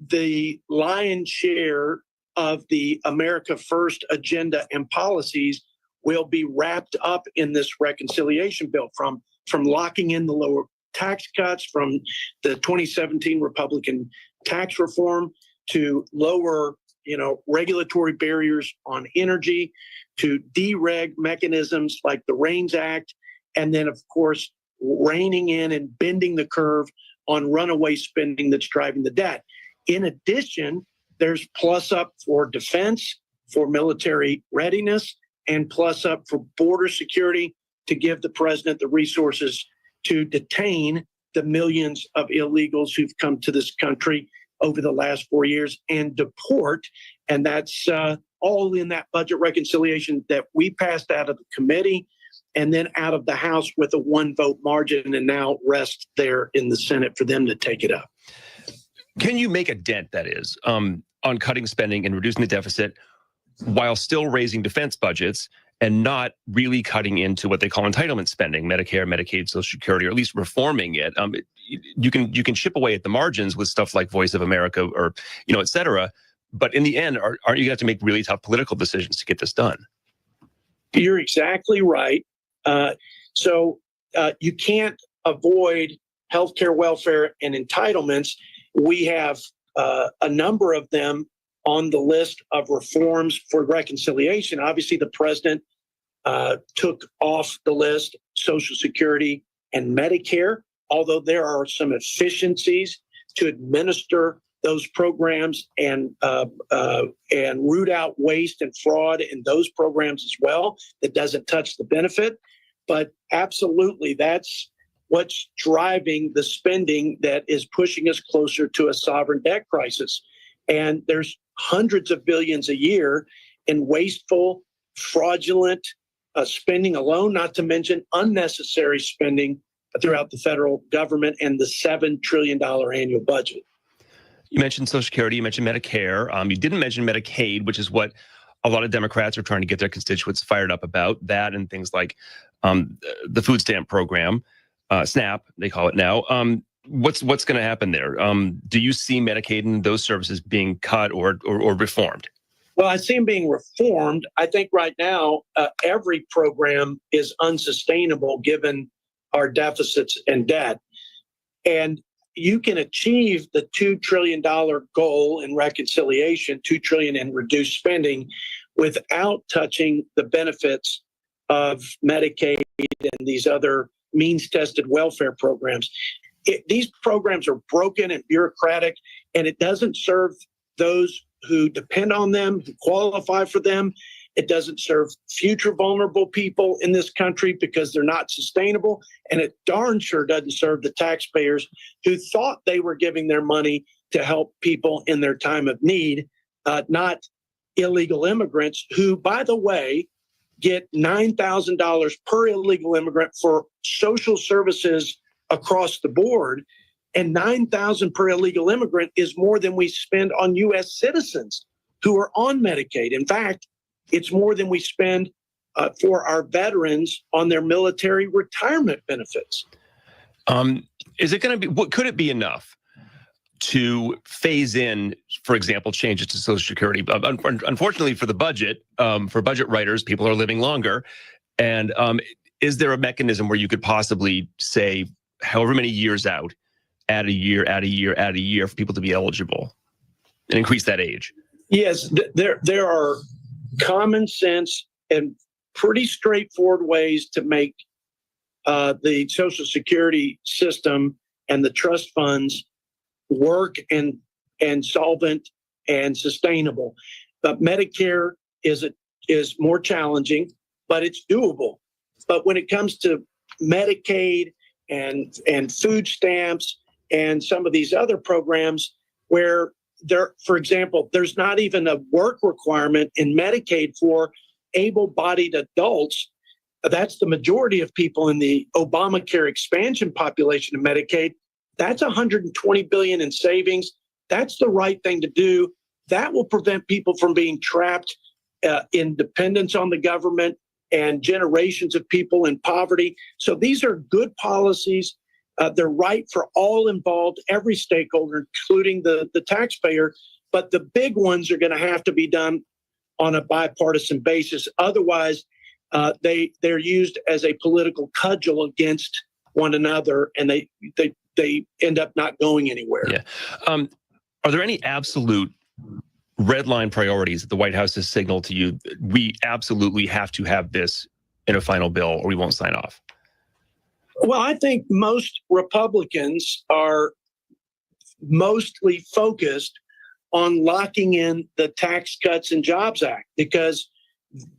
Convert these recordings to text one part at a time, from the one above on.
the lion's share of the America First agenda and policies will be wrapped up in this reconciliation bill, from locking in the lower tax cuts, from the 2017 Republican tax reform to lower, regulatory barriers on energy, to dereg mechanisms like the REINS Act, and then, of course, reining in and bending the curve on runaway spending that's driving the debt. In addition, there's plus up for defense, for military readiness, and plus up for border security to give the president the resources to detain the millions of illegals who've come to this country over the last 4 years and deport. And that's all in that budget reconciliation that we passed out of the committee and then out of the House with a 1-vote margin, and now rests there in the Senate for them to take it up. Can you make a dent, that is, on cutting spending and reducing the deficit while still raising defense budgets and not really cutting into what they call entitlement spending, Medicare, Medicaid, Social Security, or at least reforming it? You can chip away at the margins with stuff like Voice of America or, et cetera. But in the end, aren't you going to have to make really tough political decisions to get this done? You're exactly right. So you can't avoid healthcare, welfare, and entitlements. We have a number of them on the list of reforms for reconciliation. Obviously, the president took off the list Social Security and Medicare, although there are some efficiencies to administer those programs and root out waste and fraud in those programs as well. That doesn't touch the benefit. But absolutely, that's what's driving the spending that is pushing us closer to a sovereign debt crisis. And there's hundreds of billions a year in wasteful, fraudulent spending alone, not to mention unnecessary spending throughout the federal government and the $7 trillion annual budget. You mentioned Social Security, you mentioned Medicare. You didn't mention Medicaid, which is what a lot of Democrats are trying to get their constituents fired up about, that and things like the food stamp program, SNAP, they call it now. What's going to happen there? Do you see Medicaid and those services being cut or reformed? Well, I see them being reformed. I think right now every program is unsustainable given our deficits and debt. And you can achieve the $2 trillion goal in reconciliation, $2 trillion in reduced spending, without touching the benefits of Medicaid and these other means-tested welfare programs. These programs are broken and bureaucratic, and it doesn't serve those who depend on them, who qualify for them. It doesn't serve future vulnerable people in this country because they're not sustainable. And it darn sure doesn't serve the taxpayers who thought they were giving their money to help people in their time of need, not illegal immigrants who, by the way, get $9,000 per illegal immigrant for social services across the board. And $9,000 per illegal immigrant is more than we spend on U.S. citizens who are on Medicaid. In fact, it's more than we spend for our veterans on their military retirement benefits. Is it going to be, could it be enough to phase in, for example, changes to Social Security? Unfortunately for the budget, for budget writers, people are living longer. And is there a mechanism where you could possibly say, however many years out, add a year, add a year, add a year for people to be eligible and increase that age? Yes, there are common sense and pretty straightforward ways to make the Social Security system and the trust funds work and solvent and sustainable. But Medicare is more challenging, but it's doable. But when it comes to Medicaid and food stamps and some of these other programs where for example, there's not even a work requirement in Medicaid for able-bodied adults. That's the majority of people in the Obamacare expansion population of Medicaid. That's $120 billion in savings. That's the right thing to do. That will prevent people from being trapped in dependence on the government and generations of people in poverty. So these are good policies They're right for all involved, every stakeholder, including the taxpayer. But the big ones are going to have to be done on a bipartisan basis. Otherwise, they're used as a political cudgel against one another, and they end up not going anywhere. Yeah. Are there any absolute red line priorities that the White House has signaled to you? We absolutely have to have this in a final bill, or we won't sign off. Well, I think most Republicans are mostly focused on locking in the Tax Cuts and Jobs Act, because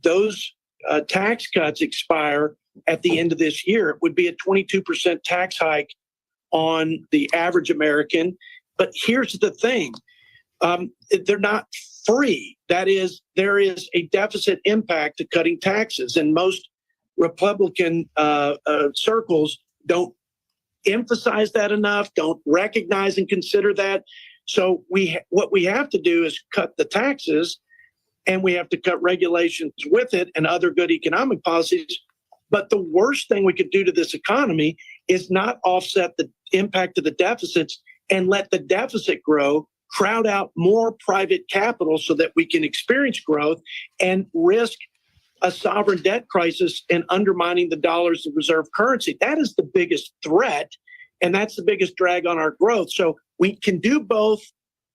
those tax cuts expire at the end of this year. It would be a 22% tax hike on the average American. But here's the thing. They're not free. That is, there is a deficit impact to cutting taxes. And most Republican circles don't emphasize that enough, don't recognize and consider that. So what we have to do is cut the taxes, and we have to cut regulations with it and other good economic policies. But the worst thing we could do to this economy is not offset the impact of the deficits and let the deficit grow, crowd out more private capital so that we can experience growth and risk a sovereign debt crisis and undermining the dollar's reserve currency. That is the biggest threat, and that's the biggest drag on our growth. So we can do both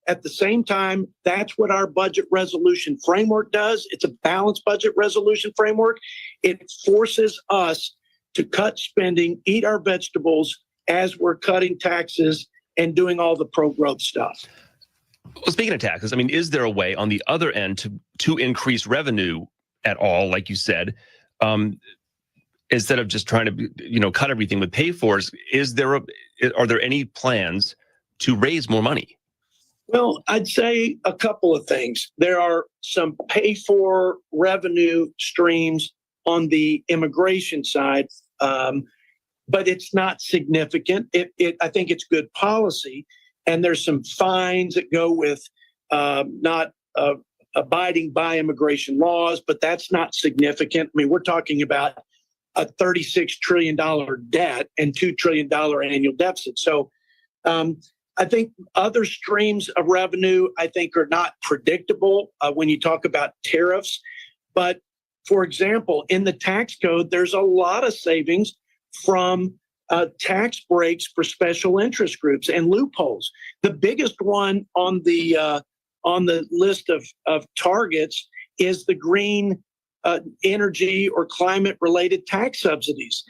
at the same time. That's what our budget resolution framework does. It's a balanced budget resolution framework. It forces us to cut spending, eat our vegetables as we're cutting taxes and doing all the pro-growth stuff. Well, speaking of taxes, I mean, is there a way on the other end to increase revenue at all, like you said, instead of just trying to cut everything with pay-fors? Are there any plans to raise more money? Well, I'd say a couple of things. There are some pay-for revenue streams on the immigration side, but it's not significant. I think it's good policy, and there's some fines that go with not abiding by immigration laws, but that's not significant. I mean, we're talking about a $36 trillion debt and $2 trillion annual deficit. So I think other streams of revenue, I think, are not predictable when you talk about tariffs. But for example, in the tax code, there's a lot of savings from tax breaks for special interest groups and loopholes. The biggest one on the list of targets is the green energy or climate-related tax subsidies.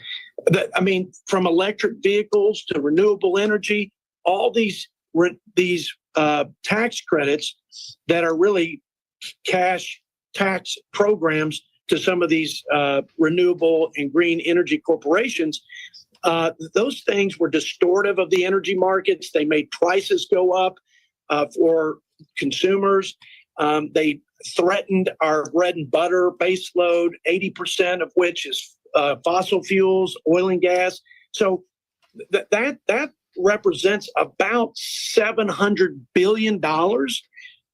I mean, from electric vehicles to renewable energy, all these tax credits that are really cash tax programs to some of these renewable and green energy corporations. Those things were distortive of the energy markets. They made prices go up for consumers. They threatened our bread and butter base load, 80% of which is fossil fuels, oil and gas. So that represents about $700 billion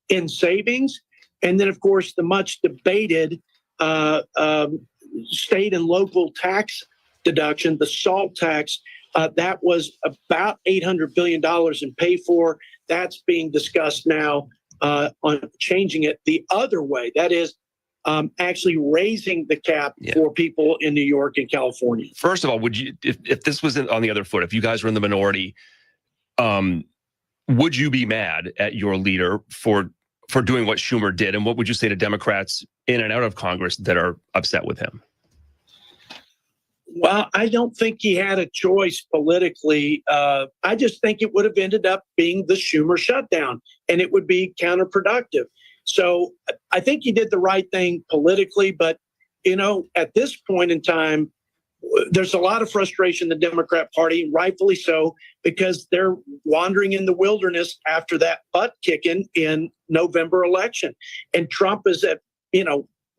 in savings. And then, of course, the much debated state and local tax deduction, the SALT tax, that was about $800 billion in pay for. That's being discussed now on changing it the other way. That is actually raising the cap for people in New York and California. First of all, would you, if this was on the other foot, if you guys were in the minority, would you be mad at your leader for doing what Schumer did? And what would you say to Democrats in and out of Congress that are upset with him? Well, I don't think he had a choice politically. I just think it would have ended up being the Schumer shutdown, and it would be counterproductive. So I think he did the right thing politically. But, at this point in time, there's a lot of frustration in the Democrat Party, rightfully so, because they're wandering in the wilderness after that butt kicking in November election. And Trump is at,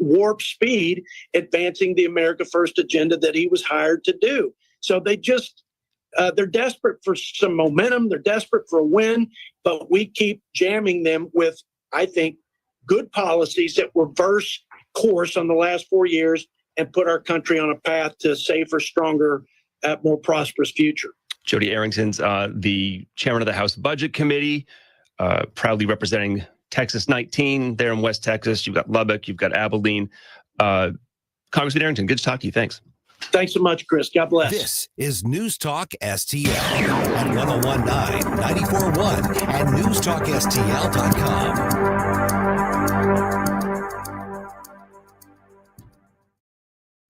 warp speed advancing the America First agenda that he was hired to do. So they're desperate for some momentum. They're desperate for a win, but we keep jamming them with, I think, good policies that reverse course on the last 4 years and put our country on a path to a safer, stronger, more prosperous future. Jody Arrington's the chairman of the House Budget Committee, proudly representing Texas 19 there in West Texas. You've got Lubbock, you've got Abilene. Congressman Arrington, good to talk to you. Thanks. Thanks so much, Chris. God bless. This is News Talk STL at 1019, 94.1 and newstalkstl.com.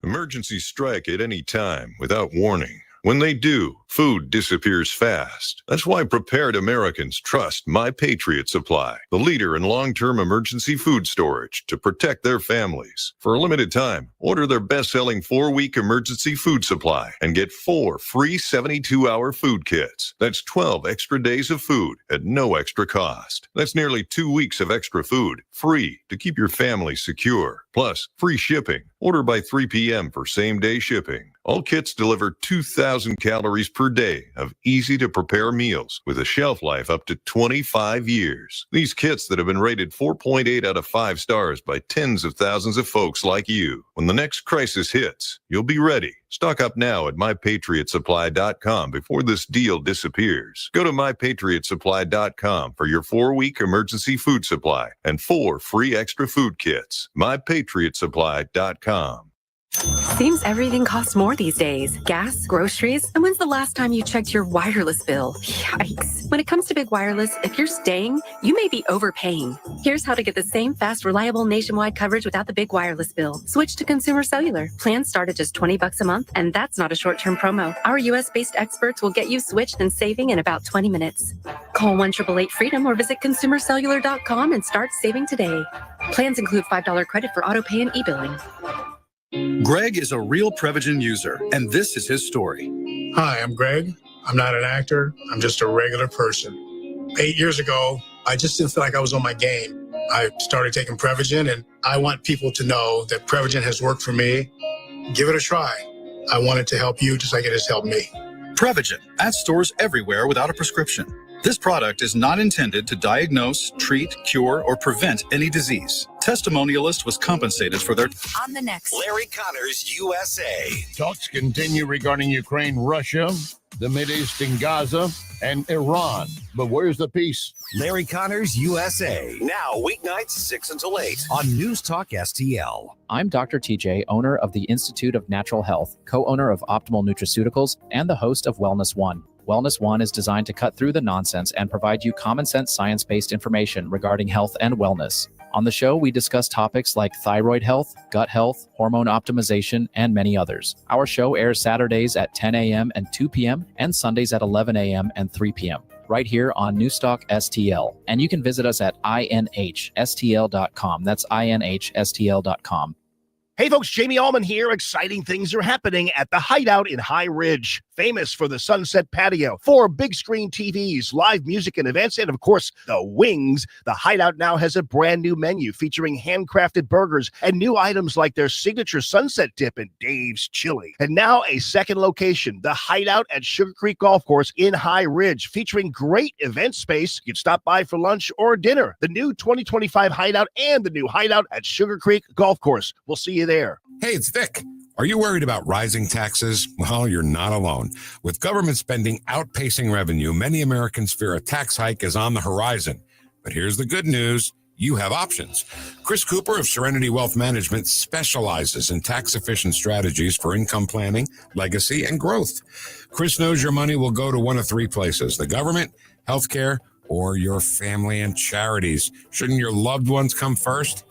Emergencies strike at any time without warning. When they do, food disappears fast. That's why prepared Americans trust My Patriot Supply, the leader in long-term emergency food storage, to protect their families. For a limited time, order their best-selling 4-week emergency food supply and get 4 free 72-hour food kits. That's 12 extra days of food at no extra cost. That's nearly 2 weeks of extra food, free, to keep your family secure. Plus, free shipping. Order by 3 p.m. for same-day shipping. All kits deliver 2,000 calories per day of easy-to-prepare meals with a shelf life up to 25 years. These kits that have been rated 4.8 out of 5 stars by tens of thousands of folks like you. When the next crisis hits, you'll be ready. Stock up now at MyPatriotSupply.com before this deal disappears. Go to MyPatriotSupply.com for your 4-week emergency food supply and 4 free extra food kits. MyPatriotSupply.com. Seems everything costs more these days. Gas, groceries, and when's the last time you checked your wireless bill? Yikes. When it comes to big wireless, if you're staying, you may be overpaying. Here's how to get the same fast, reliable nationwide coverage without the big wireless bill. Switch to Consumer Cellular. Plans start at just $20 a month, and that's not a short-term promo. Our U.S.-based experts will get you switched and saving in about 20 minutes. Call 1-888-FREEDOM or visit consumercellular.com and start saving today. Plans include $5 credit for auto pay and e-billing. Greg is a real Prevagen user, and this is his story. Hi, I'm Greg. I'm not an actor. I'm just a regular person. 8 years ago, I just didn't feel like I was on my game. I started taking Prevagen, and I want people to know that Prevagen has worked for me. Give it a try. I want it to help you just like it has helped me. Prevagen, at stores everywhere without a prescription. This product is not intended to diagnose, treat, cure, or prevent any disease. Testimonialist was compensated for their... On the next, Larry Connors, USA. Talks continue regarding Ukraine, Russia, the Mideast in Gaza, and Iran. But where's the peace? Larry Connors, USA. Now, weeknights 6 until 8 on News Talk STL. I'm Dr. TJ, owner of the Institute of Natural Health, co-owner of Optimal Nutraceuticals, and the host of Wellness One. Wellness One is designed to cut through the nonsense and provide you common sense, science-based information regarding health and wellness. On the show, we discuss topics like thyroid health, gut health, hormone optimization, and many others. Our show airs Saturdays at 10 a.m. and 2 p.m. and Sundays at 11 a.m. and 3 p.m. right here on Newstalk STL. And you can visit us at inhstl.com. That's inhstl.com. Hey folks, Jamie Allman here. Exciting things are happening at the Hideout in High Ridge, famous for the Sunset Patio, 4 big screen TVs, live music and events, and of course, the wings. The Hideout now has a brand new menu featuring handcrafted burgers and new items like their signature sunset dip and Dave's Chili. And now a second location, the Hideout at Sugar Creek Golf Course in High Ridge, featuring great event space. You can stop by for lunch or dinner. The new 2025 Hideout and the new Hideout at Sugar Creek Golf Course. We'll see you there. Hey, it's Vic. Are you worried about rising taxes? Well, you're not alone. With government spending outpacing revenue, many Americans fear a tax hike is on the horizon. But here's the good news. You have options. Chris Cooper of Serenity Wealth Management specializes in tax-efficient strategies for income planning, legacy, and growth. Chris knows your money will go to one of 3 places: the government, healthcare, or your family and charities. Shouldn't your loved ones come first?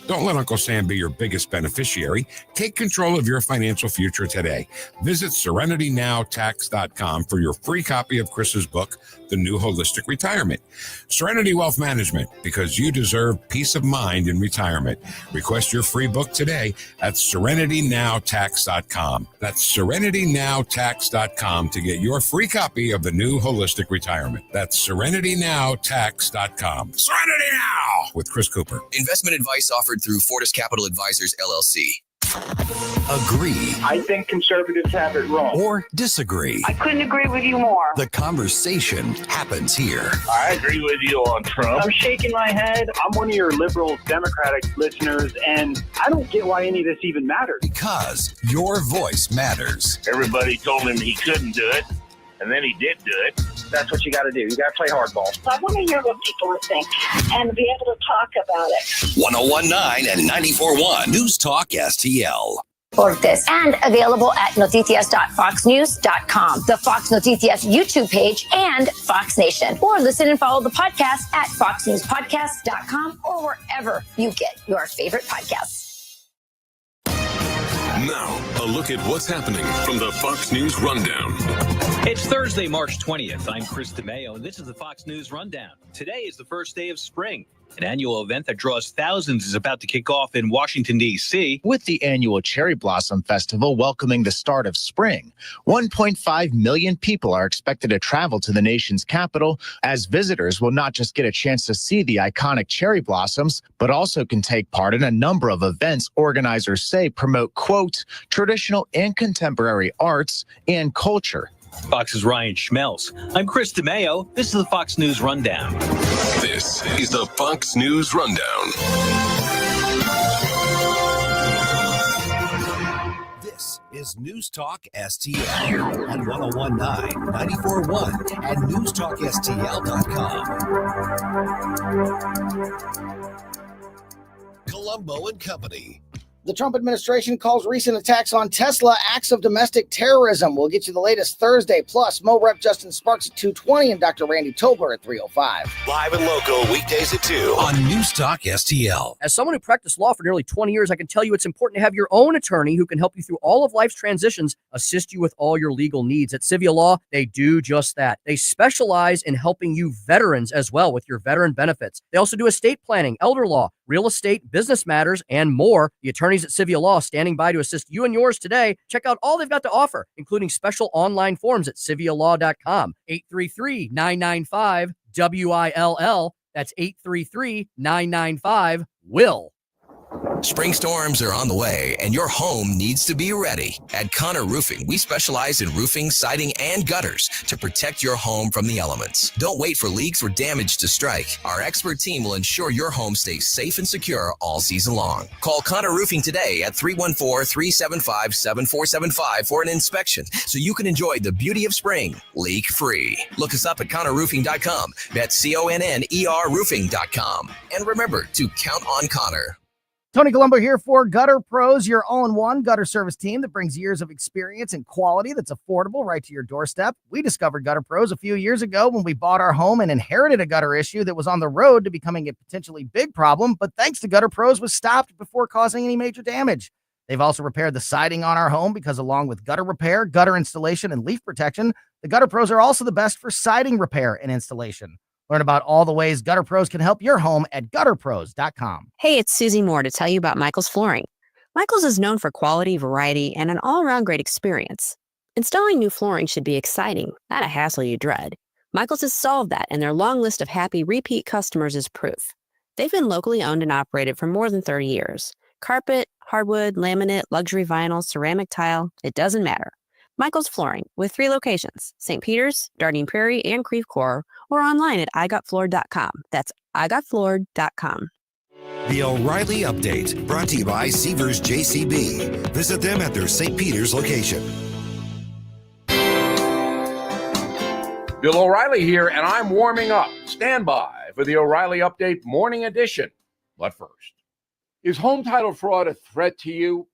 Don't let Uncle Sam be your biggest beneficiary. Take control of your financial future today. Visit SerenityNowTax.com for your free copy of Chris's book, The New Holistic Retirement. Serenity Wealth Management, because you deserve peace of mind in retirement. Request your free book today at SerenityNowTax.com. That's SerenityNowTax.com to get your free copy of The New Holistic Retirement. That's SerenityNowTax.com. Serenity Now! With Chris Cooper. Investment advice offered through Fortis Capital Advisors, LLC. Agree. I think conservatives have it wrong. Or disagree. I couldn't agree with you more. The conversation happens here. I agree with you on Trump. I'm shaking my head. I'm one of your liberal Democratic listeners, and I don't get why any of this even matters. Because your voice matters. Everybody told him he couldn't do it. and then he did do it. That's what you got to do. You got to play hardball. I want to hear what people would think and be able to talk about it. 101.9 and 94.1 News Talk STL. For this and available at noticias.foxnews.com, the Fox Noticias YouTube page, and Fox Nation. Or listen and follow the podcast at foxnewspodcast.com or wherever you get your favorite podcasts. Now, a look at what's happening from the Fox News Rundown. It's Thursday, March 20th. I'm Chris DeMayo, and this is the Fox News Rundown. Today is the first day of spring. An annual event that draws thousands is about to kick off in Washington, D.C. With the annual Cherry Blossom Festival welcoming the start of spring. 1.5 million people are expected to travel to the nation's capital, as visitors will not just get a chance to see the iconic cherry blossoms, but also can take part in a number of events organizers say promote, quote, traditional and contemporary arts and culture. Fox's Ryan Schmelz. I'm Chris DeMayo. This is the Fox News Rundown. This is the Fox News Rundown. This is News Talk STL on 101.9, 94.1, and newstalkstl.com. Colombo and Company. The Trump administration calls recent attacks on Tesla acts of domestic terrorism. We'll get you the latest Thursday. Plus, Mo Rep Justin Sparks at 2:20 and Dr. Randy Tobler at 3:05. Live and local weekdays at 2 on News Talk STL. As someone who practiced law for nearly 20 years, I can tell you it's important to have your own attorney who can help you through all of life's transitions, assist you with all your legal needs. At Civia Law, they do just that. They specialize in helping you veterans as well with your veteran benefits. They also do estate planning, elder law, real estate, business matters, and more. The attorneys at Civia Law standing by to assist you and yours today. Check out all they've got to offer, including special online forms at civialaw.com. 833-995-WILL. That's 833-995-WILL. Spring storms are on the way, and your home needs to be ready. At Connor Roofing, we specialize in roofing, siding, and gutters to protect your home from the elements. Don't wait for leaks or damage to strike. Our expert team will ensure your home stays safe and secure all season long. Call Connor Roofing today at 314-375-7475 for an inspection so you can enjoy the beauty of spring leak-free. Look us up at ConnorRoofing.com. That's CONNER Roofing.com. And remember to count on Connor. Tony Colombo here for Gutter Pros, your all-in-one gutter service team that brings years of experience and quality that's affordable right to your doorstep. We discovered Gutter Pros a few years ago when we bought our home and inherited a gutter issue that was on the road to becoming a potentially big problem, but thanks to Gutter Pros was stopped before causing any major damage. They've also repaired the siding on our home because along with gutter repair, gutter installation, and leaf protection, the Gutter Pros are also the best for siding repair and installation. Learn about all the ways Gutter Pros can help your home at gutterpros.com. Hey, it's Susie Moore to tell you about Michael's Flooring. Michael's is known for quality, variety, and an all-around great experience. Installing new flooring should be exciting, not a hassle you dread. Michael's has solved that, and their long list of happy repeat customers is proof. They've been locally owned and operated for more than 30 years. Carpet, hardwood, laminate, luxury vinyl, ceramic tile, it doesn't matter. Michael's Flooring, with 3 locations, St. Peter's, Darting Prairie, and Creve Coeur, or online at igotfloored.com. That's igotfloored.com. The O'Reilly Update, brought to you by Seavers JCB. Visit them at their St. Peter's location. Bill O'Reilly here, and I'm warming up. Stand by for the O'Reilly Update Morning Edition. But first, is home title fraud a threat to you?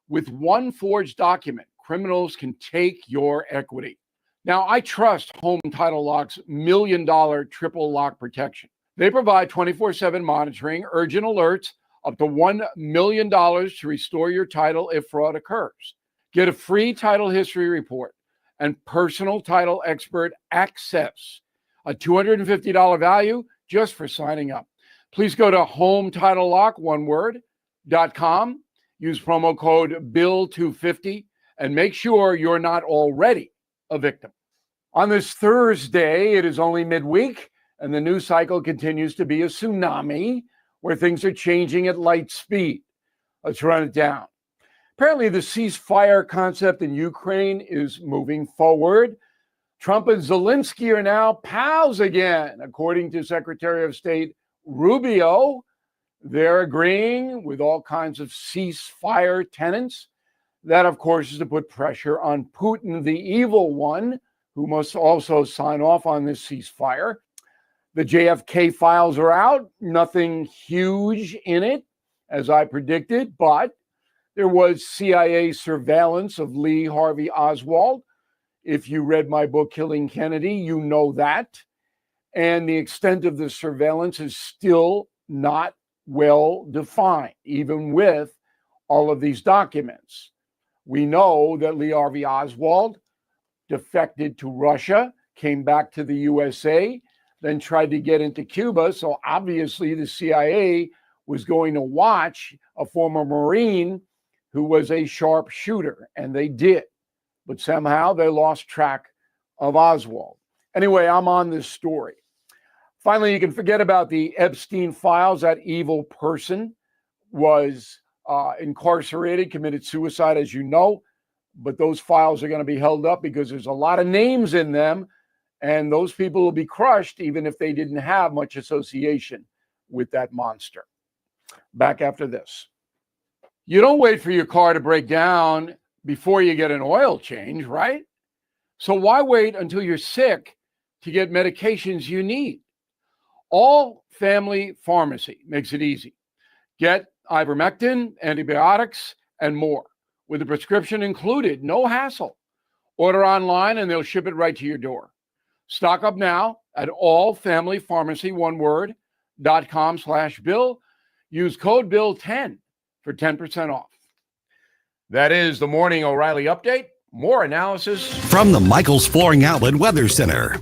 With one forged document, criminals can take your equity. Now, I trust Home Title Lock's $1 million triple lock protection. They provide 24/7 monitoring, urgent alerts, up to $1 million to restore your title if fraud occurs. Get a free title history report and personal title expert access, a $250 value just for signing up. Please go to HometitleLock.com, use promo code BILL250, and make sure you're not already a victim. On this Thursday, it is only midweek, and the news cycle continues to be a tsunami where things are changing at light speed. Let's run it down. Apparently, the ceasefire concept in Ukraine is moving forward. Trump and Zelensky are now pals again, according to Secretary of State Rubio. They're agreeing with all kinds of ceasefire tenets. That, of course, is to put pressure on Putin, the evil one, who must also sign off on this ceasefire. The JFK files are out. Nothing huge in it, as I predicted, but there was CIA surveillance of Lee Harvey Oswald. If you read my book, Killing Kennedy, you know that. And the extent of the surveillance is still not well defined, even with all of these documents. We know that Lee Harvey Oswald defected to Russia, came back to the USA, then tried to get into Cuba. So obviously the CIA was going to watch a former Marine who was a sharpshooter, and they did. But somehow they lost track of Oswald. Anyway, I'm on this story. Finally, you can forget about the Epstein files. That evil person was incarcerated, committed suicide, as you know. But those files are going to be held up because there's a lot of names in them, and those people will be crushed even if they didn't have much association with that monster. Back after this. You don't wait for your car to break down before you get an oil change, right? So why wait until you're sick to get medications you need? All Family Pharmacy makes it easy. Get ivermectin, antibiotics, and more with a prescription included, no hassle. Order online and they'll ship it right to your door. Stock up now at allfamilypharmacy.com/Bill. Use code BILL10 for 10% off. That is the Morning O'Reilly Update. More analysis from the Michael's Flooring Outlet Weather Center.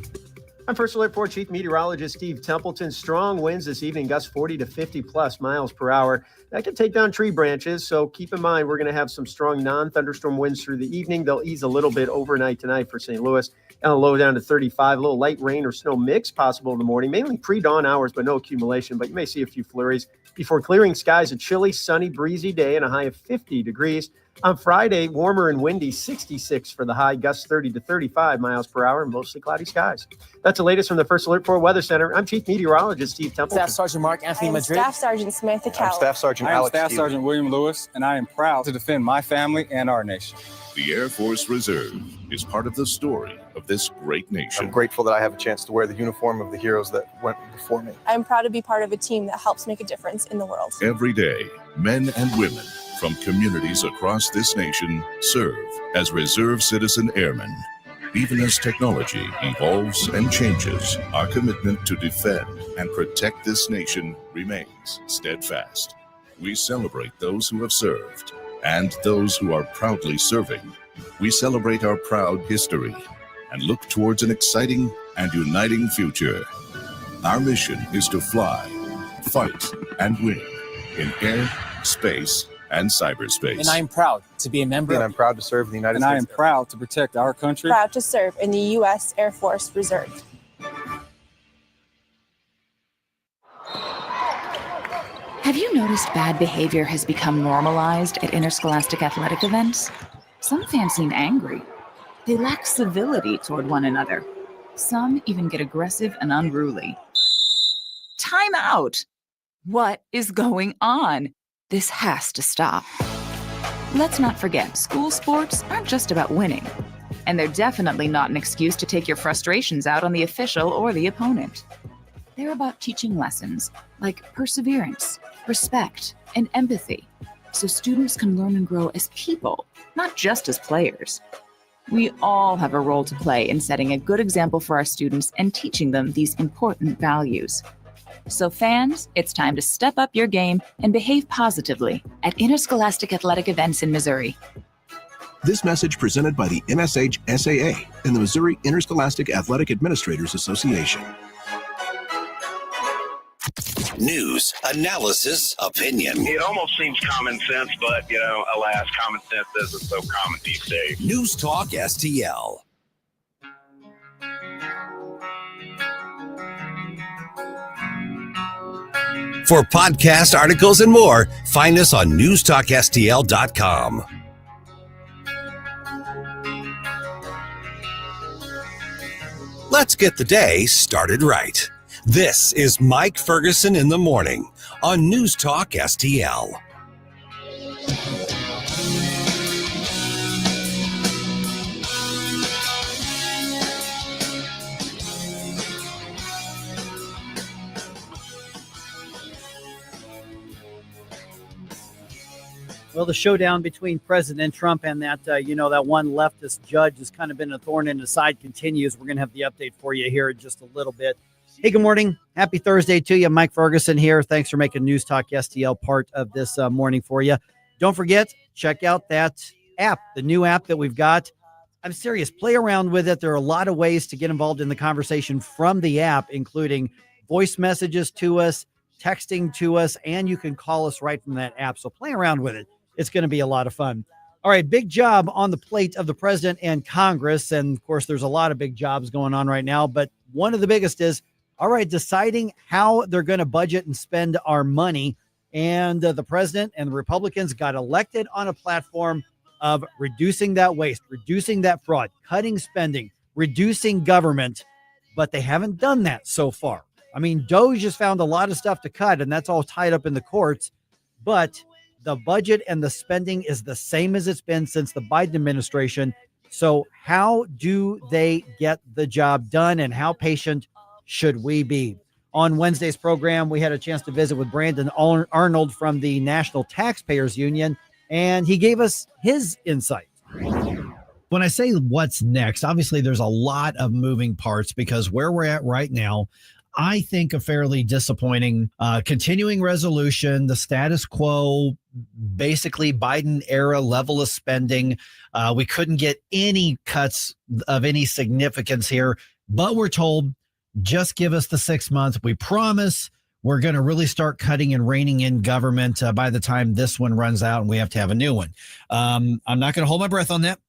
I'm First Alert 4 Chief Meteorologist Steve Templeton. Strong winds this evening, gusts 40 to 50 plus miles per hour. That can take down tree branches, so keep in mind we're going to have some strong non-thunderstorm winds through the evening. They'll ease a little bit overnight tonight for St. Louis. And a low down to 35. A little light rain or snow mix possible in the morning, mainly pre-dawn hours, but no accumulation. But you may see a few flurries before clearing skies. A chilly, sunny, breezy day and a high of 50 degrees. On Friday, warmer and windy, 66 for the high, gusts 30 to 35 miles per hour, and mostly cloudy skies. That's the latest from the First Alert 4 Weather Center. I'm Chief Meteorologist Steve Templeton. Staff Sergeant Mark Anthony Madrid. Staff Sergeant Samantha Cowell. I'm Staff Sergeant Alex. I'm Staff Sergeant William Lewis, and I am proud to defend my family and our nation. The Air Force Reserve is part of the story of this great nation. I'm grateful that I have a chance to wear the uniform of the heroes that went before me. I'm proud to be part of a team that helps make a difference in the world. Every day, men and women from communities across this nation serve as reserve citizen airmen. Even as technology evolves and changes, our commitment to defend and protect this nation remains steadfast. We celebrate those who have served and those who are proudly serving. We celebrate our proud history and look towards an exciting and uniting future. Our mission is to fly, fight, and win in air, space, and cyberspace. And I am proud to be a member. And I'm proud to serve in the United States. And I am proud to protect our country. Proud to serve in the U.S. Air Force Reserve. Have you noticed bad behavior has become normalized at interscholastic athletic events? Some fans seem angry. They lack civility toward one another. Some even get aggressive and unruly. Time out! What is going on? This has to stop. Let's not forget, school sports aren't just about winning. And they're definitely not an excuse to take your frustrations out on the official or the opponent. They're about teaching lessons like perseverance, respect, and empathy, so students can learn and grow as people, not just as players. We all have a role to play in setting a good example for our students and teaching them these important values. So fans, it's time to step up your game and behave positively at interscholastic athletic events in Missouri. This message presented by the MSH SAA and the Missouri Interscholastic Athletic Administrators Association. News, analysis, opinion. It almost seems common sense, but, alas, common sense isn't so common these days. News Talk STL. For podcast articles and more, find us on newstalkstl.com. Let's get the day started right. This is Mike Ferguson in the morning on News Talk STL. Well, the showdown between President Trump and that one leftist judge has kind of been a thorn in the side continues. We're going to have the update for you here in just a little bit. Hey, good morning. Happy Thursday to you. Mike Ferguson here. Thanks for making News Talk STL part of this morning for you. Don't forget, check out that app, the new app that we've got. I'm serious. Play around with it. There are a lot of ways to get involved in the conversation from the app, including voice messages to us, texting to us, and you can call us right from that app. So play around with it. It's going to be a lot of fun. All right, big job on the plate of the president and Congress. And, of course, there's a lot of big jobs going on right now. But one of the biggest is, all right, deciding how they're going to budget and spend our money. And the president and the Republicans got elected on a platform of reducing that waste, reducing that fraud, cutting spending, reducing government. But they haven't done that so far. I mean, DOJ has found a lot of stuff to cut, and that's all tied up in the courts. But the budget and the spending is the same as it's been since the Biden administration. So how do they get the job done, and how patient should we be? On Wednesday's program, we had a chance to visit with Brandon Arnold from the Nat'l Taxpayers Union, and he gave us his insight. When I say what's next, obviously there's a lot of moving parts because where we're at right now, I think a fairly disappointing continuing resolution, the status quo, basically Biden era level of spending. We couldn't get any cuts of any significance here, but we're told just give us the 6 months. We promise we're going to really start cutting and reining in government by the time this one runs out and we have to have a new one. I'm not going to hold my breath on that.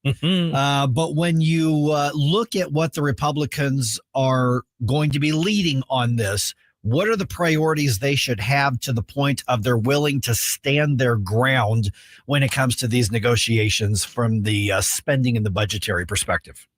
But when you look at what the Republicans are going to be leading on this, what are the priorities they should have to the point of they're willing to stand their ground when it comes to these negotiations from the spending and the budgetary perspective?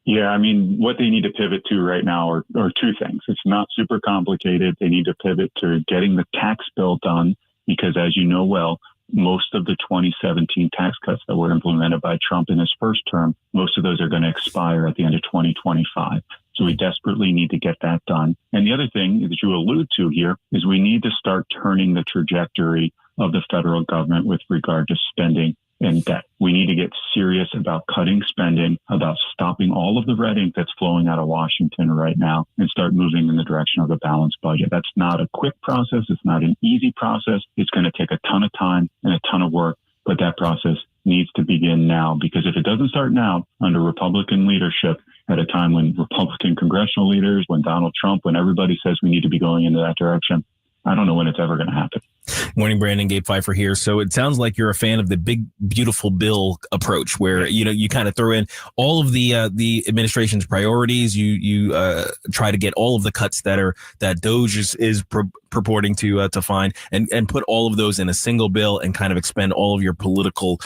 Yeah, I mean, what they need to pivot to right now are two things. It's not super complicated. They need to pivot to getting the tax bill done because, as you know well, most of the 2017 tax cuts that were implemented by Trump in his first term, most of those are going to expire at the end of 2025. So we desperately need to get that done. And the other thing that you allude to here is we need to start turning the trajectory of the federal government with regard to spending and debt. We need to get serious about cutting spending, about stopping all of the red ink that's flowing out of Washington right now and start moving in the direction of a balanced budget. That's not a quick process. It's not an easy process. It's going to take a ton of time and a ton of work, but that process needs to begin now because if it doesn't start now under Republican leadership at a time when Republican congressional leaders, when Donald Trump, when everybody says we need to be going into that direction, I don't know when it's ever going to happen. Morning, Brandon. Gabe Pfeiffer here. So it sounds like you're a fan of the big, beautiful bill approach where, you kind of throw in all of the administration's priorities. You try to get all of the cuts that DOJ is purporting to find and put all of those in a single bill and kind of expend all of your political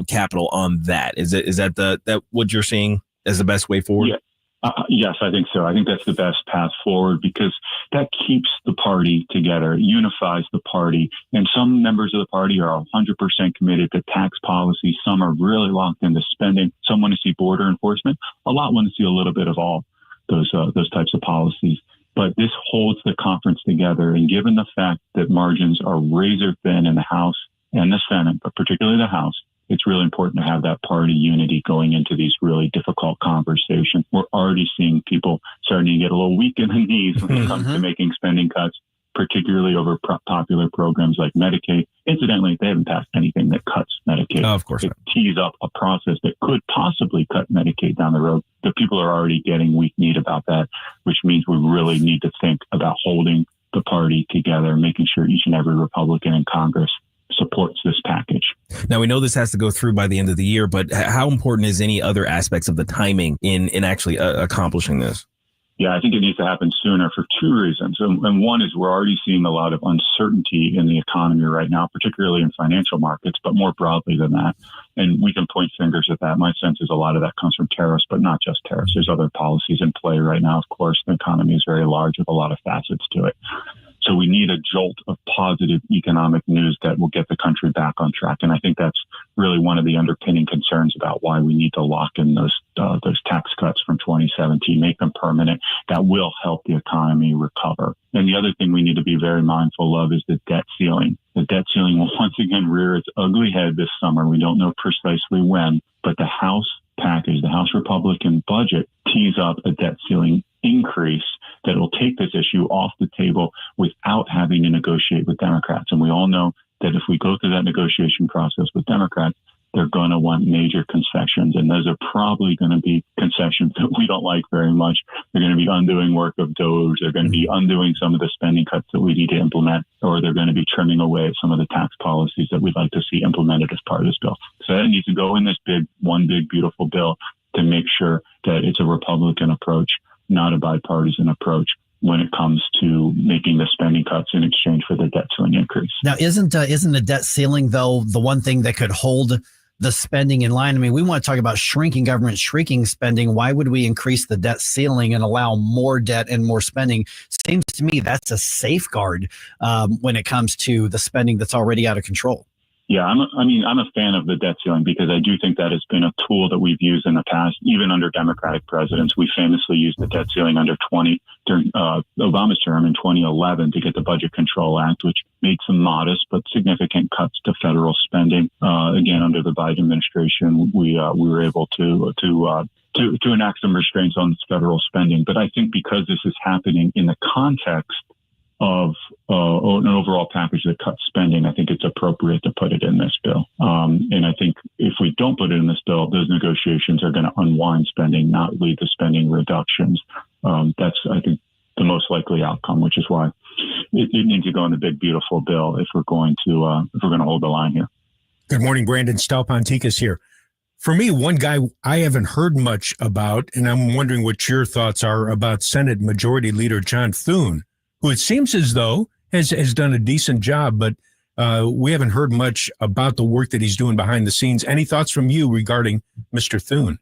capital on that. Is that what you're seeing as the best way forward? Yeah. Yes, I think so. I think that's the best path forward because that keeps the party together, unifies the party. And some members of the party are 100% committed to tax policy. Some are really locked into spending. Some want to see border enforcement. A lot want to see a little bit of all those types of policies. But this holds the conference together. And given the fact that margins are razor thin in the House and the Senate, but particularly the House, it's really important to have that party unity going into these really difficult conversations. We're already seeing people starting to get a little weak in the knees when it comes to making spending cuts, particularly over popular programs like Medicaid. Incidentally, they haven't passed anything that cuts Medicaid. Oh, of course it tees up a process that could possibly cut Medicaid down the road. But people are already getting weak-kneed about that, which means we really need to think about holding the party together, making sure each and every Republican in Congress supports this package. Now, we know this has to go through by the end of the year, but how important is any other aspects of the timing in actually accomplishing this? Yeah, I think it needs to happen sooner for two reasons. And one is we're already seeing a lot of uncertainty in the economy right now, particularly in financial markets, but more broadly than that. And we can point fingers at that. My sense is a lot of that comes from tariffs, but not just tariffs. There's other policies in play right now. Of course, the economy is very large with a lot of facets to it. So we need a jolt of positive economic news that will get the country back on track. And I think that's really one of the underpinning concerns about why we need to lock in those tax cuts from 2017, make them permanent. That will help the economy recover. And the other thing we need to be very mindful of is the debt ceiling. The debt ceiling will once again rear its ugly head this summer. We don't know precisely when, but the House package, the House Republican budget, tees up a debt ceiling increase that will take this issue off the table without having to negotiate with Democrats. And we all know that if we go through that negotiation process with Democrats, they're going to want major concessions. And those are probably going to be concessions that we don't like very much. They're going to be undoing work of DOGE. They're going to be undoing some of the spending cuts that we need to implement, or they're going to be trimming away at some of the tax policies that we'd like to see implemented as part of this bill. So that needs to go in this one big, beautiful bill to make sure that it's a Republican approach, not a bipartisan approach, when it comes to making the spending cuts in exchange for the debt ceiling increase. Now, isn't the debt ceiling, though, the one thing that could hold the spending in line? I mean, we want to talk about shrinking government, shrinking spending. Why would we increase the debt ceiling and allow more debt and more spending? Seems to me that's a safeguard when it comes to the spending that's already out of control. Yeah, I'm a fan of the debt ceiling because I do think that has been a tool that we've used in the past, even under Democratic presidents. We famously used the debt ceiling during Obama's term in 2011 to get the Budget Control Act, which made some modest but significant cuts to federal spending. Again, under the Biden administration, we were able to enact some restraints on federal spending. But I think because this is happening in the context of an overall package that cuts spending, I think it's appropriate to put it in this bill. And I think if we don't put it in this bill, those negotiations are going to unwind spending, not lead to spending reductions. That's, I think, the most likely outcome, which is why it needs to go in the big, beautiful bill if we're going to hold the line here. Good morning, Brandon. Stalponticus here. For me, one guy I haven't heard much about, and I'm wondering what your thoughts are about Senate Majority Leader John Thune, who it seems as though has done a decent job, but we haven't heard much about the work that he's doing behind the scenes. Any thoughts from you regarding Mr. Thune?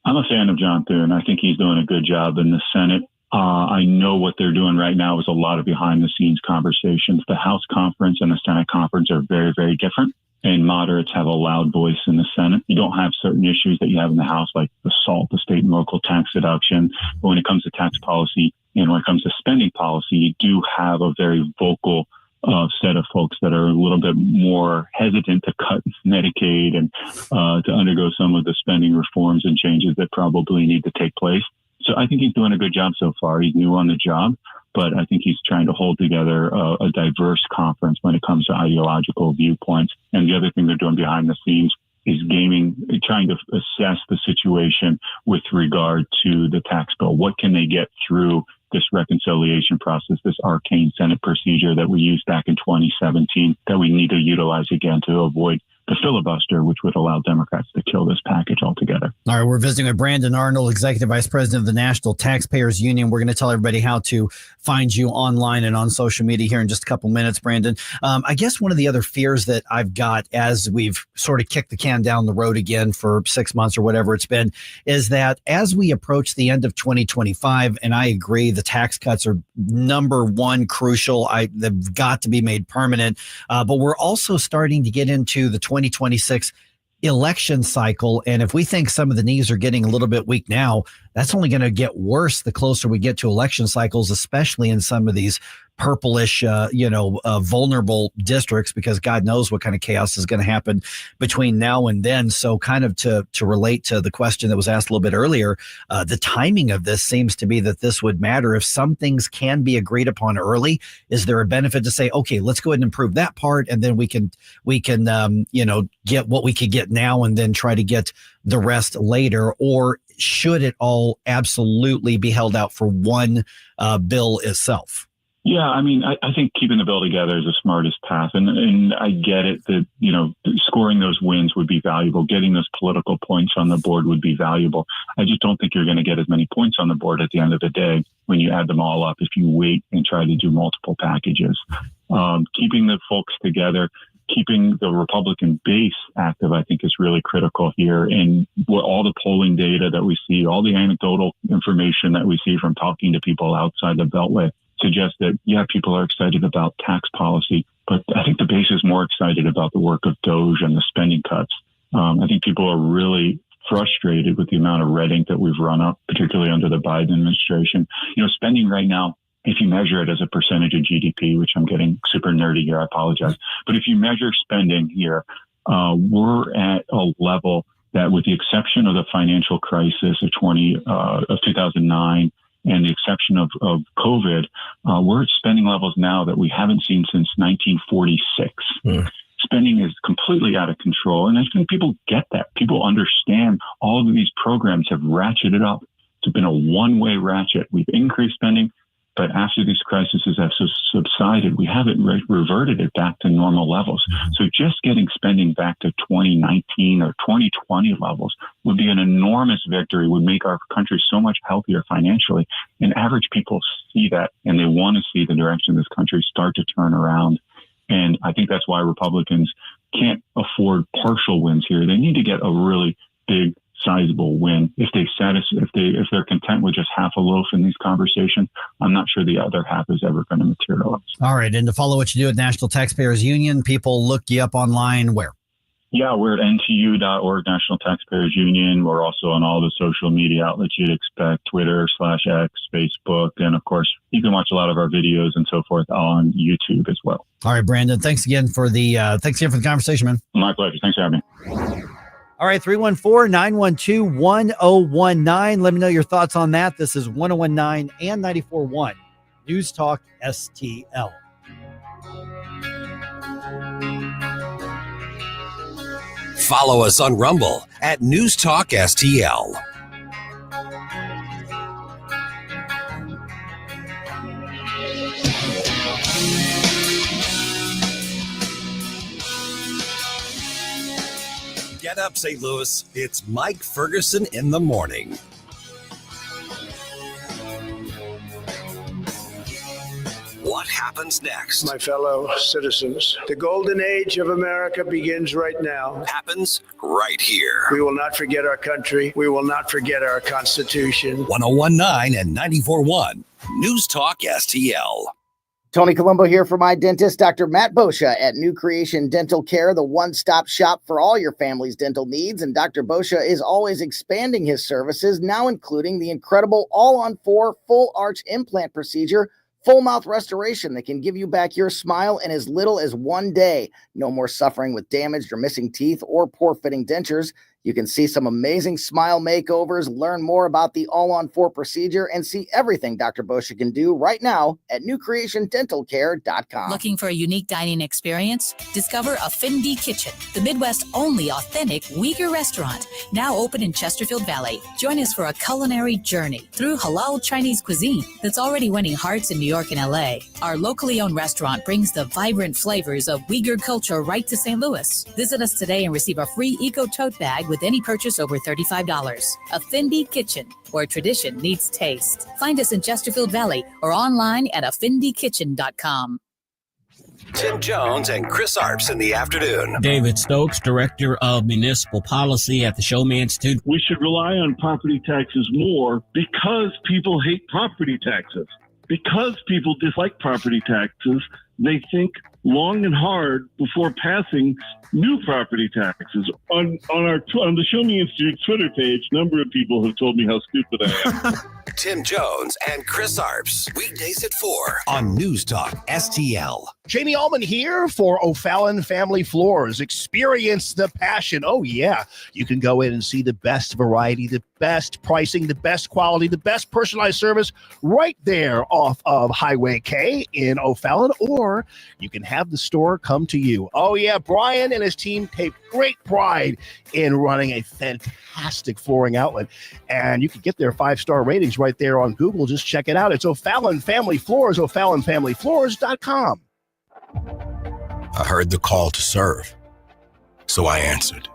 I'm a fan of John Thune. I think he's doing a good job in the Senate. I know what they're doing right now is a lot of behind-the-scenes conversations. The House conference and the Senate conference are very, very different, and moderates have a loud voice in the Senate. You don't have certain issues that you have in the House, like the SALT, the state and local tax deduction. But when it comes to tax policy and when it comes to spending policy, you do have a very vocal set of folks that are a little bit more hesitant to cut Medicaid and to undergo some of the spending reforms and changes that probably need to take place. So I think he's doing a good job so far. He's new on the job, but I think he's trying to hold together a diverse conference when it comes to ideological viewpoints. And the other thing they're doing behind the scenes is trying to assess the situation with regard to the tax bill. What can they get through this reconciliation process, this arcane Senate procedure that we used back in 2017 that we need to utilize again to avoid the filibuster, which would allow Democrats to kill this package altogether. All right, we're visiting with Brandon Arnold, Executive Vice President of the Nat'l Taxpayers Union. We're going to tell everybody how to find you online and on social media here in just a couple minutes, Brandon. I guess one of the other fears that I've got as we've sort of kicked the can down the road again for 6 months or whatever it's been, is that as we approach the end of 2025, and I agree the tax cuts are number one crucial, they've got to be made permanent, but we're also starting to get into the 2026 election cycle. And if we think some of the knees are getting a little bit weak now, that's only going to get worse the closer we get to election cycles, especially in some of these purplish, vulnerable districts, because God knows what kind of chaos is going to happen between now and then. So kind of to relate to the question that was asked a little bit earlier, the timing of this seems to be that this would matter. If some things can be agreed upon early, is there a benefit to say, okay, let's go ahead and improve that part, and then we can get what we could get now and then try to get the rest later? Or should it all absolutely be held out for one bill itself? Yeah, I mean, I think keeping the bill together is the smartest path. And I get it that, scoring those wins would be valuable. Getting those political points on the board would be valuable. I just don't think you're going to get as many points on the board at the end of the day when you add them all up if you wait and try to do multiple packages. Keeping the folks together, keeping the Republican base active, I think, is really critical here. And all the polling data that we see, all the anecdotal information that we see from talking to people outside the Beltway suggests that, people are excited about tax policy, but I think the base is more excited about the work of DOGE and the spending cuts. I think people are really frustrated with the amount of red ink that we've run up, particularly under the Biden administration. Spending right now, if you measure it as a percentage of GDP, which I'm getting super nerdy here, I apologize. But if you measure spending here, we're at a level that, with the exception of the financial crisis of 2009 and the exception of COVID, we're at spending levels now that we haven't seen since 1946. Spending is completely out of control. And I think people get that. People understand all of these programs have ratcheted up. It's been a one-way ratchet. We've increased spending, but after these crises have subsided, we haven't reverted it back to normal levels. So just getting spending back to 2019 or 2020 levels would be an enormous victory, would make our country so much healthier financially. And average people see that, and they want to see the direction of this country start to turn around. And I think that's why Republicans can't afford partial wins here. They need to get a really big, sizable win. If they're content with just half a loaf in these conversations, I'm not sure the other half is ever going to materialize. All right. And to follow what you do at National Taxpayers Union, people look you up online where? Yeah, we're at ntu.org, National Taxpayers Union. We're also on all the social media outlets you'd expect, Twitter/X, Facebook. And of course, you can watch a lot of our videos and so forth on YouTube as well. All right, Brandon, thanks again for the conversation, man. My pleasure. Thanks for having me. All right, 314-912-1019. Let me know your thoughts on that. This is 1019 and 94.1 News Talk STL. Follow us on Rumble at News Talk STL. Get up, St. Louis. It's Mike Ferguson in the morning. What happens next? My fellow citizens, the golden age of America begins right now. Happens right here. We will not forget our country. We will not forget our Constitution. 1019 and 94.1 News Talk STL. Tony Colombo here for my dentist, Dr. Matt Boscia at New Creation Dental Care, the one-stop shop for all your family's dental needs. And Dr. Boscia is always expanding his services, now including the incredible all-on-4 full arch implant procedure, full mouth restoration that can give you back your smile in as little as 1 day. No more suffering with damaged or missing teeth or poor fitting dentures. You can see some amazing smile makeovers, learn more about the all-on-4 procedure, and see everything Dr. Boscia can do right now at newcreationdentalcare.com. Looking for a unique dining experience? Discover Affinity Kitchen, the Midwest's only authentic Uyghur restaurant, now open in Chesterfield Valley. Join us for a culinary journey through halal Chinese cuisine that's already winning hearts in New York and LA. Our locally owned restaurant brings the vibrant flavors of Uyghur culture right to St. Louis. Visit us today and receive a free eco tote bag with any purchase over $35. Affinity Kitchen, where tradition meets taste. Find us in Chesterfield Valley or online at affindykitchen.com. Tim Jones and Chris Arps in the afternoon. David Stokes, Director of Municipal Policy at the Showman Institute. We should rely on property taxes more because people hate property taxes. Because people dislike property taxes, they think long and hard before passing new property taxes. On the Show Me Institute Twitter page, a number of people have told me how stupid I am. Tim Jones and Chris Arps, weekdays at 4 on News Talk STL. Jamie Allman here for O'Fallon Family Floors. Experience the passion. Oh, yeah. You can go in and see the best variety, the best pricing, the best quality, the best personalized service right there off of Highway K in O'Fallon, or you can have the store come to you. Oh, yeah. Brian and his team take great pride in running a fantastic flooring outlet, and you can get their 5-star ratings right there on Google. Just check it out. It's O'Fallon Family Floors, O'FallonFamilyFloors.com. I heard the call to serve, so I answered.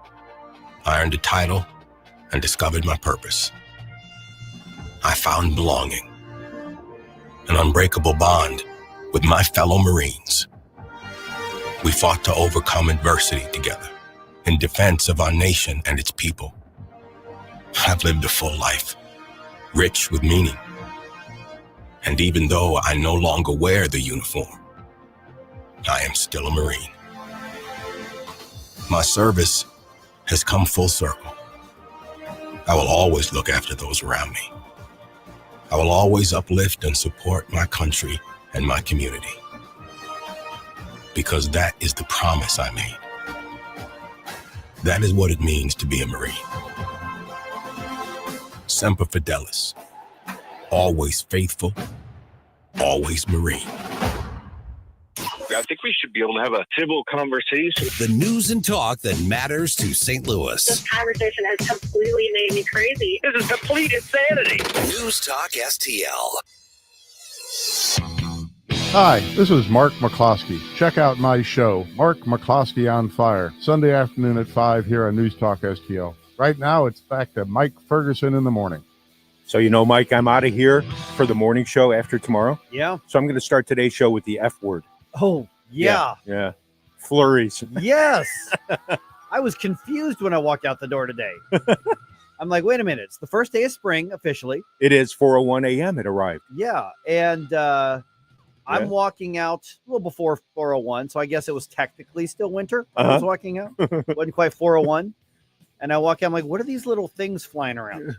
I earned a title and discovered my purpose. I found belonging, an unbreakable bond with my fellow Marines. We fought to overcome adversity together in defense of our nation and its people. I've lived a full life, rich with meaning. And even though I no longer wear the uniform, I am still a Marine. My service has come full circle. I will always look after those around me. I will always uplift and support my country and my community. Because that is the promise I made. That is what it means to be a Marine. Semper Fidelis. Always faithful, always Marine. I think we should be able to have a civil conversation. The news and talk that matters to St. Louis. This conversation has completely made me crazy. This is complete insanity. News Talk STL. Hi, this is Mark McCloskey. Check out my show, Mark McCloskey on Fire, Sunday afternoon at 5 here on News Talk STL. Right now, it's back to Mike Ferguson in the morning. So, Mike, I'm out of here for the morning show after tomorrow. Yeah. So I'm going to start today's show with the F word. Oh, yeah. Yeah. Flurries. Yes. I was confused when I walked out the door today. I'm like, wait a minute. It's the first day of spring officially. It is 4:01 a.m. It arrived. Yeah. And I'm walking out a little before 4:01. So I guess it was technically still winter. I was walking out. Wasn't quite 4:01. And I walk out. I'm like, what are these little things flying around?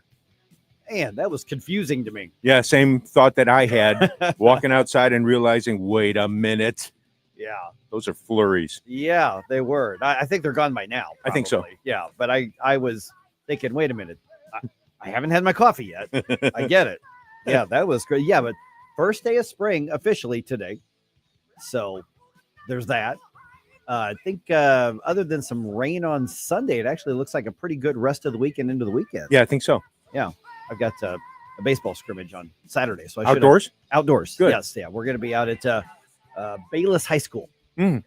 Man, that was confusing to me. Yeah, same thought that I had walking outside and realizing, wait a minute. Yeah. Those are flurries. Yeah, they were. I think they're gone by now. I think so. Probably. Yeah, but I was thinking, wait a minute. I haven't had my coffee yet. I get it. Yeah, that was great. Yeah, but first day of spring officially today. So there's that. I think other than some rain on Sunday, it actually looks like a pretty good rest of the weekend into the weekend. Yeah, I think so. Yeah. I've got a baseball scrimmage on Saturday. So Outdoors? Outdoors. Good. Yes. Yeah. We're going to be out at Bayless High School in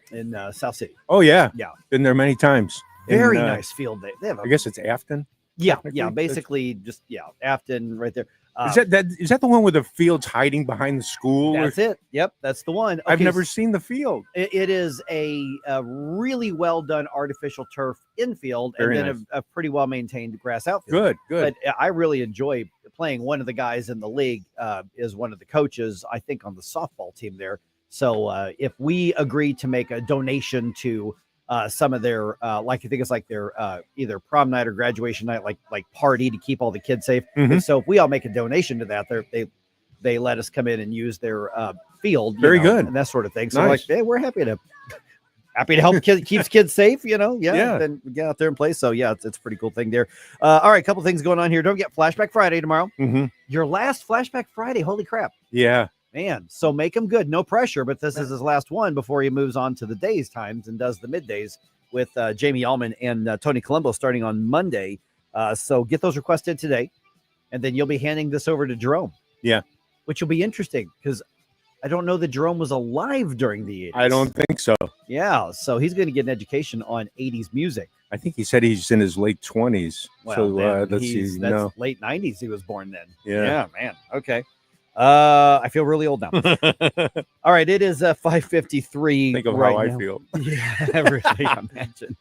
South City. Oh, yeah. Yeah. Been there many times. Very nice field. They have I guess it's Afton. Yeah. Yeah. Basically just, Afton right there. Is that the one where the field's hiding behind the school? That's it. Yep. That's the one. I've never seen the field. It is a really well done artificial turf infield and then a pretty well maintained grass outfield. Good. But I really enjoy playing. One of the guys in the league is one of the coaches, I think, on the softball team there. So if we agree to make a donation to some of their I think it's like their either prom night or graduation night, like party to keep all the kids safe. Mhm. So if we all make a donation to that, they let us come in and use their field. Very good. And that sort of thing. So Nice. hey, we're happy to help keeps kids safe, Yeah. Then get out there and play. So yeah, it's a pretty cool thing there. All right, a couple things going on here. Don't get Flashback Friday tomorrow. Mm-hmm. Your last Flashback Friday. Holy crap. Yeah. Man, so make him good. No pressure, but this is his last one before he moves on to the days times and does the middays with Jamie Allman and Tony Colombo starting on Monday. So get those requested today, and then you'll be handing this over to Jerome. Yeah. Which will be interesting because I don't know that Jerome was alive during the 80s. I don't think so. Yeah, so he's going to get an education on 80s music. I think he said he's in his late 20s. Well, so then let's see. that's late 90s he was born then. Yeah. Man. Okay. I feel really old now. All right, it is 5:53. Think of right how I now. feel. Yeah, really, imagine.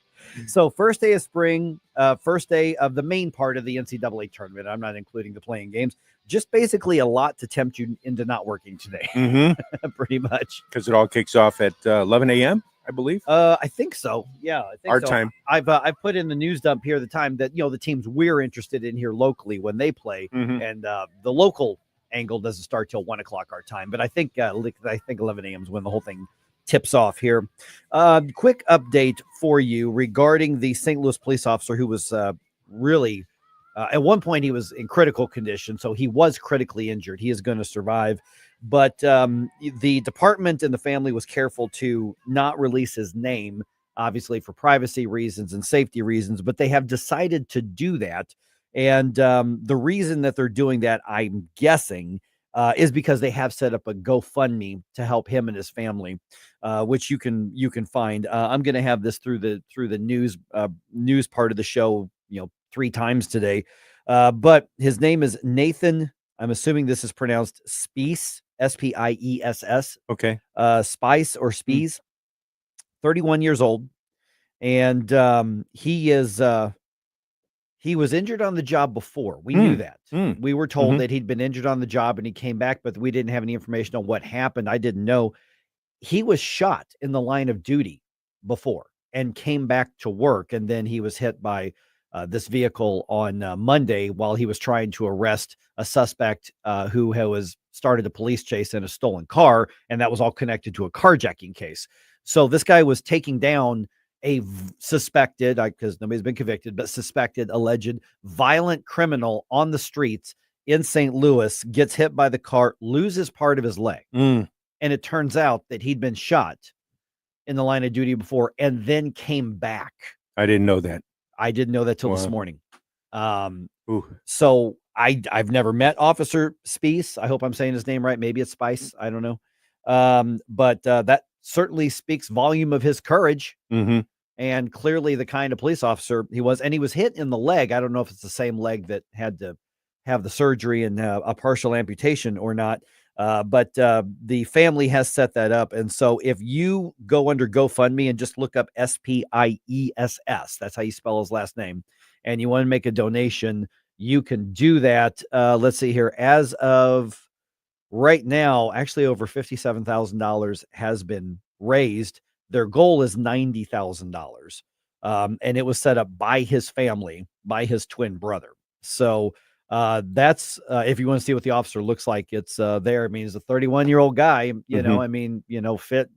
So first day of spring, first day of the main part of the NCAA tournament. I'm not including the playing games. Just basically a lot to tempt you into not working today. Mm-hmm. Pretty much. Because it all kicks off at 11 a.m., I believe. I think so. Yeah, I think Our so. time. I've put in the news dump here the time that the teams we're interested in here locally when they play, Mhm. and the local angle doesn't start till 1 o'clock our time. But I think 11 a.m. is when the whole thing tips off here. Quick update for you regarding the St. Louis police officer who was really at one point he was in critical condition, so he was critically injured. He is going to survive. But the department and the family was careful to not release his name, obviously for privacy reasons and safety reasons, but they have decided to do that. And the reason that they're doing that, I'm guessing, is because they have set up a GoFundMe to help him and his family, which you can find. I'm going to have this through the news part of the show, 3 times today. But his name is Nathan. I'm assuming this is pronounced Spiess, S-P-I-E-S-S. Okay. Spice or Spies, 31 years old. And he was injured on the job before. We knew that. We were told that he'd been injured on the job and he came back, but we didn't have any information on what happened. I didn't know. He was shot in the line of duty before. and came back to work. And then he was hit by this vehicle on Monday while he was trying to arrest a suspect who was started a police chase in a stolen car. And that was all connected to a carjacking case. So this guy was taking down a suspected, because nobody's been convicted, but suspected, alleged violent criminal on the streets in St. Louis, gets hit by the car, loses part of his leg. And it turns out that he'd been shot in the line of duty before and then came back. I didn't know that. I didn't know that till this morning. So I've never met Officer Spies. I hope I'm saying his name right. Maybe it's Spice. I don't know. But that certainly speaks volume of his courage. And clearly the kind of police officer he was. And he was hit in the leg. I don't know if it's the same leg that had to have the surgery and a partial amputation or not. But the family has set that up. And so if you go under GoFundMe and just look up SPIESS, that's how you spell his last name, and you want to make a donation, you can do that. Let's see here. As of right now, actually over $57,000 has been raised. Their goal is $90,000. And it was set up by his family, by his twin brother. So that's if you want to see what the officer looks like, it's there. I mean, he's a 31-year-old guy, you know, I mean, fit,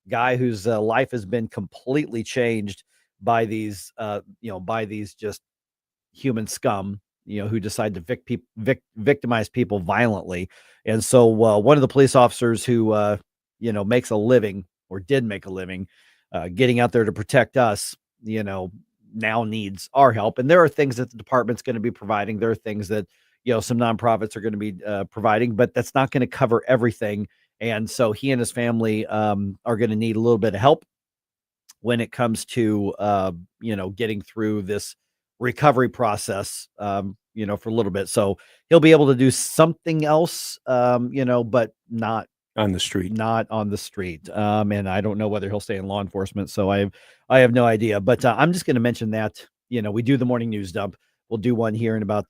guy whose life has been completely changed by these, by these just human scum, who decide to victimize people violently. And so one of the police officers who, makes a living or did make a living getting out there to protect us, now needs our help. And there are things that the department's going to be providing. There are things that, some nonprofits are going to be providing, but that's not going to cover everything. And so he and his family are going to need a little bit of help when it comes to, getting through this recovery process, for a little bit. So he'll be able to do something else, but not on the street, and I don't know whether he'll stay in law enforcement. So I have no idea, but I'm just going to mention that, we do the morning news dump. We'll do one here in about,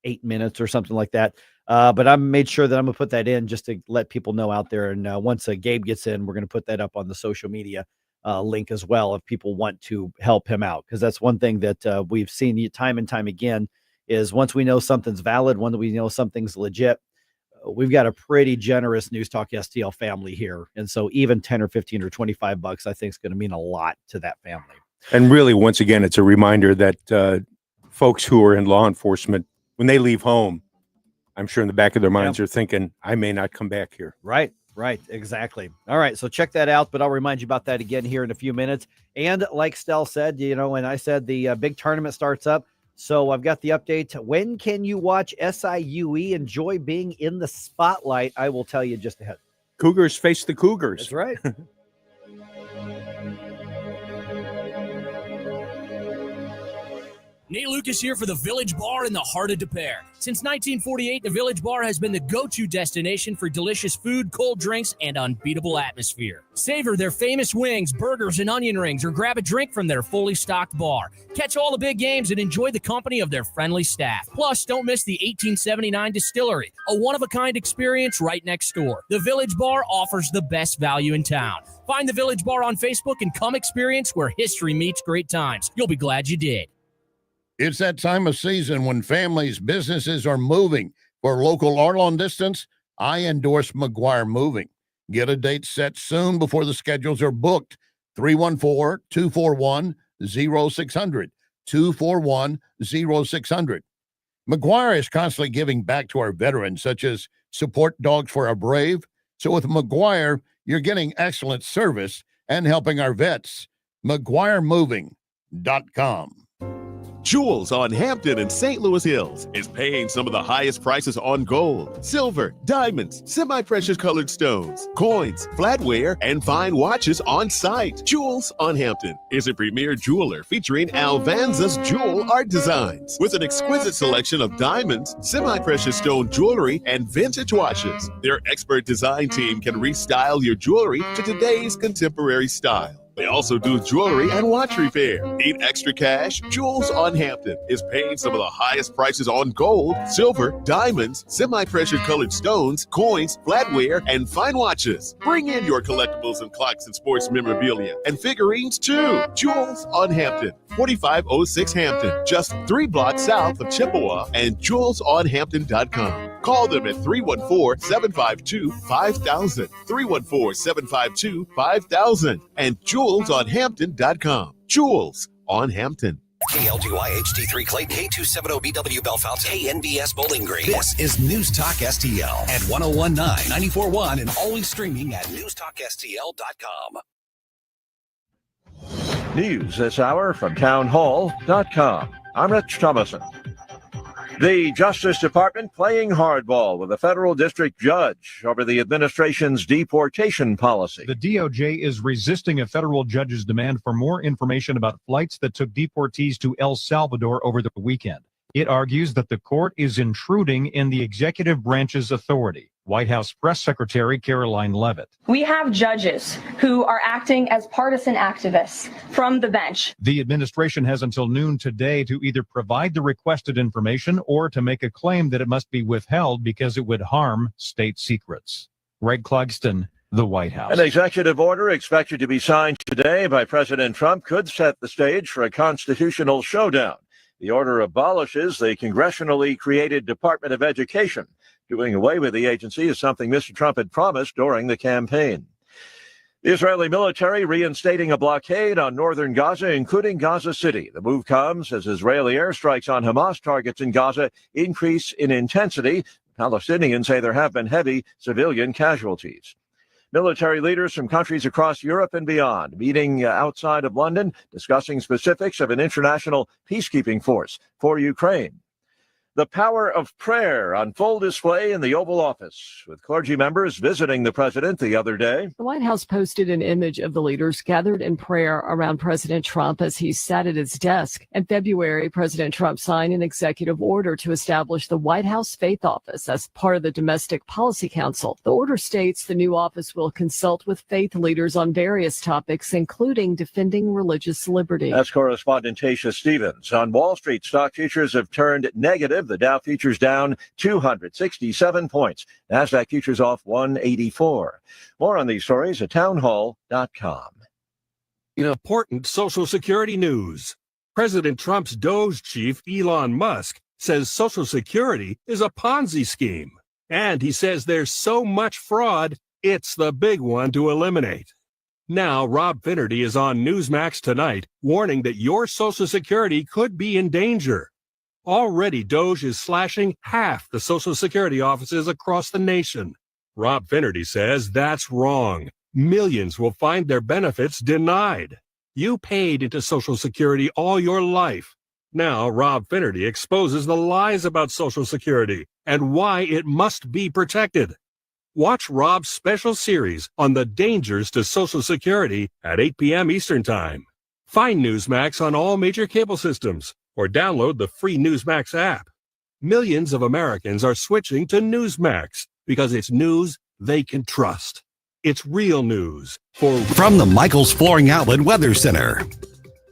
8 minutes or something like that. But I made sure that I'm gonna put that in just to let people know out there. And once Gabe gets in, we're going to put that up on the social media link as well, if people want to help him out. Cause that's one thing that we've seen time and time again is once we know something's valid, when we know something's legit, we've got a pretty generous News Talk STL family here. And so even 10 or 15 or $25, I think is going to mean a lot to that family. And really, once again, it's a reminder that folks who are in law enforcement, when they leave home, I'm sure in the back of their minds are thinking, I may not come back here. Right. Exactly. All right. So check that out, but I'll remind you about that again here in a few minutes. And like Stell said, and I said the big tournament starts up. So I've got the update. When can you watch SIUE enjoy being in the spotlight? I will tell you just ahead. Cougars face the Cougars. That's right. Nate Lucas here for the Village Bar in the heart of Des Peres. Since 1948, the Village Bar has been the go-to destination for delicious food, cold drinks, and unbeatable atmosphere. Savor their famous wings, burgers, and onion rings, or grab a drink from their fully stocked bar. Catch all the big games and enjoy the company of their friendly staff. Plus, don't miss the 1879 Distillery, a one-of-a-kind experience right next door. The Village Bar offers the best value in town. Find the Village Bar on Facebook and come experience where history meets great times. You'll be glad you did. It's that time of season when families, businesses are moving. For local or long distance, I endorse McGuire Moving. Get a date set soon before the schedules are booked. 314-241-0600. 241-0600. McGuire is constantly giving back to our veterans, such as support dogs for our brave. So with McGuire, you're getting excellent service and helping our vets. McGuireMoving.com. Jewels on Hampton and St. Louis Hills is paying some of the highest prices on gold, silver, diamonds, semi-precious colored stones, coins, flatware, and fine watches on site. Jewels on Hampton is a premier jeweler featuring Alvanza's jewel art designs with an exquisite selection of diamonds, semi-precious stone jewelry, and vintage watches. Their expert design team can restyle your jewelry to today's contemporary style. They also do jewelry and watch repair. Need extra cash? Jewels on Hampton is paying some of the highest prices on gold, silver, diamonds, semi-precious colored stones, coins, flatware, and fine watches. Bring in your collectibles and clocks and sports memorabilia and figurines too. Jewels on Hampton, 4506 Hampton, just 3 blocks south of Chippewa, and jewelsonhampton.com. Call them at 314-752-5000, 314-752-5000, and jewelsonhampton.com. Jewels on Hampton. KLGY HD3 Clayton, K270BW Bellefonte, KNBS Bowling Green. This is News Talk STL at 1019, 94.1, and always streaming at newstalkstl.com. News this hour from townhall.com. I'm Rich Thomason. The Justice Department playing hardball with a federal district judge over the administration's deportation policy. The DOJ is resisting a federal judge's demand for more information about flights that took deportees to El Salvador over the weekend. It argues that the court is intruding in the executive branch's authority. White House Press Secretary Caroline Leavitt. We have judges who are acting as partisan activists from the bench. The administration has until noon today to either provide the requested information or to make a claim that it must be withheld because it would harm state secrets. Greg Clugston, the White House. An executive order expected to be signed today by President Trump could set the stage for a constitutional showdown. The order abolishes the congressionally created Department of Education. Doing away with the agency is something Mr. Trump had promised during the campaign. The Israeli military reinstating a blockade on northern Gaza, including Gaza City. The move comes as Israeli airstrikes on Hamas targets in Gaza increase in intensity. Palestinians say there have been heavy civilian casualties. Military leaders from countries across Europe and beyond meeting outside of London, discussing specifics of an international peacekeeping force for Ukraine. The power of prayer on full display in the Oval Office, with clergy members visiting the president the other day. The White House posted an image of the leaders gathered in prayer around President Trump as he sat at his desk. In February, President Trump signed an executive order to establish the White House Faith Office as part of the Domestic Policy Council. The order states the new office will consult with faith leaders on various topics, including defending religious liberty. That's correspondent Tasha Stevens. On Wall Street, stock futures have turned negative. The Dow futures down 267 points. NASDAQ futures off 184. More on these stories at townhall.com. Important Social Security news. President Trump's Doge chief, Elon Musk, says Social Security is a Ponzi scheme. And he says there's so much fraud, it's the big one to eliminate. Now, Rob Finnerty is on Newsmax tonight, warning that your Social Security could be in danger. Already, Doge is slashing half the Social Security offices across the nation. Rob Finnerty says that's wrong. Millions will find their benefits denied. You paid into Social Security all your life. Now, Rob Finnerty exposes the lies about Social Security and why it must be protected. Watch Rob's special series on the dangers to Social Security at 8 p.m. Eastern Time. Find Newsmax on all major cable systems, or download the free Newsmax app. Millions of Americans are switching to Newsmax because it's news they can trust. It's real news. From the Michaels Flooring Outlet Weather Center.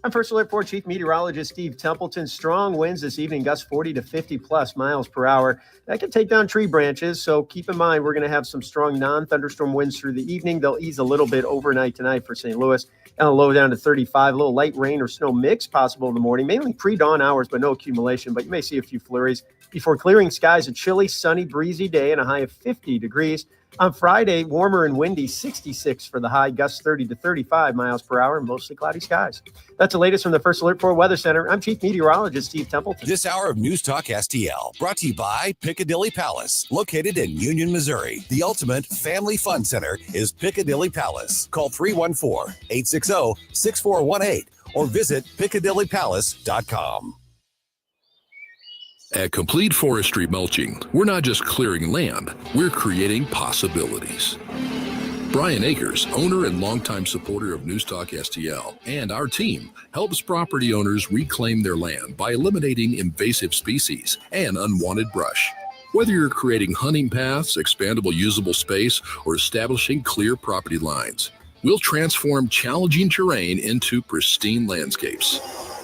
I'm First Alert 4 Chief Meteorologist Steve Templeton. Strong winds this evening, gusts 40 to 50 plus miles per hour. That can take down tree branches, so keep in mind we're going to have some strong non-thunderstorm winds through the evening. They'll ease a little bit overnight tonight for St. Louis. Down low down to 35. A little light rain or snow mix possible in the morning, mainly pre-dawn hours, but no accumulation. But you may see a few flurries before clearing skies. A chilly, sunny, breezy day and a high of 50 degrees. On Friday, warmer and windy, 66 for the high, gusts 30 to 35 miles per hour, mostly cloudy skies. That's the latest from the First Alert 4 Weather Center. I'm Chief Meteorologist Steve Templeton. This hour of News Talk STL brought to you by Piccadilly Palace, located in Union, Missouri. The ultimate family fun center is Piccadilly Palace. Call 314-860-6418 or visit piccadillypalace.com. At Complete Forestry Mulching, we're not just clearing land, we're creating possibilities. Brian Akers, owner and longtime supporter of News Talk STL, and our team helps property owners reclaim their land by eliminating invasive species and unwanted brush. Whether you're creating hunting paths, expandable usable space, or establishing clear property lines, we'll transform challenging terrain into pristine landscapes.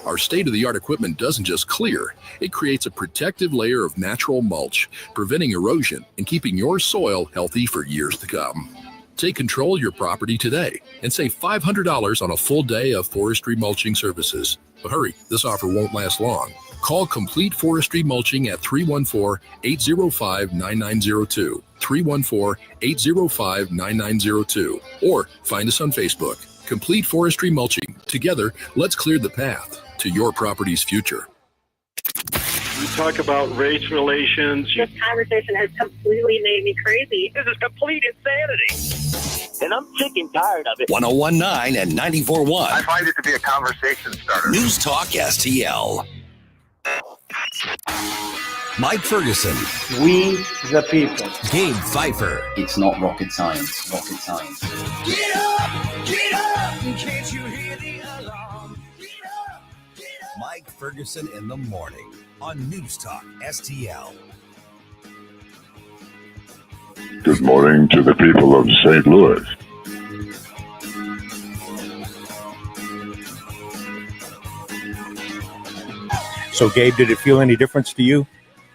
Our state-of-the-art equipment doesn't just clear, it creates a protective layer of natural mulch, preventing erosion and keeping your soil healthy for years to come. Take control of your property today and save $500 on a full day of forestry mulching services. But hurry, this offer won't last long. Call Complete Forestry Mulching at 314-805-9902, 314-805-9902, or find us on Facebook. Complete Forestry Mulching. Together, let's clear the path to your property's future. You talk about race relations. This conversation has completely made me crazy. This is complete insanity. And I'm sick and tired of it. 1019 and 94.1. I find it to be a conversation starter. News Talk STL. Mike Ferguson. We the people. Gabe Pfeiffer. It's not rocket science. Rocket science. Get up! Get up! Can't you hear the alarm? Get up! Get up! Mike Ferguson in the morning on News Talk STL. Good morning to the people of St. Louis. So, Gabe, did it feel any difference to you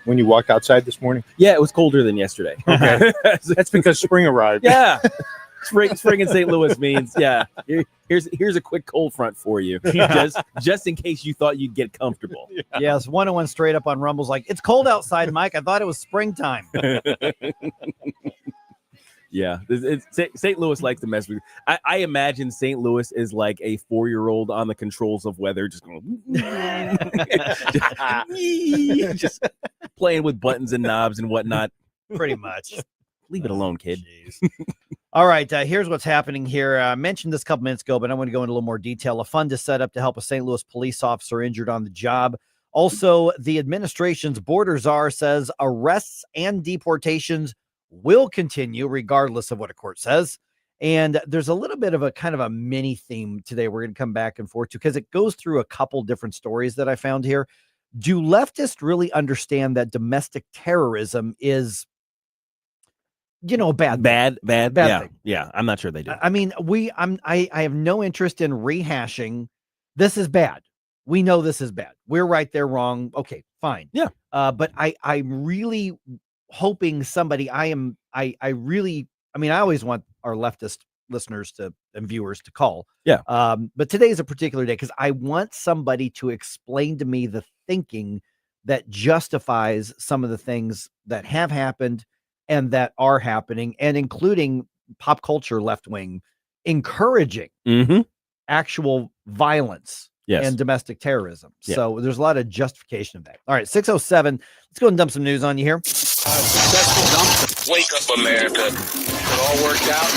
when you walked outside this morning? Yeah, it was colder than yesterday. Okay. That's because spring arrived. Yeah. Spring in St. Louis means, here's a quick cold front for you, just in case you thought you'd get comfortable. Yes, 101 straight up on Rumble's like, it's cold outside, Mike. I thought it was springtime. Yeah, St. Louis likes to mess with you. I imagine St. Louis is like a 4-year-old on the controls of weather, just going, just playing with buttons and knobs and whatnot. Pretty much. Leave it alone, kid. All right, here's what's happening here. I mentioned this a couple minutes ago, but I want to go into a little more detail. A fund is set up to help a St. Louis police officer injured on the job. Also, the administration's border czar says arrests and deportations will continue regardless of what a court says. And there's a little bit of a kind of a mini theme today we're going to come back and forth to, because it goes through a couple different stories that I found here. Do leftists really understand that domestic terrorism is, bad thing? Yeah. I'm not sure they do. I mean, I have no interest in rehashing. This is bad. We know this is bad. We're right, they're wrong. Okay, fine. Yeah. But I'm really hoping somebody, I always want our leftist listeners and viewers to call. Yeah. But today is a particular day because I want somebody to explain to me the thinking that justifies some of the things that have happened and that are happening, and including pop culture left wing encouraging actual violence and domestic terrorism. Yeah. So there's a lot of justification of that. All right, 6:07. Let's go and dump some news on you here. Wake up, America. It all worked out.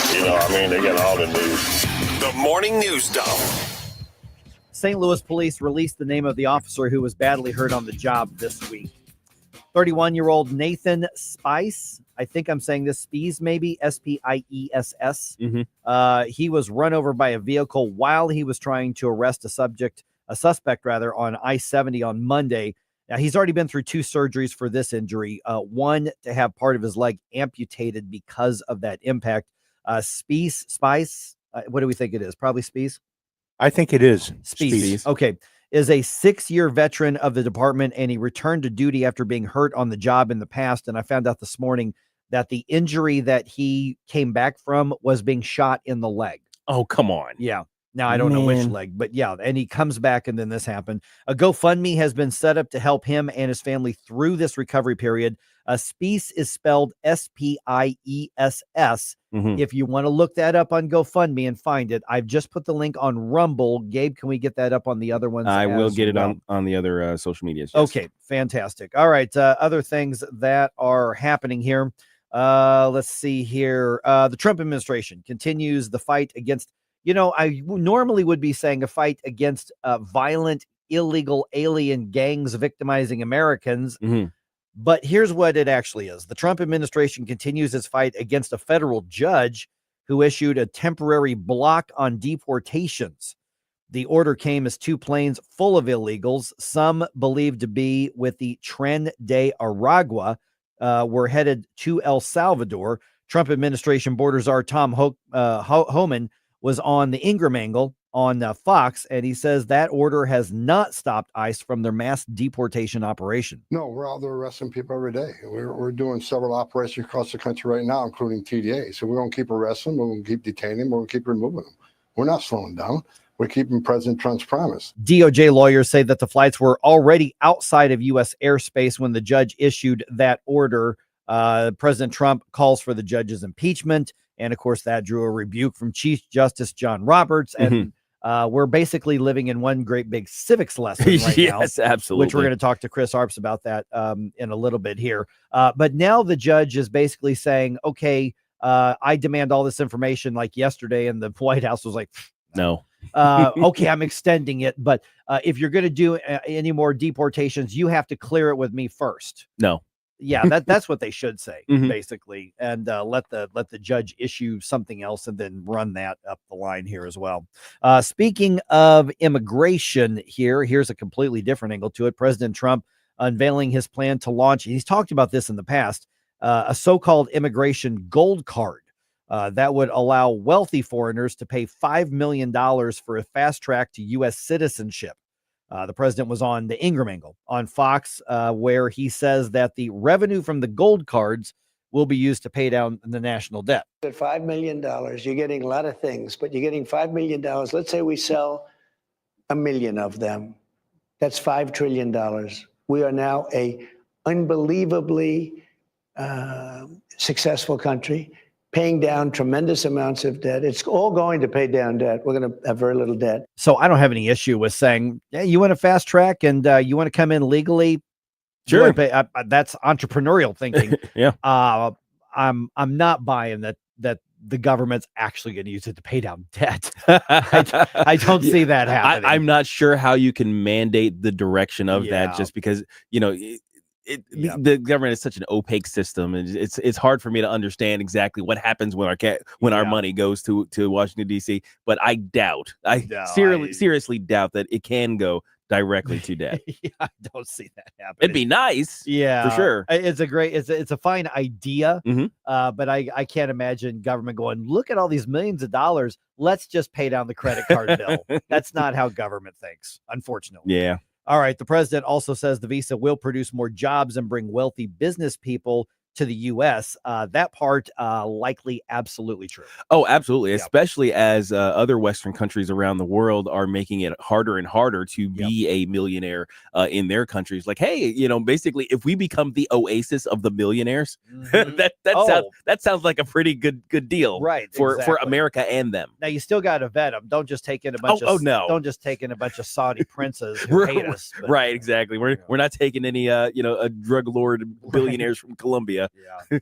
They got all the news. The morning news dump. St. Louis police released the name of the officer who was badly hurt on the job this week. 31-year-old Nathan Spies. I think I'm saying this, Spies, maybe, S-P-I-E-S-S. He was run over by a vehicle while he was trying to arrest a suspect on I-70 on Monday. Now, he's already been through 2 surgeries for this injury, one to have part of his leg amputated because of that impact. Spies, what do we think it is? Probably Spies? I think it is. Spies. Okay. Is a 6-year veteran of the department, and he returned to duty after being hurt on the job in the past. And I found out this morning that the injury that he came back from was being shot in the leg. Oh, come on. Yeah. Now, I don't know which leg, but yeah. And he comes back, and then this happened. A GoFundMe has been set up to help him and his family through this recovery period. Spies is spelled S-P-I-E-S-S. If you want to look that up on GoFundMe and find it, I've just put the link on Rumble. Gabe, can we get that up on the other ones? I will get it on the other social medias. Yes. Okay, fantastic. All right, other things that are happening here. Let's see here. The Trump administration continues the fight against, I normally would be saying a fight against violent, illegal alien gangs victimizing Americans. But here's what it actually is. The Trump administration continues its fight against a federal judge who issued a temporary block on deportations. The order came as 2 planes full of illegals, some believed to be with the Tren de Aragua, were headed to El Salvador. Trump administration border czar Tom Homan was on the Ingram angle on Fox, and he says that order has not stopped ICE from their mass deportation operation. No, we're out there arresting people every day. We're doing several operations across the country right now, including TDA. So we're going to keep arresting them, we're going to keep detaining them, we're going to keep removing them. We're not slowing down. We're keeping President Trump's promise. DOJ lawyers say that the flights were already outside of U.S. airspace when the judge issued that order. President Trump calls for the judge's impeachment. And of course, that drew a rebuke from Chief Justice John Roberts. And we're basically living in one great big civics lesson right now. Yes, absolutely. Which we're going to talk to Chris Arps about that in a little bit here. But now the judge is basically saying, okay, I demand all this information like yesterday. And the White House was like, no. Okay, I'm extending it. But if you're going to do any more deportations, you have to clear it with me first. No. Yeah, that's what they should say, basically, and let the judge issue something else and then run that up the line here as well. Speaking of immigration, here's a completely different angle to it. President Trump unveiling his plan to launch, he's talked about this in the past, a so-called immigration gold card that would allow wealthy foreigners to pay $5 million for a fast track to U.S. citizenship. The president was on the Ingram angle on Fox, where he says that the revenue from the gold cards will be used to pay down the national debt. At $5 million, you're getting a lot of things, but you're getting $5 million. Let's say we sell 1 million of them. That's $5 trillion. We are now a unbelievably successful country, paying down tremendous amounts of debt. It's all going to pay down debt. We're going to have very little debt. So I don't have any issue with saying, yeah, you want a fast track and you want to come in legally. Sure. That's entrepreneurial thinking. Yeah. I'm not buying that the government's actually going to use it to pay down debt. I don't see that happening. I'm not sure how you can mandate the direction of that just because, the government is such an opaque system, and it's hard for me to understand exactly what happens when our money goes to Washington D.C. But I seriously doubt that it can go directly to debt. Yeah, I don't see that happening. It'd be nice, yeah, for sure. It's a fine idea, but I can't imagine government going, look at all these millions of dollars. Let's just pay down the credit card bill. That's not how government thinks, unfortunately. Yeah. All right. The president also says the visa will produce more jobs and bring wealthy business people to the U.S. That part likely absolutely true. Oh, absolutely. Yep. Especially as other Western countries around the world are making it harder and harder to be a millionaire in their countries. Like, hey, basically, if we become the oasis of the millionaires, that sounds like a pretty good deal, right? For America and them. Now you still got to vet them. Don't just take in a bunch don't just take in a bunch of Saudi princes who hate us. But, right? Exactly. We're not taking any a drug lord billionaires from Colombia. Yeah.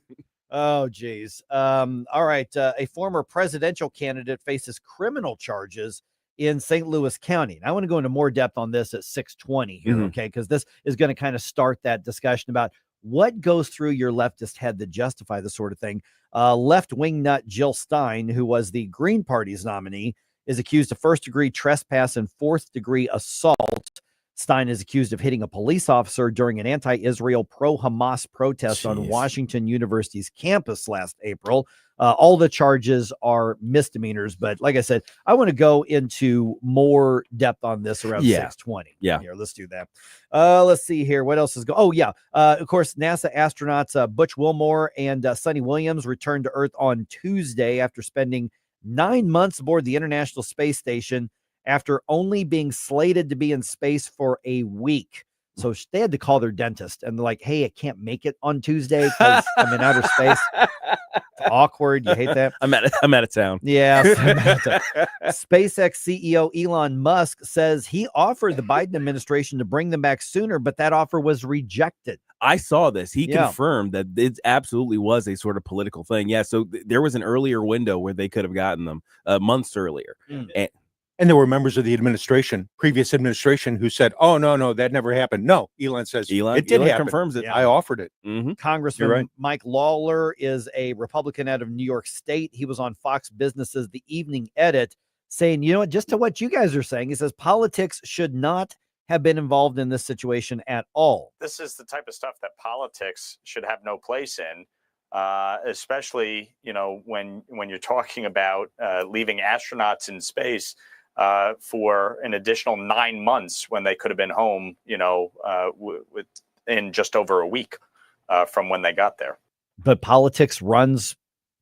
Oh, geez. All right. A former presidential candidate faces criminal charges in St. Louis County. And I want to go into more depth on this at 6:20 here, okay? Because this is going to kind of start that discussion about what goes through your leftist head to justify this sort of thing. Left-wing nut Jill Stein, who was the Green Party's nominee, is accused of first-degree trespass and fourth-degree assault. Stein is accused of hitting a police officer during an anti-Israel pro-Hamas protest on Washington University's campus last April. All the charges are misdemeanors, but like I said, I want to go into more depth on this around 6:20. Yeah. Here, let's do that. Let's see here. What else is going? Oh, yeah. Of course, NASA astronauts Butch Wilmore and Sonny Williams returned to Earth on Tuesday after spending 9 months aboard the International Space Station, after only being slated to be in space for a week. So they had to call their dentist and they're like, hey, I can't make it on Tuesday because I'm in outer space. It's awkward. You hate that? I'm out of town. Yeah. SpaceX CEO Elon Musk says he offered the Biden administration to bring them back sooner, but that offer was rejected. I saw this. He confirmed that it absolutely was a sort of political thing. Yeah. So there was an earlier window where they could have gotten them months earlier. And there were members of the previous administration, who said, oh, no, that never happened. No, Elon says it did happen. Confirms it. Yeah. I offered it. Congressman Mike Lawler is a Republican out of New York State. He was on Fox Business's The Evening Edit saying, just to what you guys are saying, he says politics should not have been involved in this situation at all. This is the type of stuff that politics should have no place in. especially, when you're talking about leaving astronauts in space for an additional 9 months when they could have been home, in just over a week from when they got there. But politics runs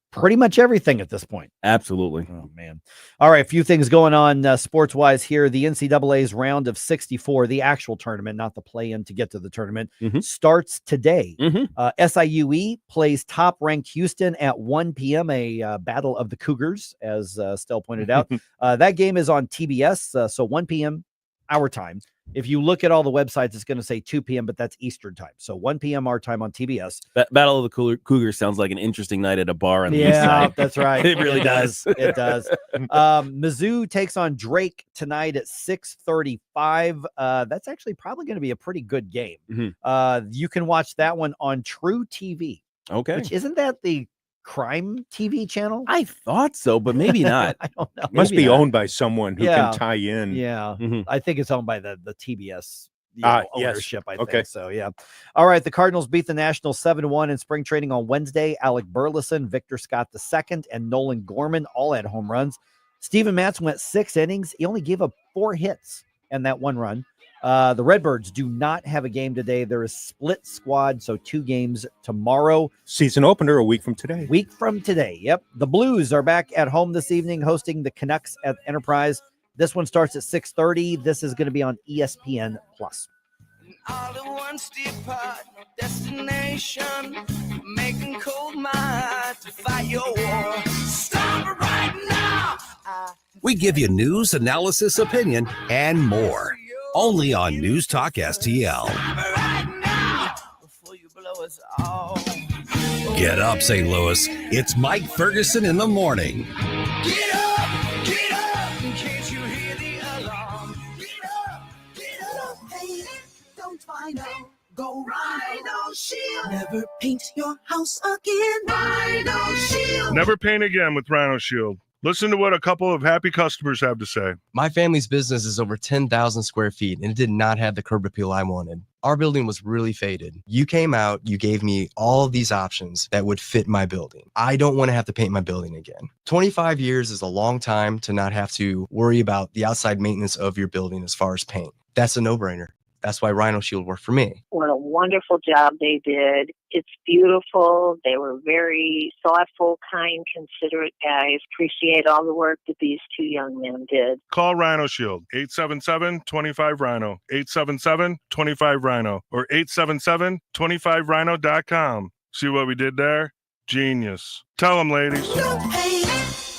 pretty much everything at this point. Absolutely. Oh, man. All right. A few things going on sports wise here. The NCAA's round of 64, the actual tournament, not the play in to get to the tournament, starts today. SIUE plays top ranked Houston at 1 p.m. A battle of the Cougars, as Stell pointed out. That game is on TBS. So 1 p.m. our time. If you look at all the websites, it's going to say 2 p.m., but that's Eastern time. So 1 p.m. our time on TBS. Battle of the Cougars sounds like an interesting night at a bar on the east Yeah, side. that's right. It really does. It does. Mizzou takes on Drake tonight at 6:35. That's actually probably going to be a pretty good game. You can watch that one on True TV. Okay. Which isn't that the crime TV channel? I thought so, but maybe not. I don't know. Must Maybe be not. owned by someone who Yeah. can tie in. Yeah. I think it's owned by the TBS Yes. ownership, I Okay. think. So, yeah. All right. The Cardinals beat the Nationals 7-1 in spring training on Wednesday. Alec Burleson, Victor Scott II, and Nolan Gorman all had home runs. Steven Matz went 6 innings. He only gave up 4 hits and that 1 run. The Redbirds do not have a game today. There is split squad, so 2 games tomorrow. Season opener a week from today. Week from today, yep. The Blues are back at home this evening hosting the Canucks at Enterprise. This one starts at 6:30. This is going to be on ESPN+. All at once depart, destination, making cold my to fight your war. Stop it right now. We give you news, analysis, opinion, and more. Only on News Talk STL. Get up, St. Louis. It's Mike Ferguson in the morning. Get up, in case you hear the alarm. Get up, hey, don't find out. Go Rhino Shield. Never paint your house again. Rhino Shield. Never paint again with Rhino Shield. Listen to what a couple of happy customers have to say. My family's business is over 10,000 square feet, and it did not have the curb appeal I wanted. Our building was really faded. You came out, you gave me all of these options that would fit my building. I don't want to have to paint my building again. 25 years is a long time to not have to worry about the outside maintenance of your building as far as paint. That's a no-brainer. That's why Rhino Shield worked for me. What a wonderful job they did. It's beautiful. They were very thoughtful, kind, considerate guys. Appreciate all the work that these 2 young men did. Call Rhino Shield, 877-25-RHINO, 877-25-RHINO, or 877-25rhino.com. See what we did there? Genius. Tell them, ladies. Don't hate,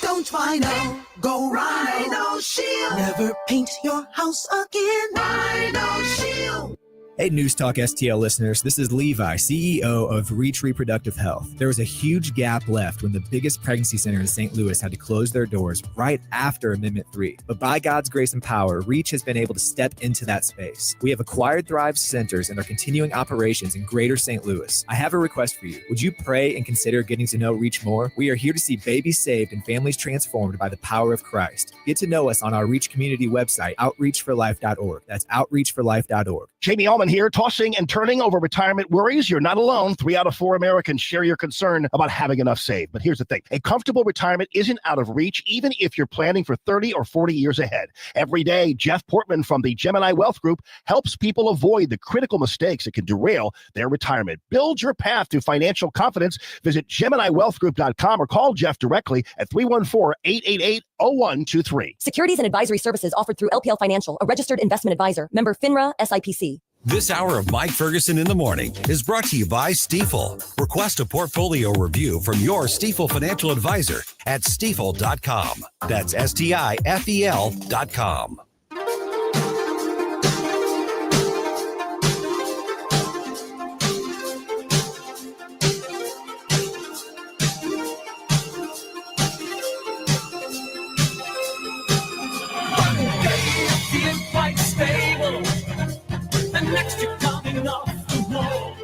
don't Rhino. Go Rhino Shield. Never paint your house again. Rhino Shield. Hey, News Talk STL listeners, this is Levi, CEO of Reach Reproductive Health. There was a huge gap left when the biggest pregnancy center in St. Louis had to close their doors right after Amendment 3. But by God's grace and power, Reach has been able to step into that space. We have acquired Thrive centers and are continuing operations in greater St. Louis. I have a request for you. Would you pray and consider getting to know Reach more? We are here to see babies saved and families transformed by the power of Christ. Get to know us on our Reach community website, outreachforlife.org. That's outreachforlife.org. Jamie Allman here, tossing and turning over retirement worries. You're not alone. 3 out of 4 Americans share your concern about having enough saved. But here's the thing. A comfortable retirement isn't out of reach, even if you're planning for 30 or 40 years ahead. Every day, Jeff Portman from the Gemini Wealth Group helps people avoid the critical mistakes that can derail their retirement. Build your path to financial confidence. Visit GeminiWealthGroup.com or call Jeff directly at 314-888-0123. Securities and advisory services offered through LPL Financial, a registered investment advisor. Member FINRA SIPC. This hour of Mike Ferguson in the morning is brought to you by Stifel. Request a portfolio review from your Stifel financial advisor at stifel.com. That's STIFEL.com.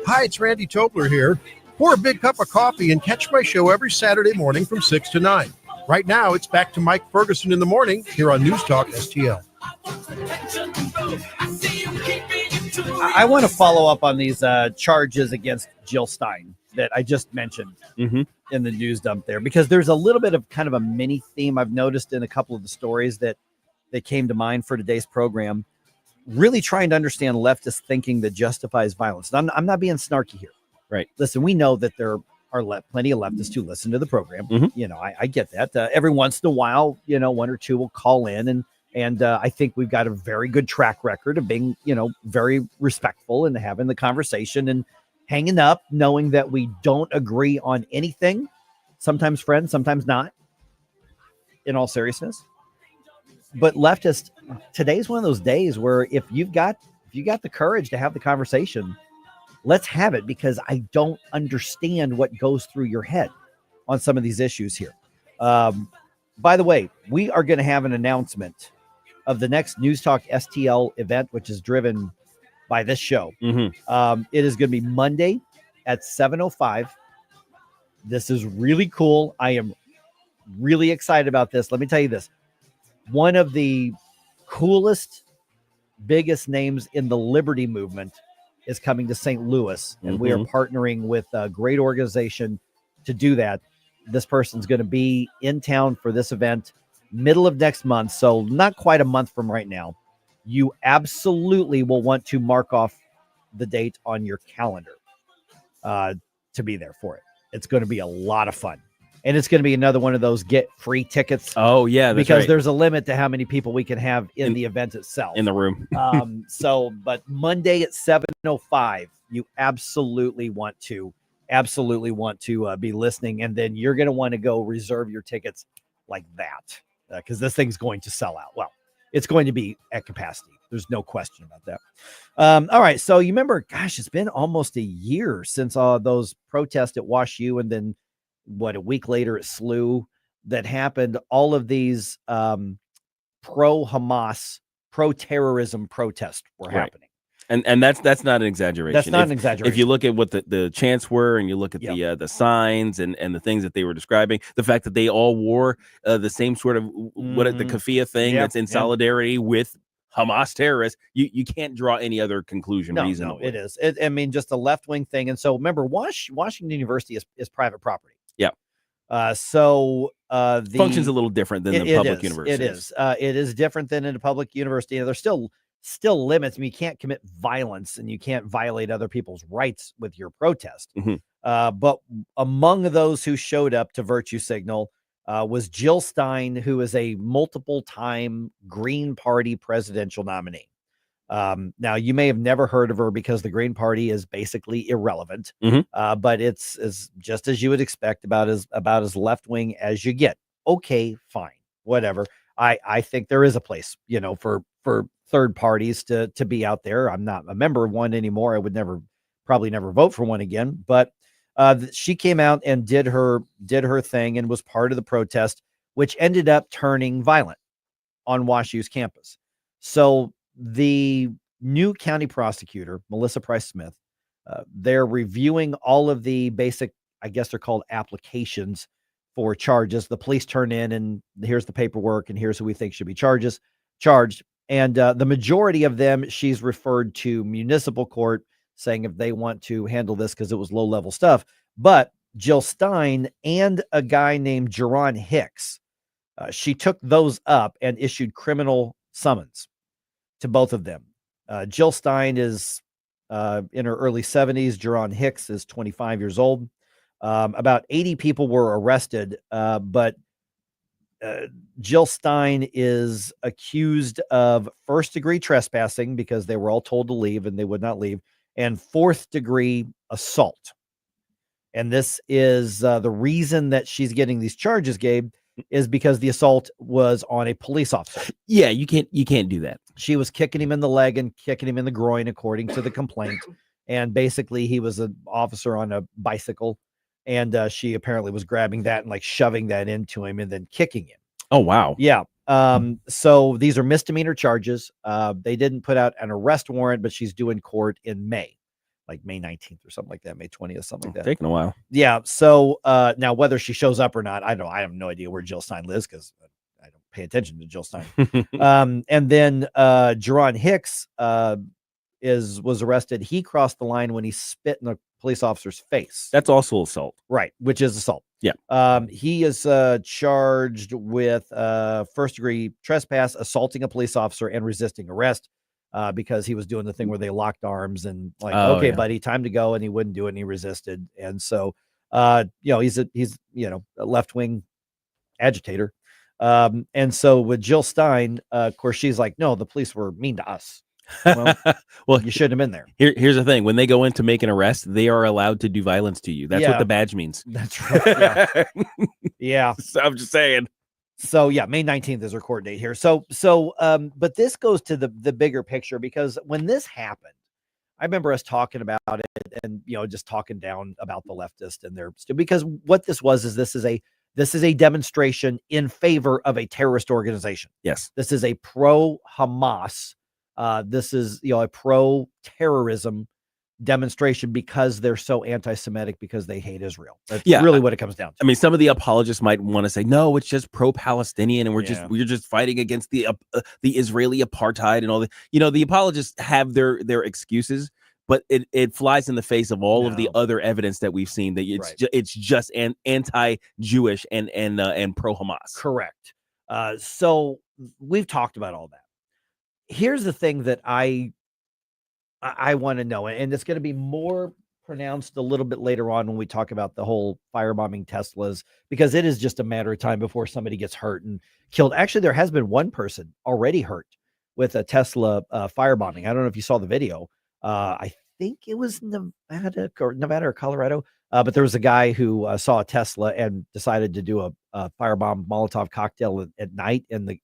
Hi, it's Randy Tobler here. Pour a big cup of coffee and catch my show every Saturday morning from 6 to 9. Right now, it's back to Mike Ferguson in the morning here on News Talk STL. I want to follow up on these charges against Jill Stein. that I just mentioned in the news dump there, because there's a little bit of kind of a mini theme I've noticed in a couple of the stories that came to mind for today's program. Really trying to understand leftist thinking that justifies violence. And I'm not being snarky here. Right. Listen, we know that there are plenty of leftists who listen to the program. You know, I get that. Every once in a while, you know, one or two will call in, and I think we've got a very good track record of being, you know, very respectful and having the conversation and hanging up, knowing that we don't agree on anything. Sometimes friends, sometimes not. In all seriousness. But leftist, today's one of those days where if you've got the courage to have the conversation, let's have it, because I don't understand what goes through your head on some of these issues here. By the way, we are going to have an announcement of the next News Talk STL event, which is driven by this show. It is going to be Monday at 7:05. This is really cool. I am really excited about this. Let me tell you this. One of the coolest, biggest names in the liberty movement is coming to St. Louis, and we are partnering with a great organization to do that. This person's going to be in town for this event middle of next month, so not quite a month from right now. You absolutely will want to mark off the date on your calendar to be there for it. It's going to be a lot of fun. And it's going to be another one of those get free tickets. Oh, yeah. That's because right. there's a limit to how many people we can have in the event itself. In the room. But Monday at 7:05, you absolutely want to be listening. And then you're going to want to go reserve your tickets like that, because this thing's going to sell out. Well, it's going to be at capacity. There's no question about that. All right. So you remember, gosh, it's been almost a year since those protests at Wash U, and then a week later at SLU that happened. All of these pro-Hamas, pro-terrorism protests were happening. And that's not an exaggeration. That's not an exaggeration. If you look at what the chants were, and you look at the signs and the things that they were describing, the fact that they all wore the same sort of the keffiyeh thing that's in solidarity with Hamas terrorists, you can't draw any other conclusion reasonably. No, it is. I mean, just a left-wing thing. And so remember, Washington University is private property. Yeah. The function's a little different than the public university. It is different than in a public university. There's still limits. I mean, you can't commit violence and you can't violate other people's rights with your protest. But among those who showed up to virtue signal was Jill Stein, who is a multiple-time Green Party presidential nominee. Now, you may have never heard of her because the Green Party is basically irrelevant, but it's just as you would expect, about as left-wing as you get. Okay, fine, whatever. I think there is a place, you know, for third parties to be out there. I'm not a member of one anymore. I would probably never vote for one again, but she came out and did her thing and was part of the protest, which ended up turning violent on WashU's campus. So the new county prosecutor, Melissa Price Smith, they're reviewing all of the basic, I guess they're called applications for charges. The police turn in, and here's the paperwork, and here's who we think should be charged. And the majority of them, she's referred to municipal court, saying if they want to handle this because it was low-level stuff. But Jill Stein and a guy named Jerron Hicks, she took those up and issued criminal summons to both of them. Jill Stein is in her early 70s. Jerron Hicks is 25 years old. About 80 people were arrested, but Jill Stein is accused of first-degree trespassing because they were all told to leave and they would not leave, and fourth-degree assault. And this is the reason that she's getting these charges, Gabe, is because the assault was on a police officer. Yeah, you can't do that. She was kicking him in the leg and kicking him in the groin, according to the complaint. And basically, he was an officer on a bicycle, and she apparently was grabbing that and like shoving that into him and then kicking him. Oh, wow. Yeah. So these are misdemeanor charges. They didn't put out an arrest warrant, but she's due in court in May, like May 19th or something like that, May 20th, something like that. Taking a while. Yeah. So now whether she shows up or not, I have no idea where Jill Stein lives because I don't pay attention to Jill Stein. And then Jerron Hicks was arrested. He crossed the line when he spit in a police officer's face. That's also assault. Right, which is assault. Yeah. He is charged with first-degree trespass, assaulting a police officer, and resisting arrest because he was doing the thing where they locked arms and okay, buddy, time to go, and he wouldn't do it, and he resisted. And so, he's a left-wing agitator. And so with Jill Stein, of course, she's like, no, the police were mean to us. Well, you shouldn't have been there. Here's the thing. When they go in to make an arrest, they are allowed to do violence to you. That's what the badge means. That's right. Yeah. So I'm just saying. So yeah, May 19th is our court date here. So but this goes to the bigger picture, because when this happened, I remember us talking about it and, just talking down about the leftist and their, because what this is a demonstration in favor of a terrorist organization. Yes. This is a pro-Hamas. This is, a pro-terrorism demonstration because they're so anti-Semitic, because they hate Israel. That's really what it comes down to. I mean, some of the apologists might want to say, no, it's just pro-Palestinian, and we're just fighting against the Israeli apartheid and all that. The apologists have their excuses, but it flies in the face of all of the other evidence that we've seen that it's just an anti-Jewish and pro-Hamas. Correct. So we've talked about all that. Here's the thing that I want to know, and it's going to be more pronounced a little bit later on when we talk about the whole firebombing Teslas, because it is just a matter of time before somebody gets hurt and killed. Actually, there has been one person already hurt with a Tesla firebombing. I don't know if you saw the video. I think it was Nevada or Colorado, but there was a guy who saw a Tesla and decided to do a firebomb Molotov cocktail at night and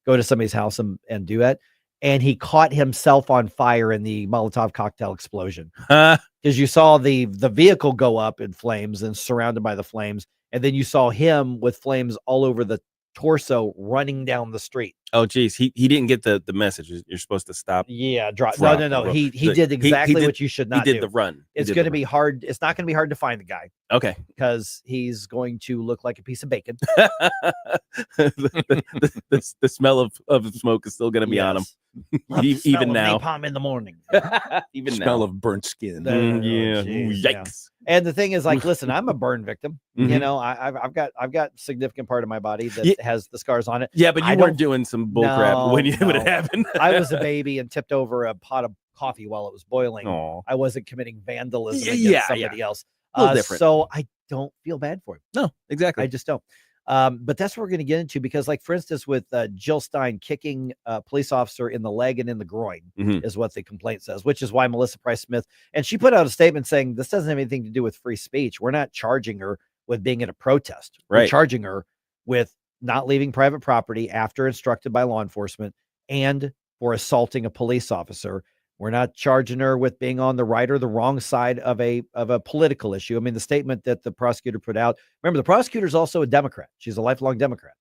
go to somebody's house and do it. And he caught himself on fire in the Molotov cocktail explosion. Because you saw the vehicle go up in flames and surrounded by the flames. And then you saw him with flames all over the torso running down the street. Oh, geez. He didn't get the message. You're supposed to stop. Yeah. No. He did exactly what you should not do. He did the run. It's going to be hard. It's not going to be hard to find the guy. Okay. Because he's going to look like a piece of bacon. the smell of smoke is still going to be on him. Even now. Napalm in the morning. Even smell now. of burnt skin. Yikes. And the thing is, listen, I'm a burn victim. I've got significant part of my body that has the scars on it. Yeah, but you weren't doing some bull crap when it happened. I was a baby and tipped over a pot of coffee while it was boiling. I wasn't committing vandalism against somebody else. A little different. So I don't feel bad for him. No, exactly. I just don't. But that's what we're going to get into, because for instance, with Jill Stein kicking a police officer in the leg and in the groin is what the complaint says, which is why Melissa Price Smith, and she put out a statement saying this doesn't have anything to do with free speech. We're not charging her with being at a protest. We're charging her with not leaving private property after instructed by law enforcement and for assaulting a police officer. We're not charging her with being on the right or the wrong side of a political issue. I mean, the statement that the prosecutor put out, remember, the prosecutor is also a Democrat. She's a lifelong Democrat.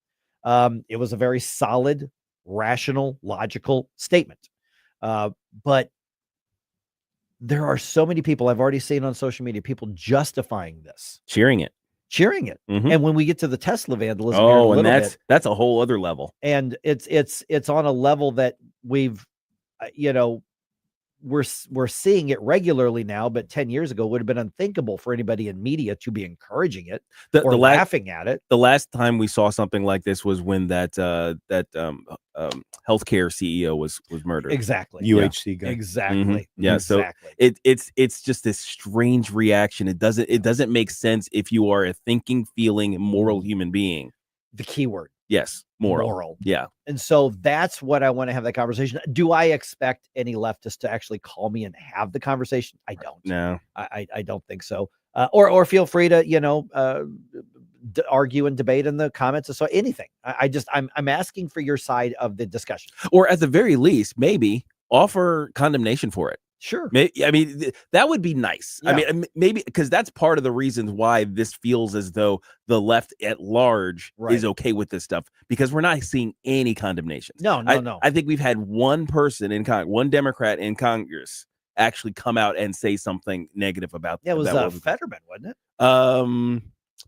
It was a very solid, rational, logical statement. But there are so many people I've already seen on social media, people justifying this. Cheering it. And when we get to the Tesla vandalism, and that's a whole other level. And it's on a level that we've, we're seeing it regularly now, but 10 years ago would have been unthinkable for anybody in media to be encouraging it or laughing at it. The last time we saw something like this was when that healthcare CEO was murdered. Exactly. UHC guy. Exactly. Yeah. Exactly. So it's just this strange reaction. It doesn't make sense if you are a thinking, feeling, moral human being. The key word. Yes. Moral. Yeah. And so that's what I want to have that conversation. Do I expect any leftist to actually call me and have the conversation? I don't. No, I don't think so. Or feel free to, argue and debate in the comments. So anything. I'm asking for your side of the discussion. Or at the very least, maybe offer condemnation for it. Sure. I mean, that would be nice. Yeah. I mean, maybe because that's part of the reasons why this feels as though the left at large is okay with this stuff, because we're not seeing any condemnations. No. I think we've had one person in one Democrat in Congress actually come out and say something negative about. Yeah, it was Fetterman, wasn't it?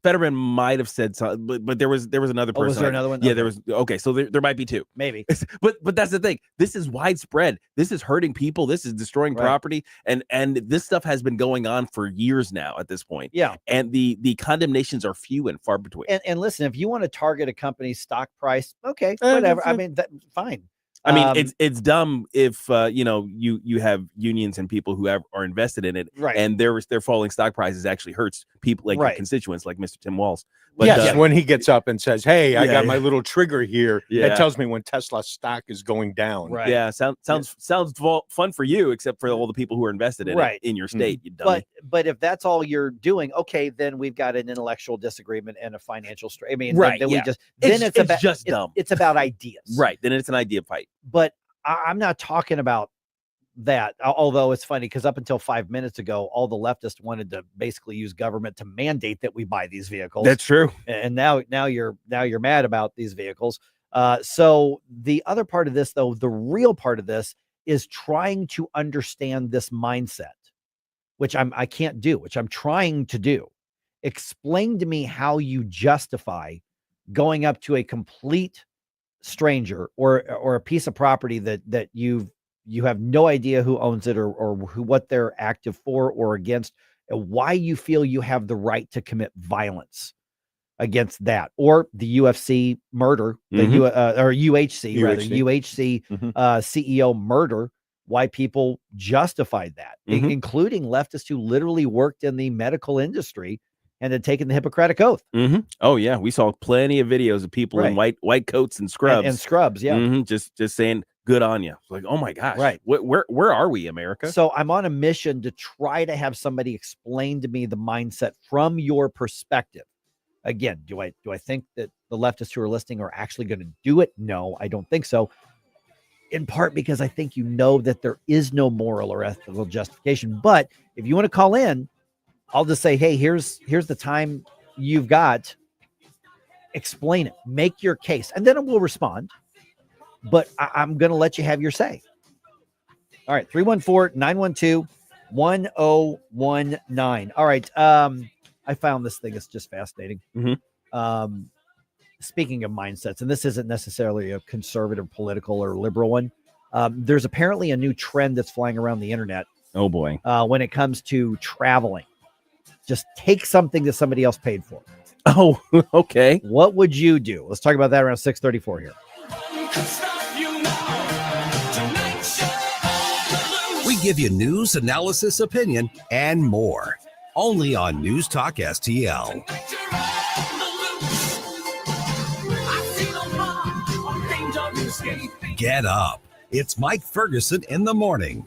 Fetterman might have said something, but there was another person. Was there another one? Yeah, Okay. there was. Okay, so there might be two. Maybe. But that's the thing. This is widespread. This is hurting people. This is destroying property, and this stuff has been going on for years now at this point. Yeah. And the condemnations are few and far between. And listen, if you want to target a company's stock price, okay, whatever. I mean, fine. I mean, it's dumb if you have unions and people who are invested in it, right? And their falling stock prices actually hurts people like your constituents, like Mr. Tim Walz. But yes, when he gets up and says, "Hey, I got my little trigger here," that tells me when Tesla's stock is going down. Right? Yeah, sounds fun for you, except for all the people who are invested in it in your state. You dummy. But if that's all you're doing, okay, then we've got an intellectual disagreement and a financial I mean, then we just it's just dumb. It's about ideas, right? Then it's an idea fight. But I'm not talking about that, although it's funny because up until 5 minutes ago, all the leftists wanted to basically use government to mandate that we buy these vehicles. That's true. And now you're mad about these vehicles. So the other part of this, though, the real part of this is trying to understand this mindset, which I can't do, which I'm trying to do. Explain to me how you justify going up to a complete stranger or a piece of property that you have no idea who owns it or what they're active for or against, and why you feel you have the right to commit violence against that, or the UFC murder, or UHC rather, UHC CEO murder, why people justified that, including leftists who literally worked in the medical industry and had taken the Hippocratic Oath. Oh yeah, we saw plenty of videos of people in white coats and scrubs and scrubs. Yeah, just saying good on you. Like, oh my gosh, right? Where are we, America? So I'm on a mission to try to have somebody explain to me the mindset from your perspective. Again, do I think that the leftists who are listening are actually going to do it? No, I don't think so. In part because I think that there is no moral or ethical justification. But if you want to call in, I'll just say, hey, here's the time you've got. Explain it. Make your case. And then we'll respond. But I'm going to let you have your say. All right. 314-912-1019. All right. I found this thing. It's just fascinating. Speaking of mindsets, and this isn't necessarily a conservative, political, or liberal one. There's apparently a new trend that's flying around the internet. Oh, boy. When it comes to traveling. Just take something that somebody else paid for. Oh, okay. What would you do? Let's talk about that around 6:34 here. We give you news, analysis, opinion, and more. Only on News Talk STL. Get up. It's Mike Ferguson in the morning.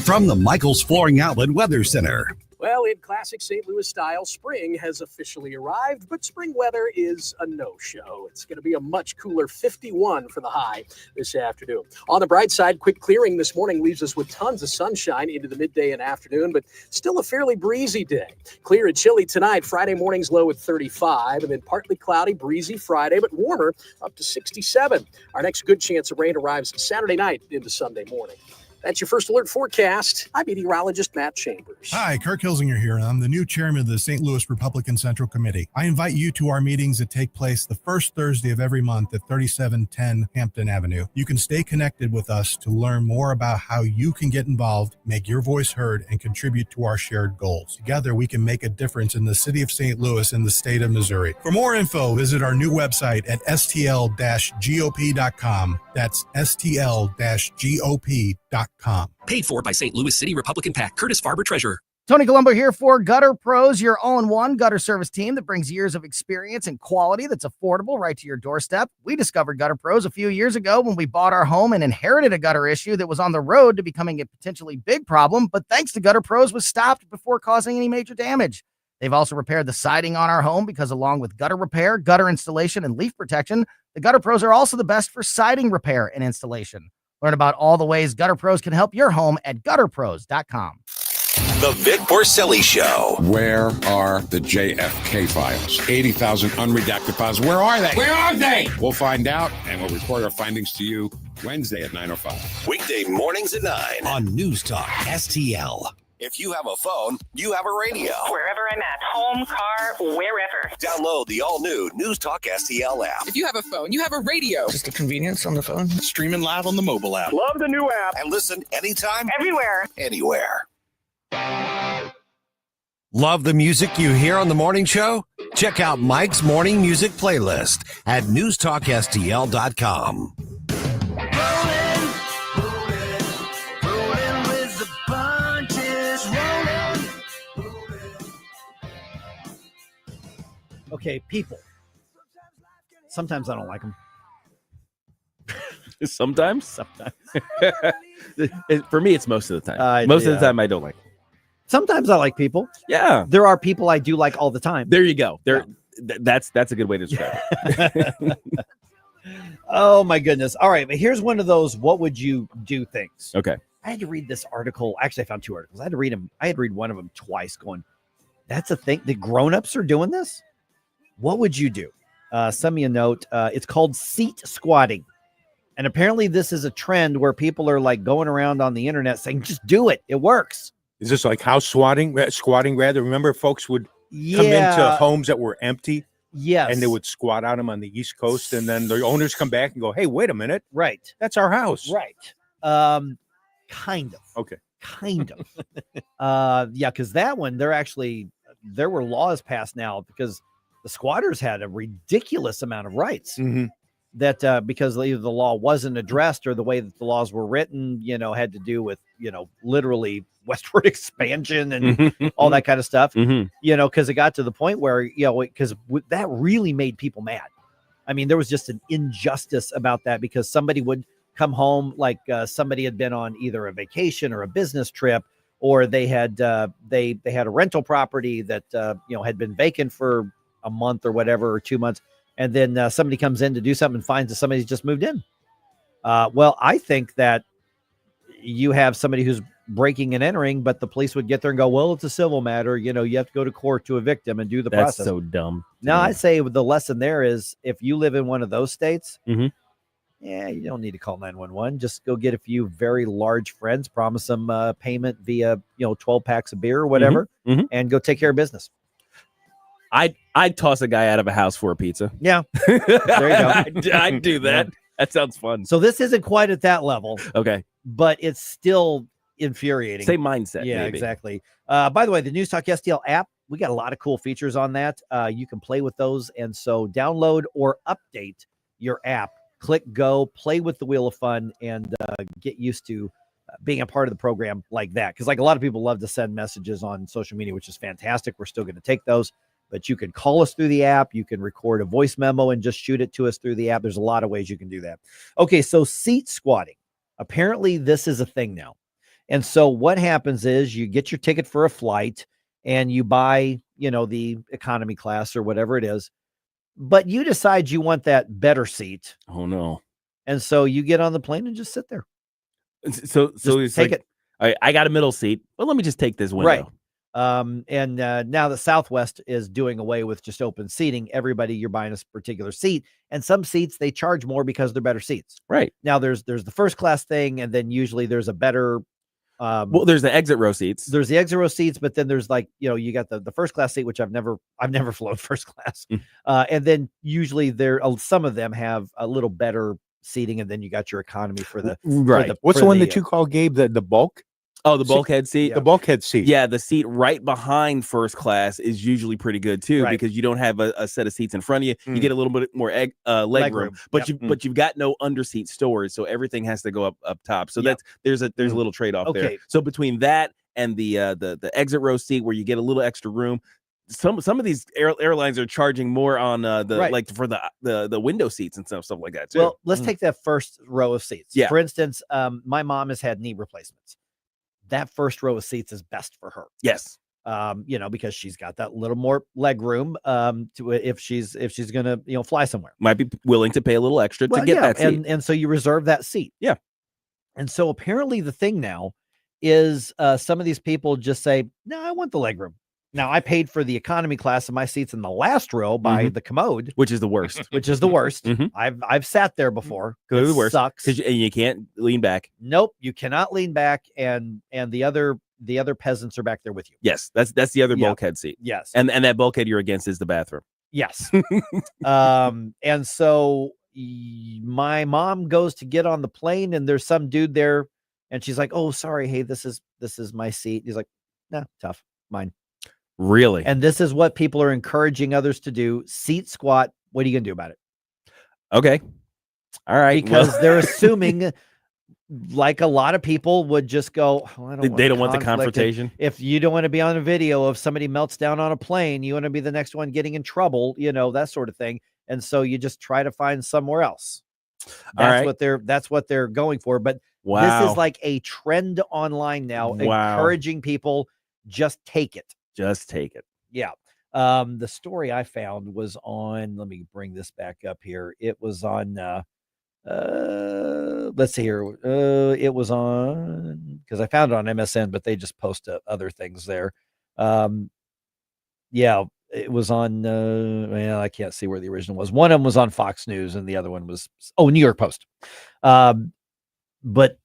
From the Michaels Flooring Outlet Weather Center. Well, in classic St. Louis style, spring has officially arrived, but spring weather is a no-show. It's going to be a much cooler 51 for the high this afternoon. On the bright side, quick clearing this morning leaves us with tons of sunshine into the midday and afternoon, but still a fairly breezy day. Clear and chilly tonight. Friday morning's low at 35, and then partly cloudy, breezy Friday, but warmer up to 67. Our next good chance of rain arrives Saturday night into Sunday morning. That's your first alert forecast. I'm meteorologist Matt Chambers. Hi, Kirk Hilsinger here, and I'm the new chairman of the St. Louis Republican Central Committee. I invite you to our meetings that take place the first Thursday of every month at 3710 Hampton Avenue. You can stay connected with us to learn more about how you can get involved, make your voice heard, and contribute to our shared goals. Together, we can make a difference in the city of St. Louis and the state of Missouri. For more info, visit our new website at stl-gop.com. That's stl-gop.com. Paid for by St. Louis City Republican PAC. Curtis Farber, Treasurer. Tony Colombo here for Gutter Pros, your all-in-one gutter service team that brings years of experience and quality that's affordable right to your doorstep. We discovered Gutter Pros a few years ago when we bought our home and inherited a gutter issue that was on the road to becoming a potentially big problem, but thanks to Gutter Pros was stopped before causing any major damage. They've also repaired the siding on our home because along with gutter repair, gutter installation, and leaf protection, the Gutter Pros are also the best for siding repair and installation. Learn about all the ways Gutter Pros can help your home at gutterpros.com. The Vic Borselli Show. Where are the JFK files? 80,000 unredacted files. Where are they? Where are they? We'll find out, and we'll report our findings to you Wednesday at 9:05. Weekday mornings at 9 on News Talk STL. If you have a phone, you have a radio. Wherever I'm at, home, car, wherever. Download the all-new News Talk STL app. If you have a phone, you have a radio. Just the convenience on the phone. Streaming live on the mobile app. Love the new app. And listen anytime. Everywhere. Anywhere. Love the music you hear on the morning show? Check out Mike's morning music playlist at newstalkstl.com. Okay, people. Sometimes I don't like them. Sometimes. For me, it's most of the time. Most of the time, I don't like them. Sometimes I like people. Yeah. There are people I do like all the time. There you go. That's a good way to describe it. Oh, my goodness. All right. But here's one of those what would you do things. Okay. I had to read this article. Actually, I found 2 articles. I had to read them. I had to read one of them twice going, that's a thing. The grown-ups are doing this? What would you do? Send me a note. It's called seat squatting. And apparently this is a trend where people are like going around on the internet saying, just do it. It works. Is this like house squatting rather? Remember folks would come into homes that were empty. Yes. And they would squat on them on the East Coast. And then the owners come back and go, hey, wait a minute. Right. That's our house. Right. Kind of. Okay. Kind of. Yeah, because that one, there were laws passed now because the squatters had a ridiculous amount of rights. Mm-hmm. That because either the law wasn't addressed or the way that the laws were written, had to do with, literally westward expansion and all that kind of stuff, because it got to the point where, because that really made people mad. I mean, there was just an injustice about that because somebody would come home like somebody had been on either a vacation or a business trip, or they had they had a rental property that, had been vacant for a month or whatever, or 2 months. And then somebody comes in to do something and finds that somebody's just moved in. Well, I think that you have somebody who's breaking and entering, but the police would get there and go, well, it's a civil matter. You have to go to court to evict them and do the process. That's so dumb. Now, I say the lesson there is if you live in one of those states, you don't need to call 911. Just go get a few very large friends, promise them payment via, 12 packs of beer or whatever, and go take care of business. I'd toss a guy out of a house for a pizza. Yeah. There you go. I'd do that. That sounds fun. So this isn't quite at that level. Okay. But it's still infuriating. Same mindset. Yeah, maybe. Exactly. By the way, the News Talk STL app, we got a lot of cool features on that. You can play with those. And so download or update your app. Click go, play with the Wheel of Fun, and get used to being a part of the program like that. Because like a lot of people love to send messages on social media, which is fantastic. We're still going to take those. But you can call us through the app. You can record a voice memo and just shoot it to us through the app. There's a lot of ways you can do that. Okay, so seat squatting. Apparently, this is a thing now. And so what happens is you get your ticket for a flight and you buy, the economy class or whatever it is. But you decide you want that better seat. Oh, no. And so you get on the plane and just sit there. So it's take it. All right, I got a middle seat. Well, let me just take this window. Right. And now the Southwest is doing away with just open seating. Everybody, you're buying a particular seat, and some seats they charge more because they're better seats. Right. Now there's the first class thing, and then usually there's a better. Well, there's the exit row seats. There's the exit row seats, but then there's like you got the first class seat, which I've never flown first class, and then usually some of them have a little better seating, and then you got your economy for the right. What's the one that you call, Gabe? The bulk. Oh, the bulkhead seat. The bulkhead seat. Yeah, the seat right behind first class is usually pretty good too, because you don't have a set of seats in front of you. You get a little bit more leg room, but you've got no underseat storage, so everything has to go up top. So there's a little trade off there. So between that and the exit row seat where you get a little extra room, some of these airlines are charging more on like for the window seats and stuff like that too. Well, let's take that first row of seats. Yeah. For instance, my mom has had knee replacements. That first row of seats is best for her. Yes. Because she's got that little more leg room to if she's gonna fly somewhere. Might be willing to pay a little extra to get that seat. And so you reserve that seat. Yeah. And so apparently the thing now is some of these people just say, no, I want the leg room. Now, I paid for the economy class of my seats in the last row by the commode, which is the worst. Which is the worst. I've sat there before. Go to the It worst. sucks. And you can't lean back. Nope, you cannot lean back, and the other peasants are back there with you. Yes, that's the other bulkhead seat. Yes, and that bulkhead you're against is the bathroom. Yes. And so my mom goes to get on the plane, and there's some dude there, and she's like, "Oh, sorry, hey, this is my seat." He's like, "No, tough, mine." Really? And this is what people are encouraging others to do: seat squat. What are you gonna do about it? Okay, all right, because they're assuming, like a lot of people would just go, oh, they don't want the confrontation. If you don't want to be on a video of somebody melts down on a plane, you want to be the next one getting in trouble, that sort of thing. And so you just try to find somewhere else. That's what they're going for. But this is like a trend online now, encouraging people, just take it. Just take it. Yeah. The story I found was on, let me bring this back up here. It was on, let's see here. It was on, because I found it on MSN, but they just post other things there. Yeah, it was on, I can't see where the original was. One of them was on Fox News and the other one was, New York Post. But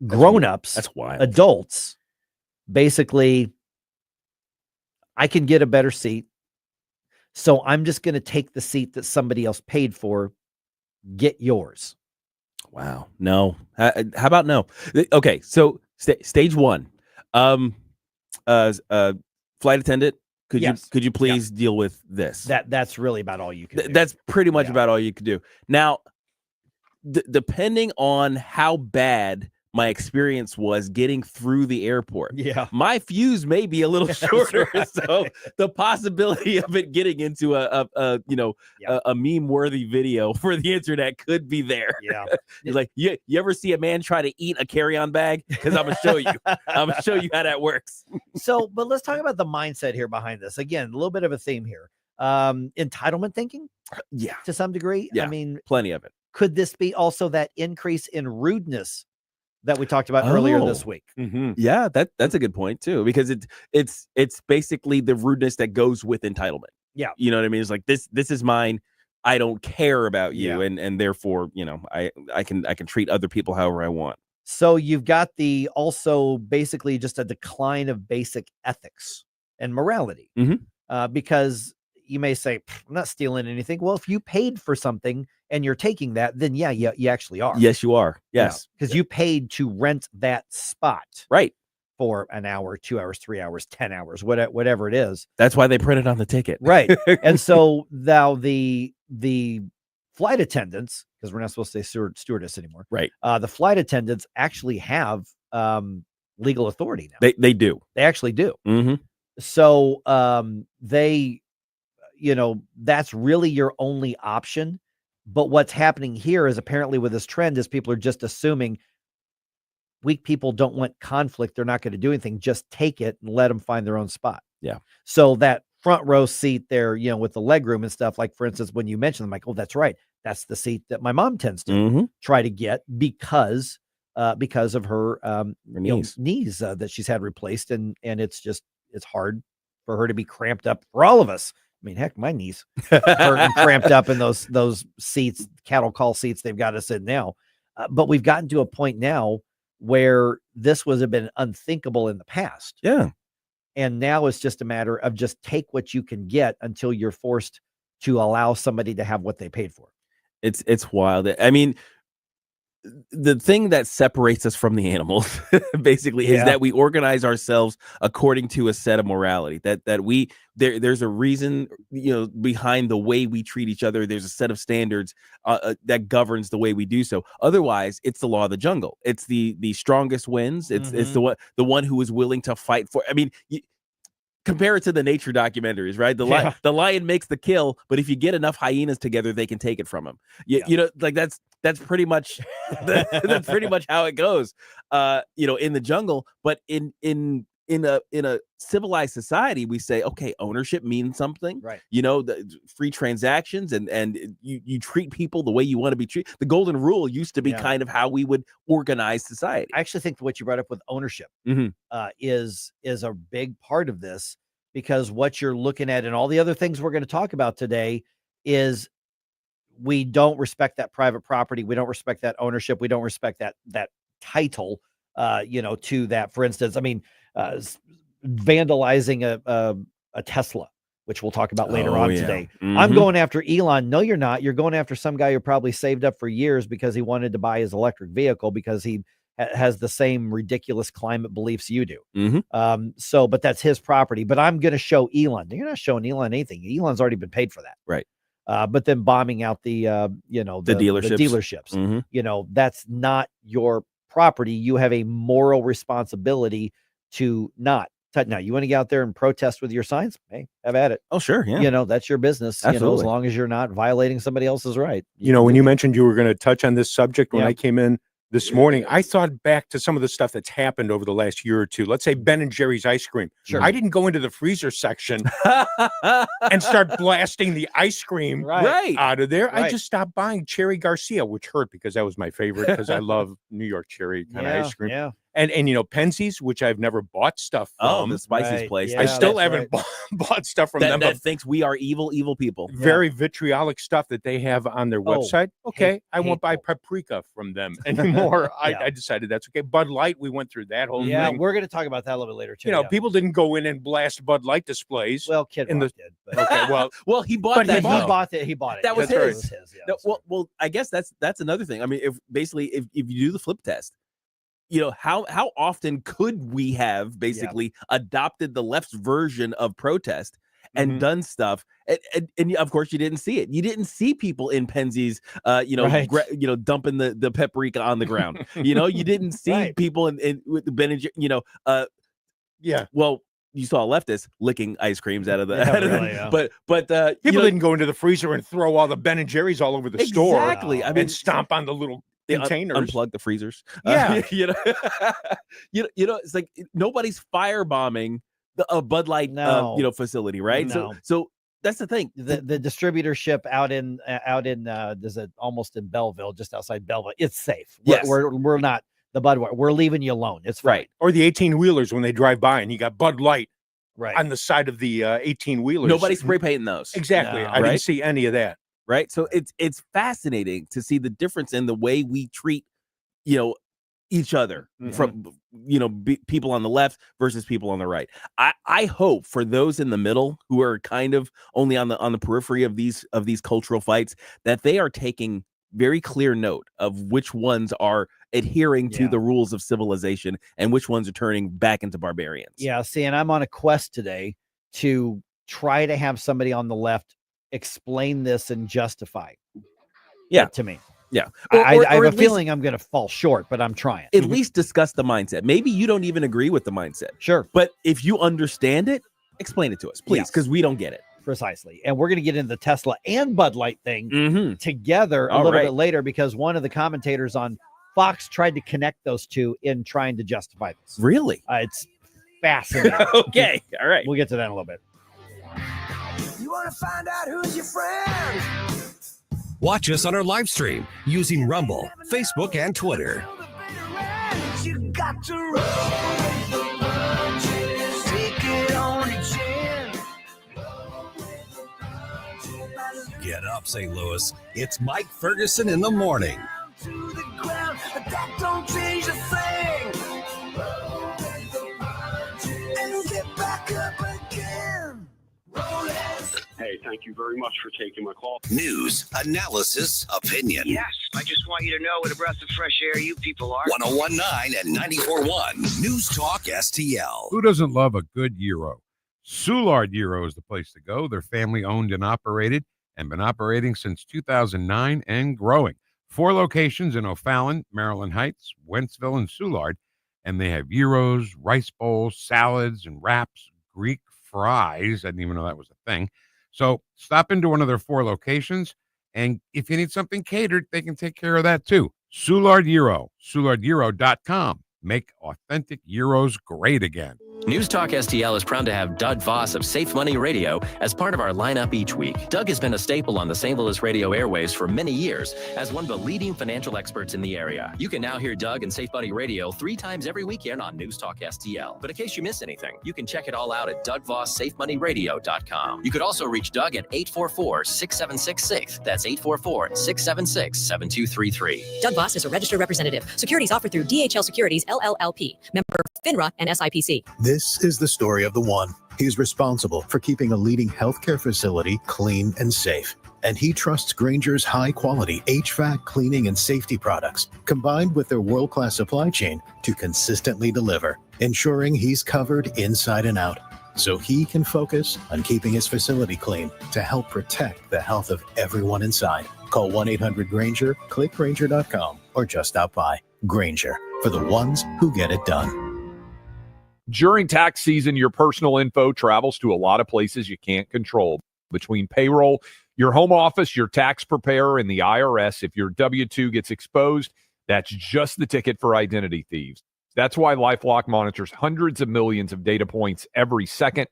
grown-ups, that's wild. Adults, basically, I can get a better seat, so I'm just going to take the seat that somebody else paid for. Get yours. Wow. No. How about no? Okay. So stage one, flight attendant, could you please deal with this? That's really about all you can do. That's pretty much about all you can do. Now, depending on how bad my experience was getting through the airport, my fuse may be a little shorter. Right. So the possibility of it getting into a meme worthy video for the internet could be there. Yeah. It's like, you ever see a man try to eat a carry-on bag? Because I'm gonna show you. I'm gonna show you how that works. So, but let's talk about the mindset here behind this. Again, a little bit of a theme here. Entitlement thinking. Yeah. To some degree. Yeah. I mean, plenty of it. Could this be also that increase in rudeness that we talked about earlier this week? Yeah, that's a good point too, because it's basically the rudeness that goes with entitlement. Yeah. You know what I mean? It's like, this is mine. I don't care about you. And therefore, I can treat other people however I want. So you've got also basically just a decline of basic ethics and morality. Because you may say, I'm not stealing anything. Well, if you paid for something and you're taking that, then you actually are. Yes, you are. Yes. Because you paid to rent that spot. Right. For an hour, 2 hours, 3 hours, 10 hours, whatever it is. That's why they printed on the ticket. Right. And so now the flight attendants, because we're not supposed to say stewardess anymore. Right. The flight attendants actually have legal authority now. They do. They actually do. Mm-hmm. So they, that's really your only option. But what's happening here is apparently with this trend is people are just assuming weak people don't want conflict. They're not going to do anything. Just take it and let them find their own spot. Yeah. So that front row seat there, with the leg room and stuff, like for instance, when you mentioned them, like, oh, that's right. That's the seat that my mom tends to try to get because of her knees that she's had replaced. And it's hard for her to be cramped up for all of us. I mean, heck, my knees hurt cramped up in those seats, cattle call seats they've got us in now. But we've gotten to a point now where this have been unthinkable in the past. Yeah. And now it's just a matter of just take what you can get until you're forced to allow somebody to have what they paid for. It's wild. I mean, the thing that separates us from the animals basically is that we organize ourselves according to a set of morality, that there's a reason, behind the way we treat each other. There's a set of standards that governs the way we do so. Otherwise, it's the law of the jungle. It's the strongest wins. It's the one who is willing to fight for. I mean, compare it to the nature documentaries, right? The lion makes the kill, but if you get enough hyenas together, they can take it from him. That's pretty much that's pretty much how it goes. In the jungle, but in a civilized society, we say, okay, ownership means something, right? The free transactions and you treat people the way you want to be treated. The golden rule used to be kind of how we would organize society. I actually think what you brought up with ownership is a big part of this, because what you're looking at and all the other things we're going to talk about today is we don't respect that private property. We don't respect that ownership. We don't respect that title, to that. For instance, I mean, vandalizing a Tesla, which we'll talk about later on today. I'm going after Elon. No, you're not. You're going after some guy who probably saved up for years because he wanted to buy his electric vehicle because he has the same ridiculous climate beliefs you do. But that's his property. But I'm going to show Elon. You're not showing Elon anything. Elon's already been paid for that. Right. But then bombing out the dealerships. That's not your property. You have a moral responsibility to not touch. Now, you want to get out there and protest with your signs? Hey, have at it. Oh, sure. Yeah. That's your business. Absolutely. As long as you're not violating somebody else's right. When you mentioned you were going to touch on this subject, when I came in this morning, I thought back to some of the stuff that's happened over the last year or two. Let's say Ben and Jerry's ice cream. Sure. I didn't go into the freezer section and start blasting the ice cream out of there. I just stopped buying Cherry Garcia, which hurt because that was my favorite because I love New York cherry kind of ice cream. Yeah. And Penzies, which I've never bought stuff from. Oh, the Spicy's place. I still haven't bought stuff from them. That thinks we are evil people. Very vitriolic stuff that they have on their website. Okay, I won't buy paprika from them anymore. I decided that's okay. Bud Light, we went through that whole thing. We're going to talk about that a little bit later too. People didn't go in and blast Bud Light displays. Well, Kid Rock did. But. Okay, well, he bought that. He bought it. That was his. Yeah, well, I guess that's another thing. I mean, if you do the flip test, how often could we have basically adopted the left's version of protest and done stuff, and of course you didn't see it. You didn't see people in Penzies, dumping the paprika on the ground. You didn't see people in with the Ben and Well, you saw leftists licking ice creams out of the. But people didn't go into the freezer and throw all the Ben and Jerry's all over the store. Exactly. I mean, and stomp on the little containers. Unplug the freezers. Yeah. It's like nobody's firebombing a Bud Light facility, right? No. So that's the thing. The distributorship out in there's almost in Belleville, just outside Belleville. It's safe. We're not the Budweiser. We're leaving you alone. It's fine. Right. Or the 18-wheelers when they drive by and you got Bud Light right on the side of the 18-wheelers. Nobody's spray painting those. Exactly. I didn't see any of that. Right. So it's fascinating to see the difference in the way we treat, each other from, people on the left versus people on the right. I hope for those in the middle who are kind of only on the periphery of these cultural fights that they are taking very clear note of which ones are adhering to the rules of civilization and which ones are turning back into barbarians. Yeah. See, and I'm on a quest today to try to have somebody on the left explain this and justify it to me. Yeah. I have a feeling I'm going to fall short, but I'm trying. At least discuss the mindset. Maybe you don't even agree with the mindset. Sure. But if you understand it, explain it to us, please, because we don't get it. Precisely. And we're going to get into the Tesla and Bud Light thing together a little bit later, because one of the commentators on Fox tried to connect those two in trying to justify this. Really? It's fascinating. Okay. All right. We'll get to that in a little bit. You want to find out who's your friend? Watch us on our live stream using Rumble, Facebook, and Twitter. You got to roll with the punches. Take it on the chin. Get up, St. Louis. It's Mike Ferguson in the morning. To the ground, but that don't change a thing. Roll with the punches. And get back up again. Roll it. Hey, thank you very much for taking my call. News, analysis, opinion. Yes, I just want you to know what a breath of fresh air you people are. 101.9 and 94.1 News Talk STL. Who doesn't love a good gyro? Soulard Gyro is the place to go. They're family owned and operated and been operating since 2009 and growing. 4 locations in O'Fallon, Maryland Heights, Wentzville, and Soulard. And they have gyros, rice bowls, salads, and wraps, Greek fries. I didn't even know that was a thing. So stop into one of their 4 locations, and if you need something catered, they can take care of that too. Soulard Gyro, SoulardGyro.com. Make authentic gyros great again. News Talk STL is proud to have Doug Voss of Safe Money Radio as part of our lineup each week. Doug has been a staple on the St. Louis radio airwaves for many years as one of the leading financial experts in the area. You can now hear Doug and Safe Money Radio 3 times every weekend on News Talk STL. But in case you miss anything, you can check it all out at DougVossSafeMoneyRadio.com. You could also reach Doug at 844-6766. That's 844-676-7233. Doug Voss is a registered representative. Securities offered through DHL Securities, LLLP. Member FINRA and SIPC. This is the story of the one. He's responsible for keeping a leading healthcare facility clean and safe. And he trusts Grainger's high-quality HVAC cleaning and safety products, combined with their world-class supply chain, to consistently deliver, ensuring he's covered inside and out, so he can focus on keeping his facility clean to help protect the health of everyone inside. Call 1-800-GRAINGER, click Grainger.com, or just stop by. Grainger, for the ones who get it done. During tax season, your personal info travels to a lot of places you can't control. Between payroll, your home office, your tax preparer, and the IRS, if your W-2 gets exposed, that's just the ticket for identity thieves. That's why LifeLock monitors hundreds of millions of data points every second.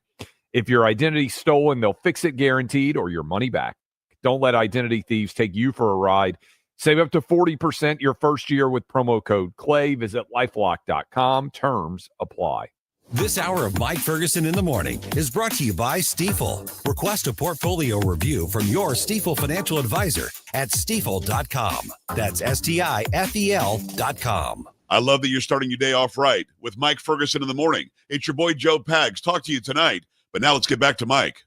If your identity's stolen, they'll fix it guaranteed or your money back. Don't let identity thieves take you for a ride. Save up to 40% your first year with promo code CLAY. Visit LifeLock.com. Terms apply. This hour of Mike Ferguson in the Morning is brought to you by Stifel. Request a portfolio review from your Stifel financial advisor at Stifel.com. That's Stifel.com. I love that you're starting your day off right with Mike Ferguson in the Morning. It's your boy Joe Pags. Talk to you tonight. But now let's get back to Mike.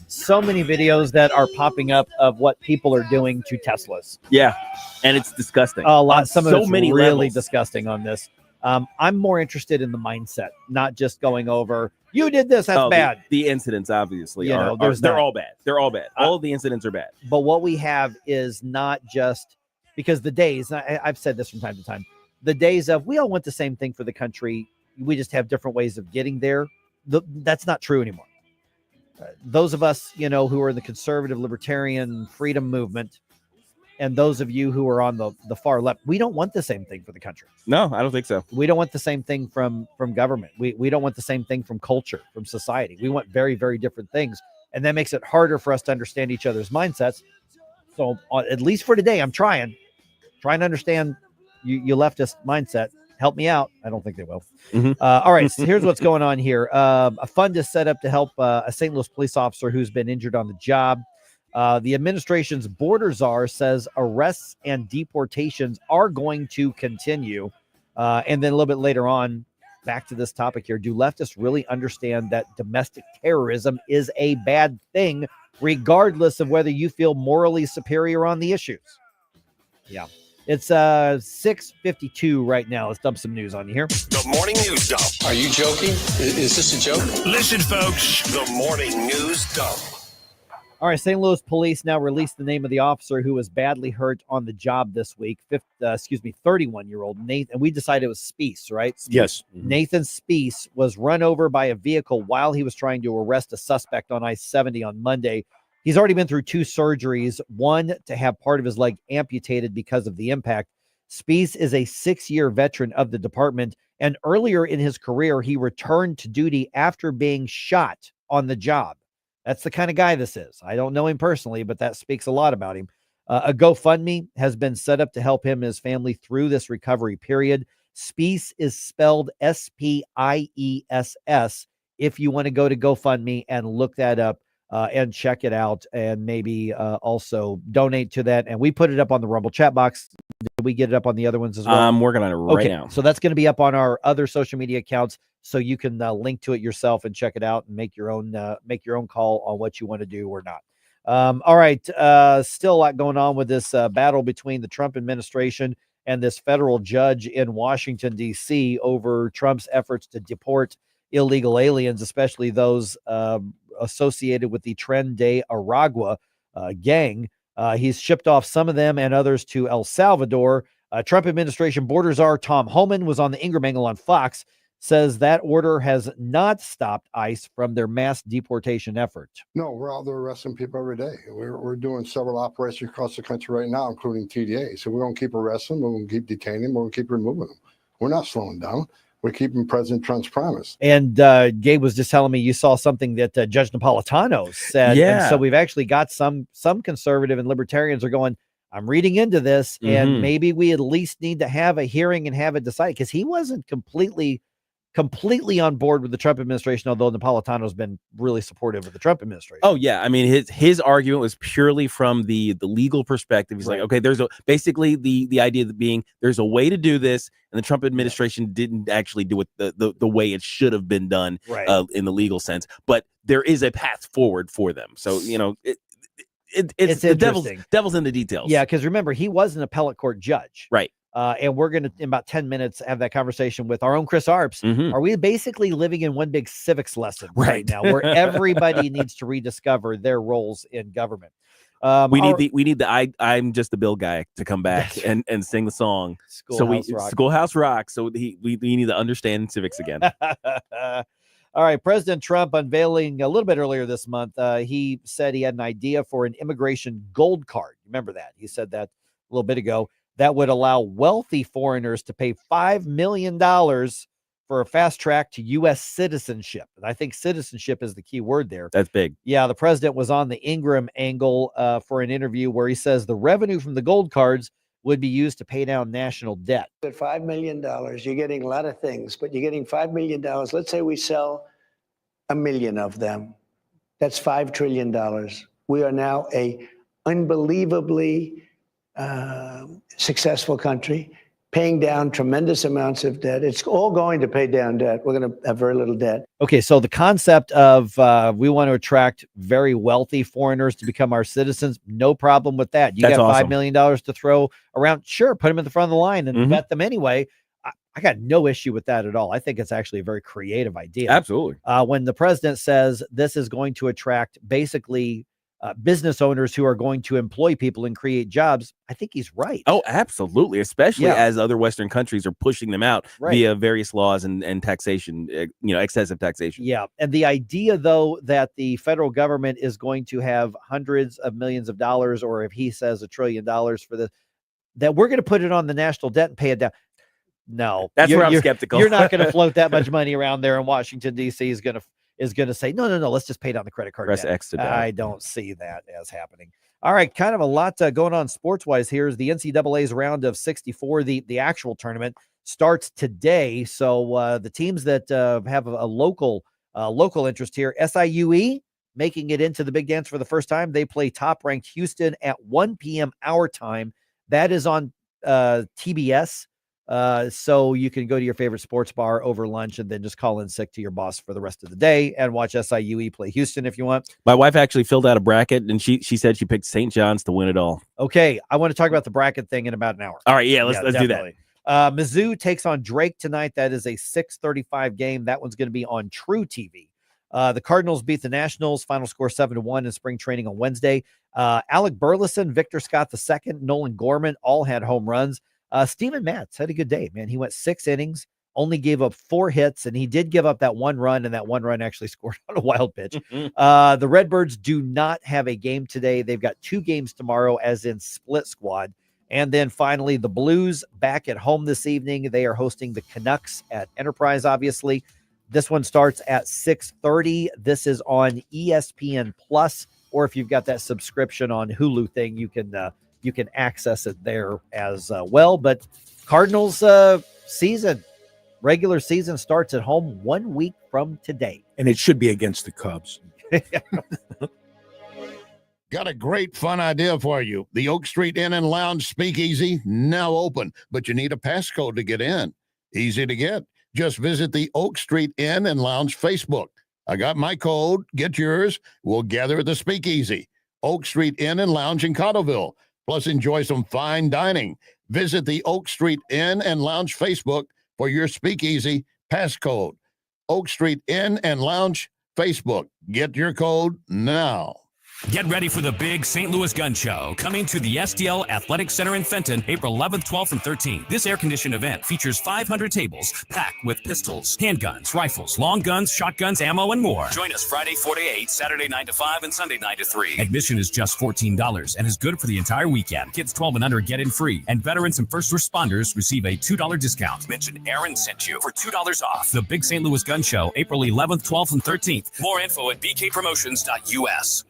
So many videos that are popping up of what people are doing to Teslas. Yeah, and it's disgusting. A lot. Some of so it's many really levels. Disgusting on this. I'm more interested in the mindset, not just going over, you did this, that's bad. The incidents, obviously, they're all bad. They're all bad. All of the incidents are bad. But what we have is not just because the days, I've said this from time to time, the days of we all want the same thing for the country. We just have different ways of getting there. That's not true anymore. Those of us, who are in the conservative libertarian freedom movement, and those of you who are on the far left, we don't want the same thing for the country. No, I don't think so. We don't want the same thing from government. We don't want the same thing from culture, from society. We want very, very different things. And that makes it harder for us to understand each other's mindsets. So at least for today, I'm trying to understand you leftist mindset. Help me out. I don't think they will. All right. So here's what's going on here. A fund is set up to help a St. Louis police officer who's been injured on the job. The administration's border czar says arrests and deportations are going to continue. And then a little bit later on, back to this topic here. Do leftists really understand that domestic terrorism is a bad thing, regardless of whether you feel morally superior on the issues? Yeah. It's 6:52 right now. Let's dump some news on you here. The Morning News Dump. Are you joking? Is this a joke? Listen, folks. The Morning News Dump. All right, St. Louis police now released the name of the officer who was badly hurt on the job this week. 31-year-old Nathan. And we decided it was Speece, right? Yes. Nathan Speece was run over by a vehicle while he was trying to arrest a suspect on I-70 on Monday. He's already been through 2 surgeries, one to have part of his leg amputated because of the impact. Speece is a 6-year veteran of the department, and earlier in his career, he returned to duty after being shot on the job. That's the kind of guy this is. I don't know him personally, but that speaks a lot about him. A GoFundMe has been set up to help him and his family through this recovery period. Speece is spelled S-P-I-E-S-S. If you want to go to GoFundMe and look that up, and check it out, and maybe also donate to that. And we put it up on the Rumble chat box. Did we get it up on the other ones as well? I'm working on it right now. So that's going to be up on our other social media accounts, so you can link to it yourself and check it out and make your own call on what you want to do or not. All right, still a lot going on with this battle between the Trump administration and this federal judge in Washington, D.C. over Trump's efforts to deport illegal aliens, especially those associated with the Tren de Aragua gang. He's shipped off some of them and others to El Salvador. Trump administration border czar Tom Homan was on the Ingram Angle on Fox, says that order has not stopped ICE from their mass deportation effort. No, we're out there arresting people every day. We're doing several operations across the country right now, including TDA. So we're going to keep arresting them, we're going to keep detaining them, we're going to keep removing them. We're not slowing down. We're keeping President Trump's promise. And Gabe was just telling me you saw something that Judge Napolitano said. Yeah. And so we've actually got some conservative and libertarians are going, I'm reading into this, and maybe we at least need to have a hearing and have it decided, because he wasn't completely on board with the Trump administration, although Napolitano's been really supportive of the Trump administration. Oh yeah, I mean his argument was purely from the legal perspective. He's like, okay, there's basically the idea that being there's a way to do this, and the Trump administration didn't actually do it the way it should have been done in the legal sense, but there is a path forward for them. So it's the devil's in the details. Yeah, because remember, he was an appellate court judge, right? And we're going to, in about 10 minutes, have that conversation with our own Chris Arps. Are we basically living in one big civics lesson right now, where everybody needs to rediscover their roles in government? We need the I'm just the Bill guy to come back and sing the song. Schoolhouse Rock. So we need to understand civics again. All right, President Trump unveiling a little bit earlier this month. He said he had an idea for an immigration gold card. Remember that? He said that a little bit ago. That would allow wealthy foreigners to pay $5 million for a fast track to U.S. citizenship. And I think citizenship is the key word there. That's big. Yeah, the president was on the Ingram Angle for an interview where he says the revenue from the gold cards would be used to pay down national debt. At $5 million, you're getting a lot of things, but you're getting $5 million. Let's say we sell 1 million of them. That's $5 trillion. We are now a unbelievably successful country, paying down tremendous amounts of debt. It's all going to pay down debt. We're going to have very little debt. Okay, so the concept of we want to attract very wealthy foreigners to become our citizens, no problem with that. You That's got awesome. $5 million to throw around, sure, put them in the front of the line and vet them anyway. I got no issue with that at all. I think it's actually a very creative idea. Absolutely. When the president says this is going to attract basically business owners who are going to employ people and create jobs, I think he's right. Oh, absolutely. Especially as other Western countries are pushing them out via various laws and taxation, excessive taxation. Yeah. And the idea, though, that the federal government is going to have hundreds of millions of dollars, or if he says $1 trillion for this, that we're going to put it on the national debt and pay it down. No, that's where I'm skeptical. You're not going to float that much money around there, and Washington, D.C. is going to say, no, let's just pay down the credit card. Press X to I don't see that as happening. All right, kind of a lot going on sports-wise here. Is the NCAA's round of 64. The actual tournament starts today. So the teams that have a local interest here, SIUE making it into the big dance for the first time. They play top-ranked Houston at 1 p.m. our time. That is on TBS. So you can go to your favorite sports bar over lunch and then just call in sick to your boss for the rest of the day and watch SIUE play Houston if you want. My wife actually filled out a bracket and she said she picked St. John's to win it all. Okay, I want to talk about the bracket thing in about an hour. All right, let's do that. Mizzou takes on Drake tonight. That is a 6:35 game. That one's going to be on True TV. The Cardinals beat the Nationals. Final score 7-1 in spring training on Wednesday. Alec Burleson, Victor Scott II, Nolan Gorman all had home runs. Steven Matz had a good day, man. He went 6 innings, only gave up 4 hits, and he did give up that 1 run, and that 1 run actually scored on a wild pitch. The Redbirds do not have a game today. They've got 2 games tomorrow, as in split squad. And then finally, the Blues back at home this evening. They are hosting the Canucks at Enterprise, obviously. This one starts at 6:30. This is on ESPN Plus, or if you've got that subscription on Hulu thing, you can access it there as well. But Cardinals regular season starts at home 1 week from today. And it should be against the Cubs. Got a great fun idea for you. The Oak Street Inn and Lounge Speakeasy, now open, but you need a passcode to get in. Easy to get. Just visit the Oak Street Inn and Lounge Facebook. I got my code. Get yours. We'll gather at the Speakeasy. Oak Street Inn and Lounge in Cottleville. Plus, enjoy some fine dining. Visit the Oak Street Inn and Lounge Facebook for your Speakeasy passcode. Oak Street Inn and Lounge Facebook. Get your code now. Get ready for the big St. Louis Gun Show, coming to the STL Athletic Center in Fenton, April 11th, 12th, and 13th. This air-conditioned event features 500 tables packed with pistols, handguns, rifles, long guns, shotguns, ammo, and more. Join us Friday 4 to 8, Saturday 9 to 5, and Sunday 9 to 3. Admission is just $14 and is good for the entire weekend. Kids 12 and under get in free, and veterans and first responders receive a $2 discount. Mention Aaron sent you for $2 off. The big St. Louis Gun Show, April 11th, 12th, and 13th. More info at bkpromotions.us.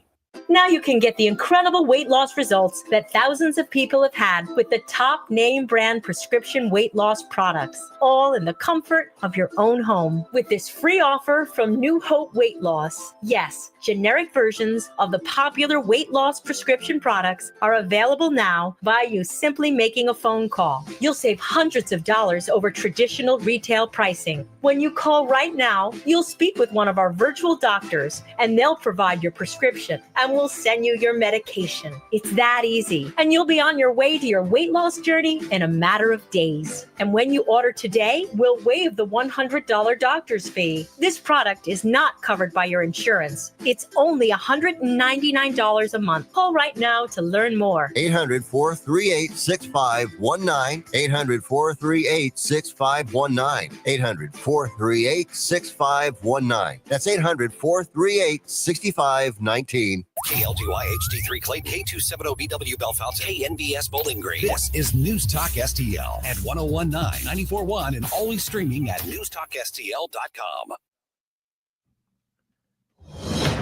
Now you can get the incredible weight loss results that thousands of people have had with the top name brand prescription weight loss products, all in the comfort of your own home. With this free offer from New Hope Weight Loss, yes, generic versions of the popular weight loss prescription products are available now by you simply making a phone call. You'll save hundreds of dollars over traditional retail pricing. When you call right now, you'll speak with one of our virtual doctors, and they'll provide your prescription and we'll send you your medication. It's that easy. And you'll be on your way to your weight loss journey in a matter of days. And when you order today, we'll waive the $100 doctor's fee. This product is not covered by your insurance. It's only $199 a month. Call right now to learn more. 800-438-6519. 800-438-6519. 800-438-6519. That's 800-438-6519. KLGY HD3 Clayton, K270BW Bellefonte, KNBS Bowling Green. This is News Talk STL at 1019, 94.1, and always streaming at newstalkstl.com.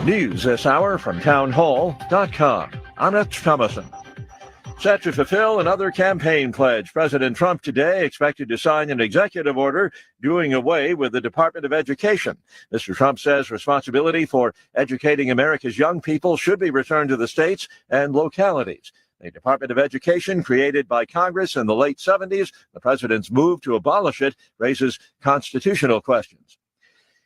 News this hour from townhall.com. Annette Thomason. Set to fulfill another campaign pledge, President Trump today expected to sign an executive order doing away with the Department of Education. Mr. Trump says responsibility for educating America's young people should be returned to the states and localities. The Department of Education, created by Congress in the late 70s, the president's move to abolish it raises constitutional questions.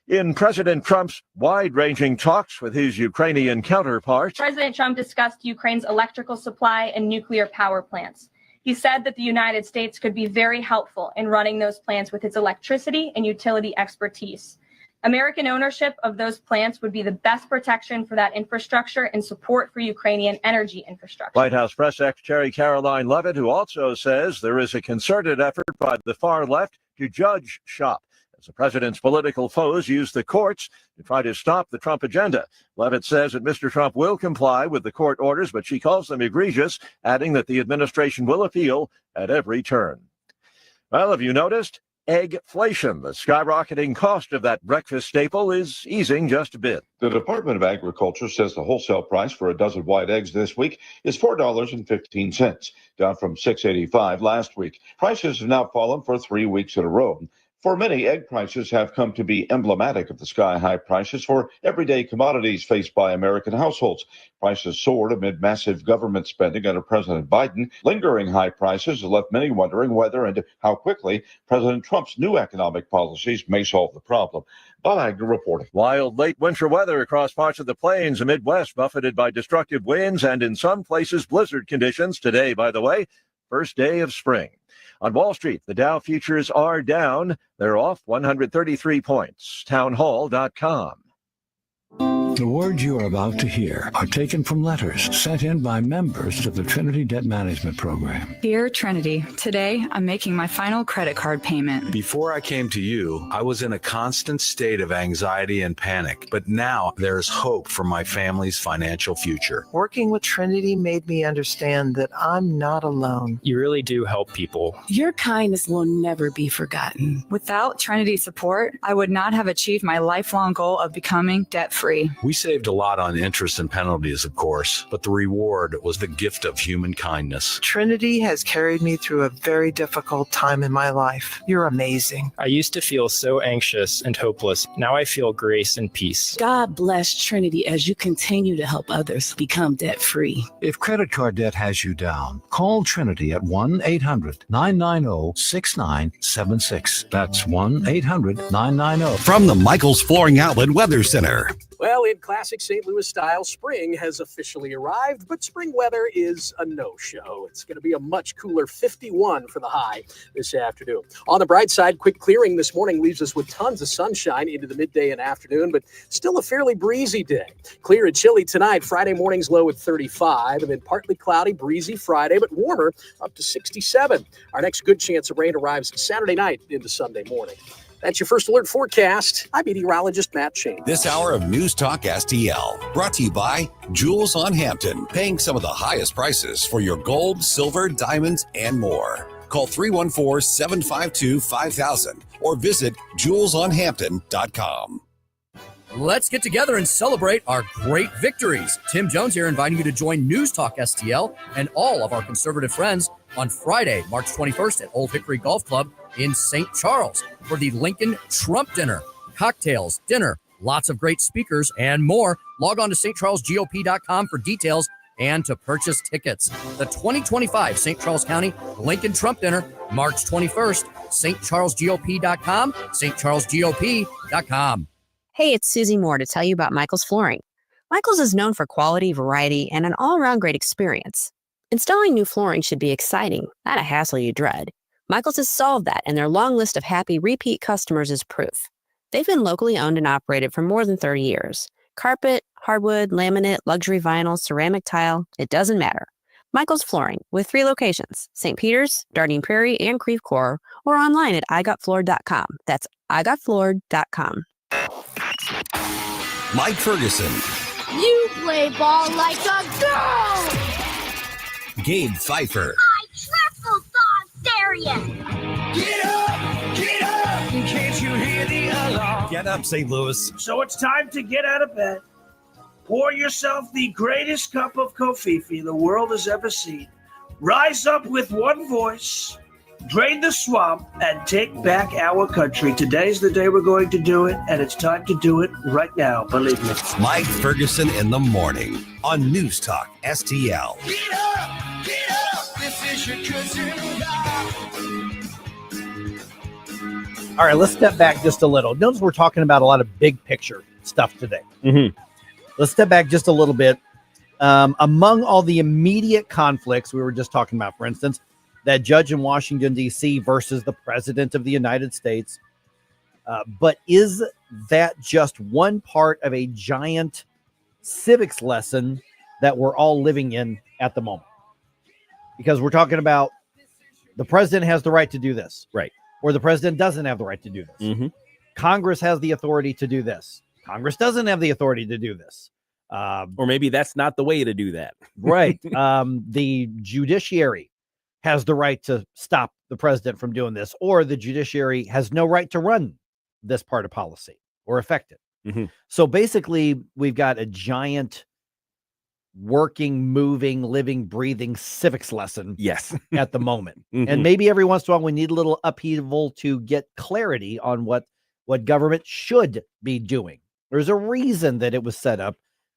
In President Trump's wide-ranging talks with his Ukrainian counterpart, President Trump discussed Ukraine's electrical supply and nuclear power plants. He said that the United States could be very helpful in running those plants with its electricity and utility expertise. American ownership of those plants would be the best protection for that infrastructure and support for Ukrainian energy infrastructure. White House Press Secretary Caroline Leavitt, who also says there is a concerted effort by the far left to judge shop, as the president's political foes use the courts to try to stop the Trump agenda. Leavitt says that Mr. Trump will comply with the court orders, but she calls them egregious, adding that the administration will appeal at every turn. Well, have you noticed? Eggflation, the skyrocketing cost of that breakfast staple, is easing just a bit. The Department of Agriculture says the wholesale price for a dozen white eggs this week is $4.15, down from $6.85 last week. Prices have now fallen for 3 weeks in a row. For many, egg prices have come to be emblematic of the sky-high prices for everyday commodities faced by American households. Prices soared amid massive government spending under President Biden. Lingering high prices have left many wondering whether and how quickly President Trump's new economic policies may solve the problem. Bob Agnew reporting. Wild late winter weather across parts of the plains and Midwest, buffeted by destructive winds and in some places blizzard conditions. Today, by the way, first day of spring. On Wall Street, the Dow futures are down. They're off 133 points. Townhall.com. The words you are about to hear are taken from letters sent in by members of the Trinity Debt Management Program. Dear Trinity, today I'm making my final credit card payment. Before I came to you, I was in a constant state of anxiety and panic, but now there's hope for my family's financial future. Working with Trinity made me understand that I'm not alone. You really do help people. Your kindness will never be forgotten. Without Trinity's support, I would not have achieved my lifelong goal of becoming debt-free. We saved a lot on interest and penalties, of course, but the reward was the gift of human kindness. Trinity has carried me through a very difficult time in my life. You're amazing. I used to feel so anxious and hopeless. Now I feel grace and peace. God bless Trinity as you continue to help others become debt-free. If credit card debt has you down, call Trinity at 1-800-990-6976. That's 1-800-990. From the Michaels Flooring Outlet Weather Center. Well, in classic St. Louis style, spring has officially arrived, but spring weather is a no-show. It's going to be a much cooler 51 for the high this afternoon. On the bright side, quick clearing this morning leaves us with tons of sunshine into the midday and afternoon, but still a fairly breezy day. Clear and chilly tonight. Friday morning's low at 35, and then partly cloudy, breezy Friday, but warmer up to 67. Our next good chance of rain arrives Saturday night into Sunday morning. That's your first alert forecast. I'm meteorologist Matt Shane. This hour of News Talk STL brought to you by Jewels on Hampton, paying some of the highest prices for your gold, silver, diamonds, and more. Call 314-752-5000 or visit jewelsonhampton.com. Let's get together and celebrate our great victories. Tim Jones here, inviting you to join News Talk STL and all of our conservative friends on Friday, March 21st at Old Hickory Golf Club in St. Charles for the Lincoln Trump Dinner. Cocktails, dinner, lots of great speakers, and more. Log on to stcharlesgop.com for details and to purchase tickets. The 2025 St. Charles County Lincoln Trump Dinner, March 21st, stcharlesgop.com, stcharlesgop.com. Hey, it's Susie Moore to tell you about Michael's Flooring. Michael's is known for quality, variety, and an all-around great experience. Installing new flooring should be exciting, not a hassle you dread. Michael's has solved that, and their long list of happy repeat customers is proof. They've been locally owned and operated for more than 30 years. Carpet, hardwood, laminate, luxury vinyl, ceramic tile, it doesn't matter. Michael's Flooring, with 3 locations, St. Peter's, Darting Prairie, and Creve Coeur, or online at igotfloored.com. That's igotfloored.com. Mike Ferguson, You play ball like a girl! Gabe Pfeiffer, I triple dog dare you! Get up! Get up! Can't you hear the alarm? Get Up St. Louis. So it's time to get out of bed. Pour yourself the greatest cup of Kofifi the world has ever seen. Rise up with one voice. Drain the swamp and take back our country. Today's the day we're going to do it, and it's time to do it right now, believe me. Mike Ferguson in the morning on News Talk STL. Get up! Get up! This is your cousin. All right, let's step back just a little. Notice we're talking about a lot of big picture stuff today. Let's step back just a little bit. Among all the immediate conflicts we were just talking about, for instance, that judge in Washington, D.C. versus the president of the United States. But is that just one part of a giant civics lesson that we're all living in at the moment? Because we're talking about the president has the right to do this. Right. Or the president doesn't have the right to do this. Congress has the authority to do this. Congress doesn't have the authority to do this. Or maybe that's not the way to do that. Right. The judiciary has the right to stop the president from doing this, or the judiciary has no right to run this part of policy or affect it. So basically, we've got a giant working, moving, living, breathing civics lesson. Yes. At the moment. And maybe every once in a while we need a little upheaval to get clarity on what government should be doing. There's a reason that it was set up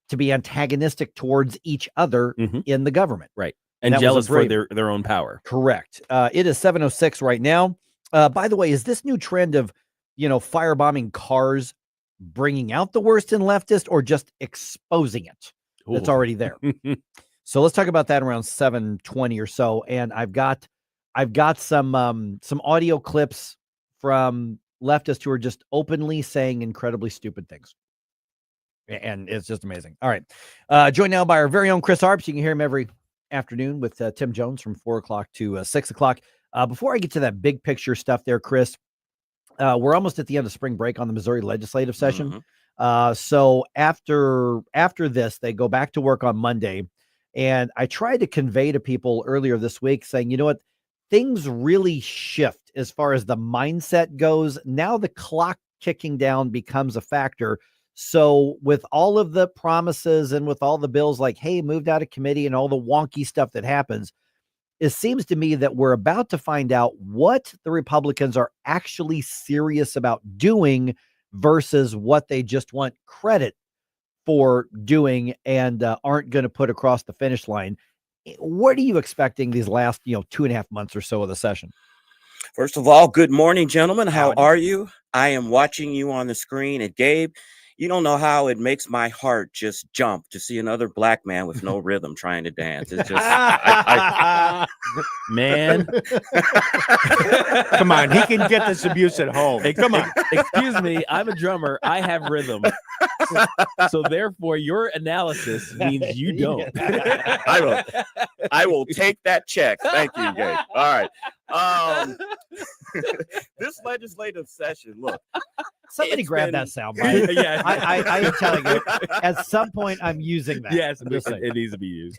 to be antagonistic towards each other in the government. Right. And jealous for their own power. Correct. It is 7:06 right now. By the way, is this new trend of, firebombing cars bringing out the worst in leftist or just exposing it? That's already there. So let's talk about that around 7:20 or so. And I've got some audio clips from leftists who are just openly saying incredibly stupid things. And it's just amazing. All right. Joined now by our very own Chris Arps. You can hear him every afternoon with Tim Jones from 4 o'clock to 6 o'clock. Before I get to that big picture stuff there, Chris, we're almost at the end of spring break on the Missouri legislative session. So after this, they go back to work on Monday. And I tried to convey to people earlier this week saying, you know what, things really shift as far as the mindset goes. Now the clock kicking down becomes a factor. So with all of the promises and with all the bills like, hey, moved out of committee and all the wonky stuff that happens, it seems to me that we're about to find out what the Republicans are actually serious about doing versus what they just want credit for doing and aren't going to put across the finish line. What are you expecting these last, 2.5 months or so of the session? First of all, good morning, gentlemen. How are you? I am watching you on the screen. And Gabe, You don't know how it makes my heart just jump to see another black man with no rhythm trying to dance. It's just, man. Come on, he can get this abuse at home. Come on. Excuse me, I'm a drummer. I have rhythm. So therefore, your analysis means you don't. I will take that check. Thank you, Gabe. All right. This legislative session, look. Somebody grab that soundbite. Yeah, I am telling you, at some point I'm using that. Yes, it needs to be used.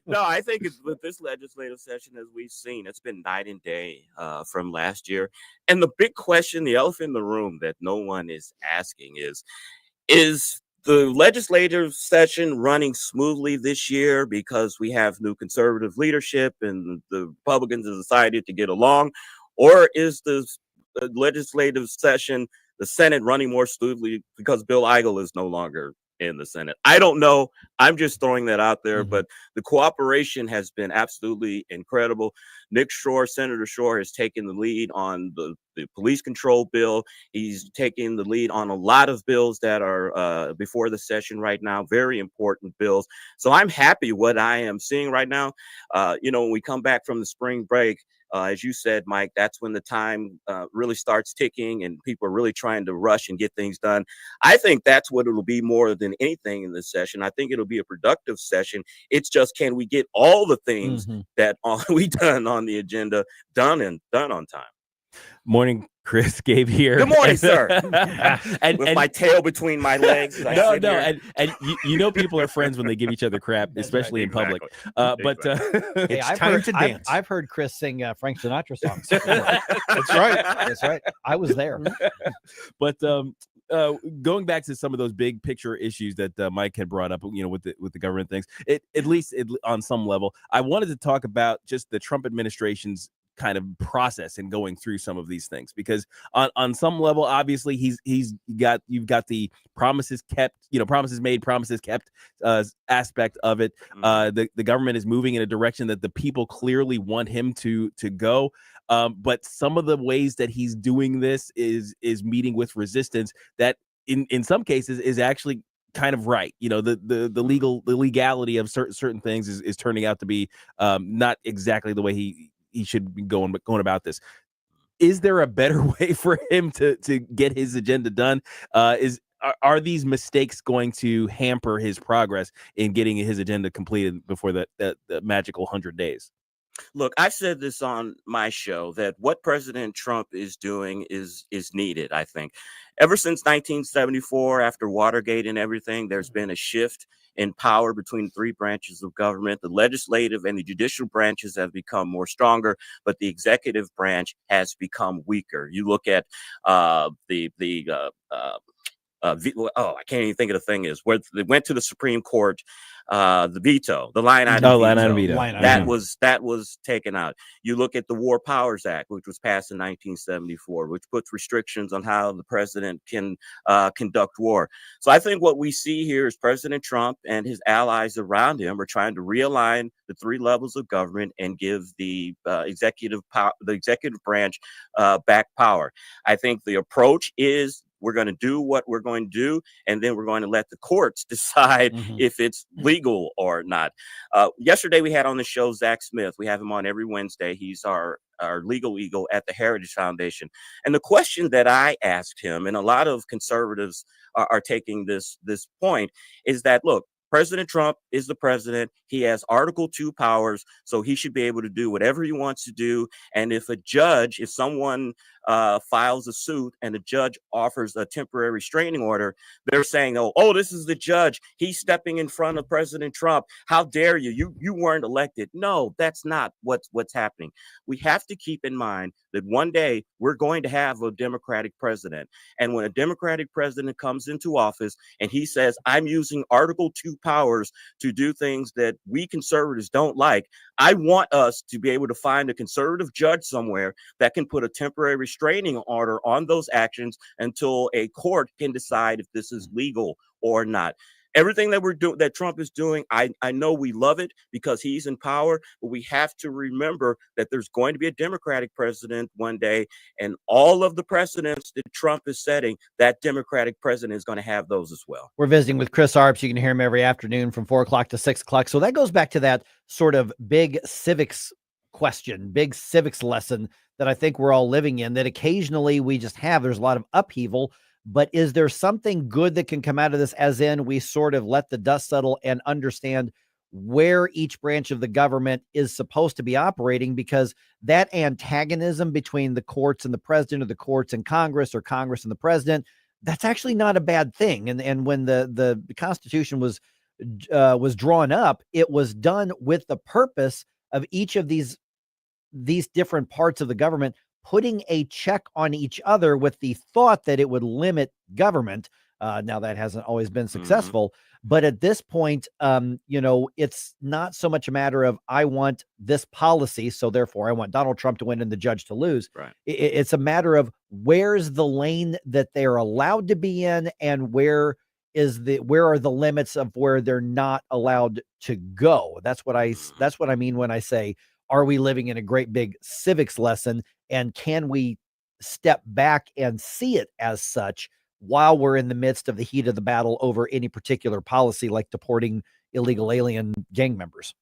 No, I think it's with this legislative session, as we've seen, it's been night and day from last year. And the big question, the elephant in the room that no one is asking is the legislative session running smoothly this year because we have new conservative leadership and the Republicans have decided to get along, or is the legislative session, the Senate, running more smoothly because Bill Eigel is no longer in the Senate? I don't know. I'm just throwing that out there, but the cooperation has been absolutely incredible. Senator Shore has taken the lead on the police control bill. He's taking the lead on a lot of bills that are before the session right now, very important bills. So I'm happy what I am seeing right now. When we come back from the spring break, as you said, Mike, that's when the time really starts ticking and people are really trying to rush and get things done. I think that's what it'll be more than anything in this session. I think it'll be a productive session. It's just, can we get all the things that we done on the agenda done on time? Morning, Chris. Gabe here. Good morning, sir. and my tail between my legs. And people are friends when they give each other crap, especially in public. Hey, I've heard Chris sing Frank Sinatra songs. That's right. I was there. But going back to some of those big picture issues that Mike had brought up, with the government things, at least on some level, I wanted to talk about just the Trump administration's kind of process and going through some of these things, because on some level, obviously you've got the promises kept, promises made, promises kept aspect of it. The government is moving in a direction that the people clearly want him to go. But some of the ways that he's doing this is meeting with resistance that in some cases is actually kind of right. The legality of certain things is turning out to be not exactly the way he should be going about this. Is there a better way for him to get his agenda done? Are these mistakes going to hamper his progress in getting his agenda completed before the magical 100 days? Look, I've said this on my show that what President Trump is doing is needed, I think. Ever since 1974, after Watergate and everything, there's been a shift in power between three branches of government. The legislative and the judicial branches have become more stronger, but the executive branch has become weaker. You look at I can't even think of the thing is where they went to the Supreme Court. The veto, the line item veto. That was taken out. You look at the War Powers Act, which was passed in 1974, which puts restrictions on how the president can conduct war. So I think what we see here is President Trump and his allies around him are trying to realign the three levels of government and give the executive branch back power. I think the approach is, we're going to do what we're going to do, and then we're going to let the courts decide if it's legal or not. Yesterday, we had on the show Zach Smith. We have him on every Wednesday. He's our legal eagle at the Heritage Foundation. And the question that I asked him, and a lot of conservatives are taking this point, is that, look, President Trump is the president. He has Article 2 powers, so he should be able to do whatever he wants to do. And if someone files a suit and the judge offers a temporary restraining order, they're saying, oh, this is the judge. He's stepping in front of President Trump. How dare you? You weren't elected. No, that's not what's happening. We have to keep in mind that one day we're going to have a Democratic president. And when a Democratic president comes into office and he says, I'm using Article 2 powers to do things that we conservatives don't like, I want us to be able to find a conservative judge somewhere that can put a temporary restraining order on those actions until a court can decide if this is legal or not. everything that we're doing, that Trump is doing, I know we love it because he's in power, but we have to remember that there's going to be a Democratic president one day, and all of the precedents that Trump is setting, that Democratic president is going to have those as well. We're visiting with Chris Arps. You can hear him every afternoon from 4 o'clock to 6 o'clock. So that goes back to that sort of big civics question, big civics lesson that I think we're all living in, that occasionally we just have. There's a lot of upheaval, but is there something good that can come out of this, as in we sort of let the dust settle and understand where each branch of the government is supposed to be operating? Because that antagonism between the courts and the president, or the courts and Congress, or Congress and the president, that's actually not a bad thing. And when the Constitution was drawn up, it was done with the purpose of each of these different parts of the government putting a check on each other, with the thought that it would limit government. Now that hasn't always been successful, but at this point, it's not so much a matter of I want this policy, so therefore I want Donald Trump to win and the judge to lose. Right. It's a matter of where's the lane that they're allowed to be in, and where are the limits of where they're not allowed to go. That's what I mean when I say, are we living in a great big civics lesson, and can we step back and see it as such while we're in the midst of the heat of the battle over any particular policy, like deporting illegal alien gang members?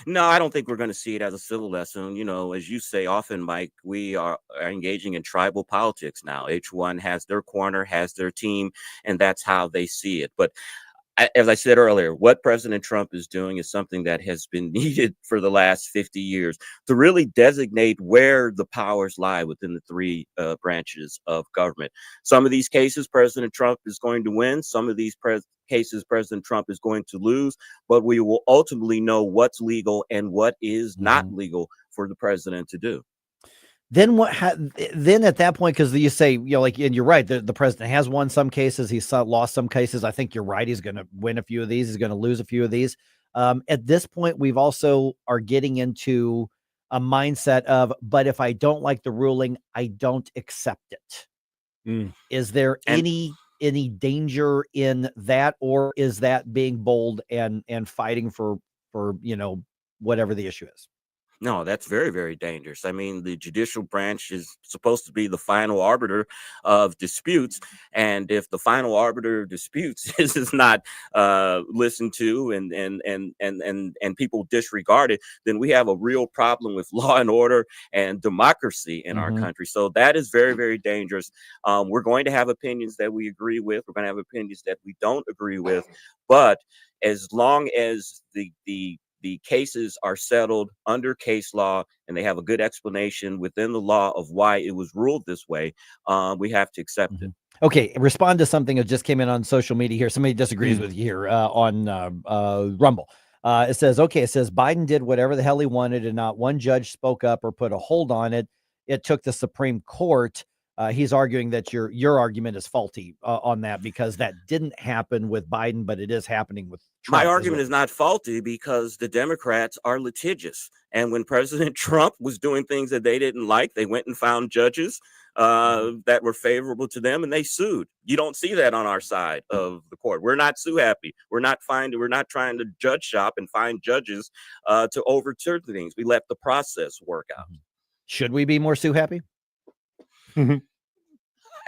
No, I don't think we're going to see it as a civil lesson. As you say often, Mike, we are engaging in tribal politics now. Each one has their corner, has their team, and that's how they see it. But as I said earlier, what President Trump is doing is something that has been needed for the last 50 years to really designate where the powers lie within the three branches of government. Some of these cases, President Trump is going to win. Some of these cases, President Trump is going to lose. But we will ultimately know what's legal and what is not legal for the president to do. Then then at that point, because you say, and you're right, the president has won some cases, he's lost some cases. I think you're right. He's going to win a few of these. He's going to lose a few of these. At this point, we've also are getting into a mindset of, but if I don't like the ruling, I don't accept it. Is there any danger in that, or is that being bold and fighting for whatever the issue is? No, that's very, very dangerous. I mean, the judicial branch is supposed to be the final arbiter of disputes. And if the final arbiter of disputes is not listened to and people disregard it, then we have a real problem with law and order and democracy in our country. So that is very, very dangerous. We're going to have opinions that we agree with. We're going to have opinions that we don't agree with. But as long as the cases are settled under case law and they have a good explanation within the law of why it was ruled this way, we have to accept it. Okay, respond to something that just came in on social media here. Somebody disagrees with you here on Rumble. It says Biden did whatever the hell he wanted, and not one judge spoke up or put a hold on it. It took the Supreme Court. He's arguing that your argument is faulty on that, because that didn't happen with Biden, but it is happening with Trump. My argument is not faulty because the Democrats are litigious. And when President Trump was doing things that they didn't like, they went and found judges that were favorable to them, and they sued. You don't see that on our side of the court. We're not sue happy. We're not trying to judge shop and find judges to overturn things. We let the process work out. Should we be more sue happy?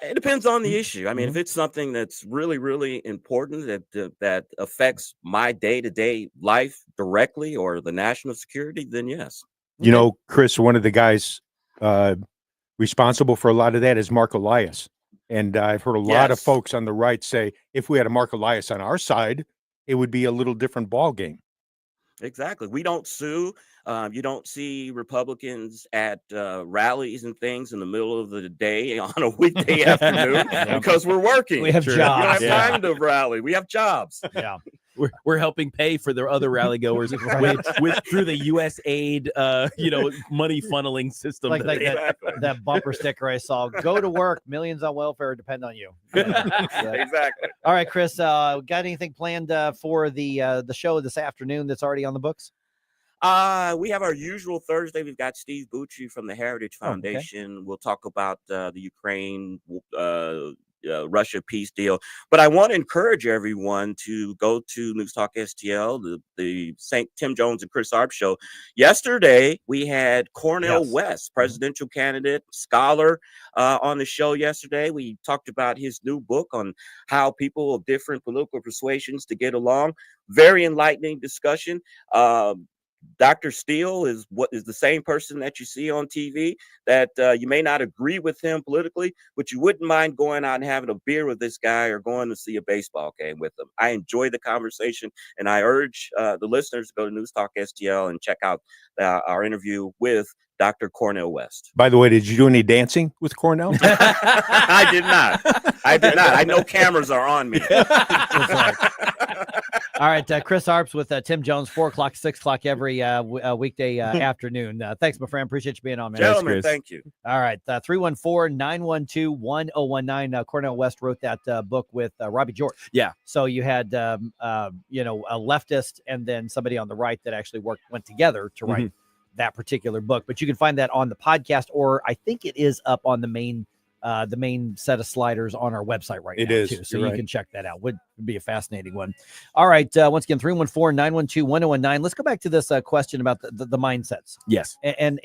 It depends on the issue. I mean, if it's something that's really, really important that affects my day-to-day life directly, or the national security, then yes. Chris, one of the guys responsible for a lot of that is Mark Elias. And I've heard a lot of folks on the right say, if we had a Mark Elias on our side, it would be a little different ball game. Exactly. We don't sue. You don't see Republicans at rallies and things in the middle of the day on a weekday afternoon because we're working. We have jobs. We don't have time to rally. We have jobs. Yeah. We're helping pay for their other rally goers with through the U.S. aid, money funneling system. Like that bumper sticker I saw. Go to work. Millions on welfare depend on you. Exactly. All right, Chris. Got anything planned for the show this afternoon that's already on the books? We have our usual Thursday. We've got Steve Bucci from the Heritage Foundation. We'll talk about the Ukraine Russia peace deal. But I want to encourage everyone to go to News Talk STL, the St. Tim Jones and Chris Arps show. Yesterday, we had Cornel West, presidential candidate, scholar, on the show yesterday. We talked about his new book on how people of different political persuasions to get along. Very enlightening discussion. Dr. Steele is the same person that you see on TV, that you may not agree with him politically, but you wouldn't mind going out and having a beer with this guy or going to see a baseball game with him. I enjoy the conversation, and I urge the listeners to go to News Talk STL and check out our interview with Dr. Cornel West. By the way, did you do any dancing with Cornel? I did not. I know cameras are on me. All right, Chris Arps with Tim Jones, 4 o'clock, 6 o'clock every weekday afternoon. Thanks, my friend. Appreciate you being on, man. Gentlemen, thank you. All right, 314-912-1019. Cornel West wrote that book with Robbie George. Yeah. So you had, a leftist and then somebody on the right that actually went together to write that particular book. But you can find that on the podcast, or I think it is up on the main set of sliders on our website right now. It is too, so you can check that out. Would be a fascinating one. All right, once again, 314-912-1019. Let's go back to this question about the mindsets. Yes, and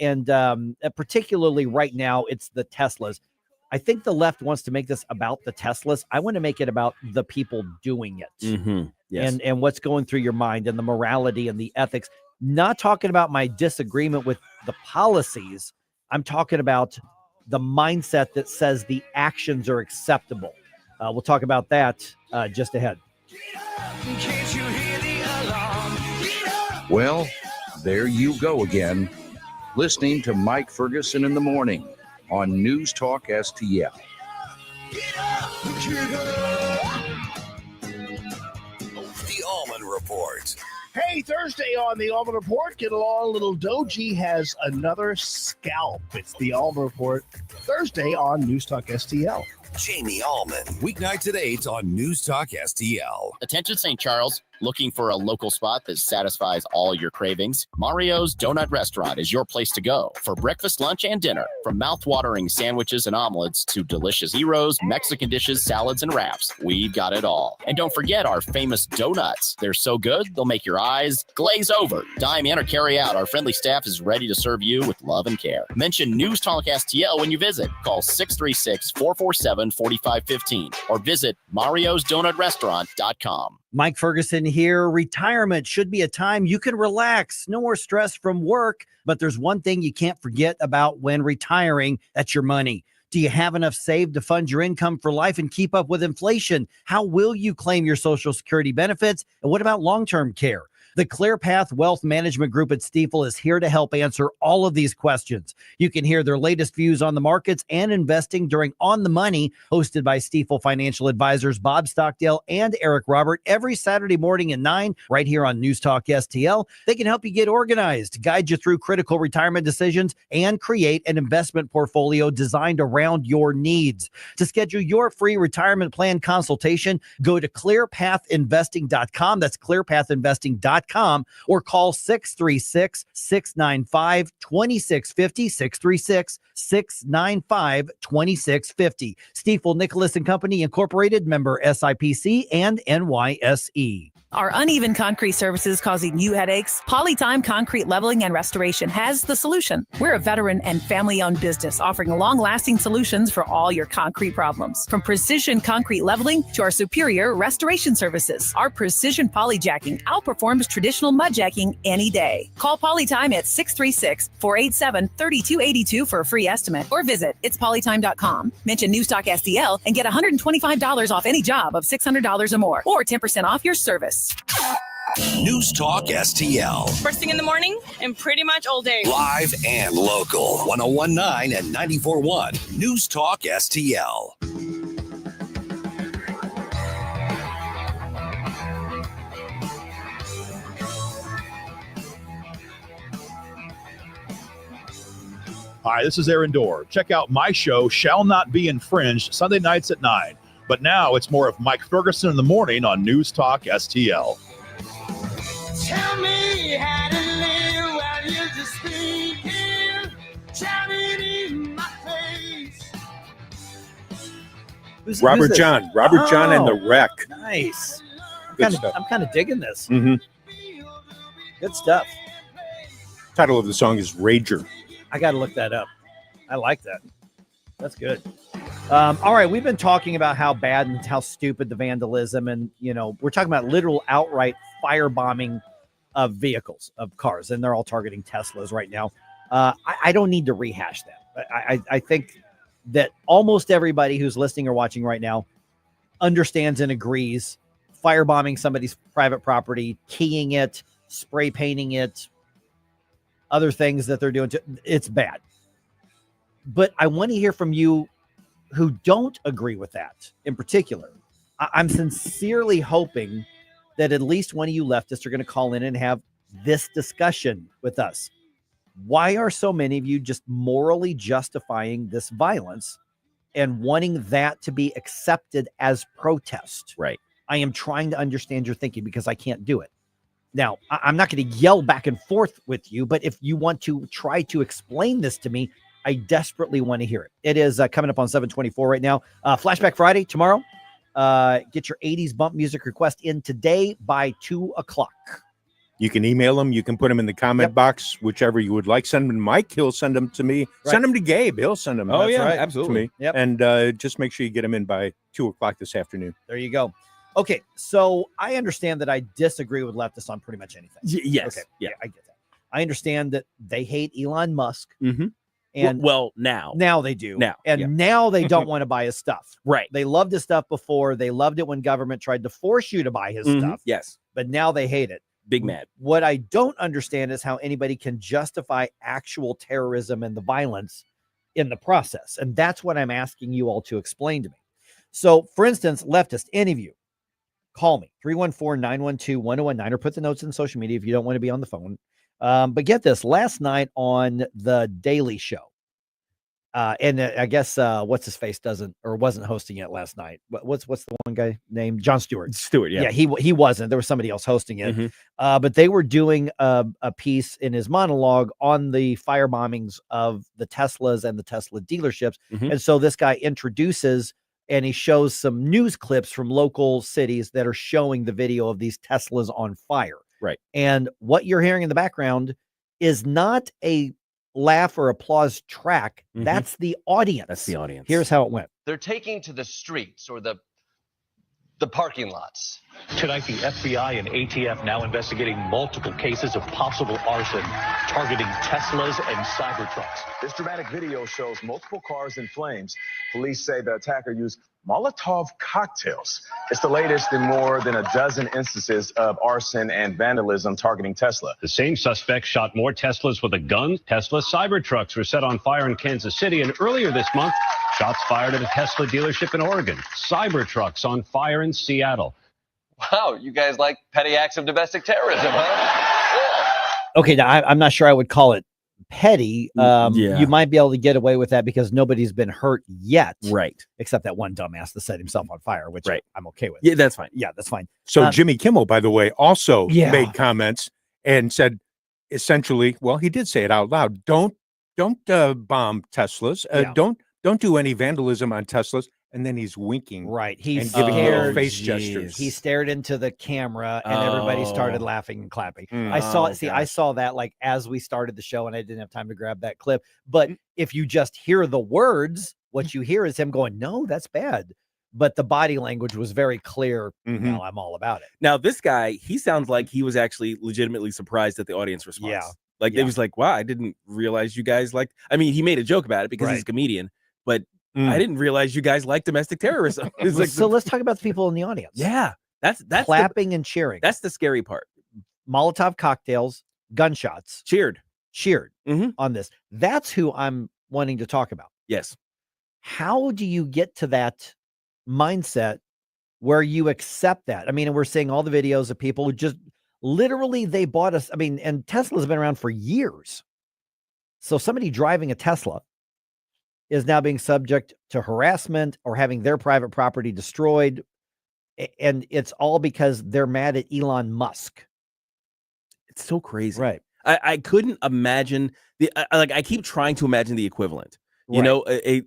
particularly right now, it's the Teslas. I think the left wants to make this about the Teslas. I want to make it about the people doing it, Yes. and what's going through your mind and the morality and the ethics. Not talking about my disagreement with the policies. I'm talking about the mindset that says the actions are acceptable. We'll talk about that just ahead. Well, there you go again, listening to Mike Ferguson in the morning on News Talk STL. The Allman Report. Hey, Thursday on the Allman Report, get along, little Doji has another scalp. It's the Allman Report, Thursday on News Talk STL. Jamie Allman, weeknights at 8 on News Talk STL. Attention St. Charles, looking for a local spot that satisfies all your cravings? Mario's Donut Restaurant is your place to go for breakfast, lunch, and dinner. From mouth-watering sandwiches and omelets to delicious gyros, Mexican dishes, salads, and wraps, we've got it all. And don't forget our famous donuts. They're so good, they'll make your eyes glaze over. Dine in or carry out, our friendly staff is ready to serve you with love and care. Mention News Talk STL when you visit. Call 636-447-4515 or visit mariosdonutrestaurant.com. Mike Ferguson here. Retirement should be a time you can relax. No more stress from work. But there's one thing you can't forget about when retiring. That's your money. Do you have enough saved to fund your income for life and keep up with inflation? How will you claim your Social Security benefits? And what about long-term care? The ClearPath Wealth Management Group at Stifel is here to help answer all of these questions. You can hear their latest views on the markets and investing during On the Money, hosted by Stifel financial advisors Bob Stockdale and Eric Robert, every Saturday morning at 9, right here on News Talk STL. They can help you get organized, guide you through critical retirement decisions, and create an investment portfolio designed around your needs. To schedule your free retirement plan consultation, go to clearpathinvesting.com. That's clearpathinvesting.com. Or call 636-695-2650, 636-695-2650. Stifel Nicholas and Company Incorporated, member SIPC and NYSE. Are uneven concrete surfaces causing you headaches? Polytime Concrete Leveling and Restoration has the solution. We're a veteran and family-owned business offering long-lasting solutions for all your concrete problems. From precision concrete leveling to our superior restoration services, our precision polyjacking outperforms traditional mudjacking any day. Call Polytime at 636-487-3282 for a free estimate or visit itspolytime.com. Mention News Talk STL and get $125 off any job of $600 or more, or 10% off your service. News Talk STL. First thing in the morning and pretty much all day. Live and local. 1019 and 94.1. News Talk STL. Hi, this is Aaron Dorr. Check out my show, Shall Not Be Infringed, Sunday nights at 9. But now it's more of Mike Ferguson in the morning on News Talk STL. Tell me how to live while you're just speaking, shouting in my face. Robert John and the Wreck. Nice. Good stuff. I'm kind of digging this. Mm-hmm. Good stuff. Title of the song is Rager. I got to look that up. I like that. That's good. All right, we've been talking about how bad and how stupid the vandalism, and we're talking about literal outright firebombing of vehicles, of cars, and they're all targeting Teslas right now. I don't need to rehash that. I think that almost everybody who's listening or watching right now understands and agrees firebombing somebody's private property, keying it, spray painting it, other things that they're doing, it's bad. But I want to hear from you who don't agree with that in particular. I'm sincerely hoping that at least one of you leftists are going to call in and have this discussion with us. Why are so many of you just morally justifying this violence and wanting that to be accepted as protest? Right. I am trying to understand your thinking because I can't do it. Now, I'm not going to yell back and forth with you, but if you want to try to explain this to me, I desperately want to hear it. It is coming up on 724 right now. Flashback Friday tomorrow. Get your 80s bump music request in today by 2 o'clock. You can email them. You can put them in the comment box, whichever you would like. Send them to Mike. He'll send them to me. Right. Send them to Gabe. He'll send them. Oh, That's yeah, right, absolutely. To me. Yep. And just make sure you get them in by 2 o'clock this afternoon. There you go. Okay, so I understand that I disagree with leftists on pretty much anything. Yes. Okay. Yeah. I get that. I understand that they hate Elon Musk. Mm-hmm. And now they do. Now they don't want to buy his stuff. Right. They loved his stuff before. They loved it when government tried to force you to buy his stuff. Yes. But now they hate it. Big mad. What I don't understand is how anybody can justify actual terrorism and the violence in the process. And that's what I'm asking you all to explain to me. So, for instance, leftist, any of you, call me, 314-912-1019, or put the notes in social media if you don't want to be on the phone. But get this, last night on The Daily Show, and I guess what's his face wasn't hosting it last night. What's the one guy named Jon Stewart? Yeah. He wasn't. There was somebody else hosting it. But they were doing a piece in his monologue on the fire bombings of the Teslas and the Tesla dealerships. And so this guy introduces and he shows some news clips from local cities that are showing the video of these Teslas on fire. Right. And what you're hearing in the background is not a laugh or applause track. That's the audience. That's the audience. Here's how it went. They're taking to the streets or the parking lots. Tonight, the FBI and ATF now investigating multiple cases of possible arson targeting Teslas and Cybertrucks. This dramatic video shows multiple cars in flames. Police say the attacker used Molotov cocktails. It's the latest in more than a dozen instances of arson and vandalism targeting Tesla. The same suspect shot more Teslas with a gun. Tesla Cybertrucks were set on fire in Kansas City, and earlier this month, shots fired at a Tesla dealership in Oregon. Cybertrucks on fire in Seattle. Wow, you guys like petty acts of domestic terrorism, huh? Okay, now I'm not sure I would call it petty. You might be able to get away with that because nobody's been hurt yet. Right. Except that one dumbass that set himself on fire, which I'm okay with. Yeah, that's fine. Yeah, that's fine. So Jimmy Kimmel, by the way, also made comments and said essentially, well, he did say it out loud. Don't bomb Teslas. Don't do any vandalism on Teslas. And then he's winking. Right. He's giving little face gestures. He stared into the camera and everybody started laughing and clapping. I saw that like as we started the show and I didn't have time to grab that clip. But if you just hear the words, what you hear is him going, no, that's bad. But the body language was very clear. No, I'm all about it. Now, this guy, he sounds like he was actually legitimately surprised at the audience response. Yeah. Like, it was like, wow, I didn't realize you guys liked, I mean, he made a joke about it because he's a comedian, but I didn't realize you guys like domestic terrorism. So let's talk about the people in the audience. Yeah. That's clapping and cheering. That's the scary part. Molotov cocktails, gunshots. Cheered on this. That's who I'm wanting to talk about. Yes. How do you get to that mindset where you accept that? I mean, and we're seeing all the videos of people who just literally they bought us. I mean, and Tesla's been around for years. So somebody driving a Tesla is now being subject to harassment or having their private property destroyed. And it's all because they're mad at Elon Musk. It's so crazy. Right. I couldn't imagine I keep trying to imagine the equivalent, you know,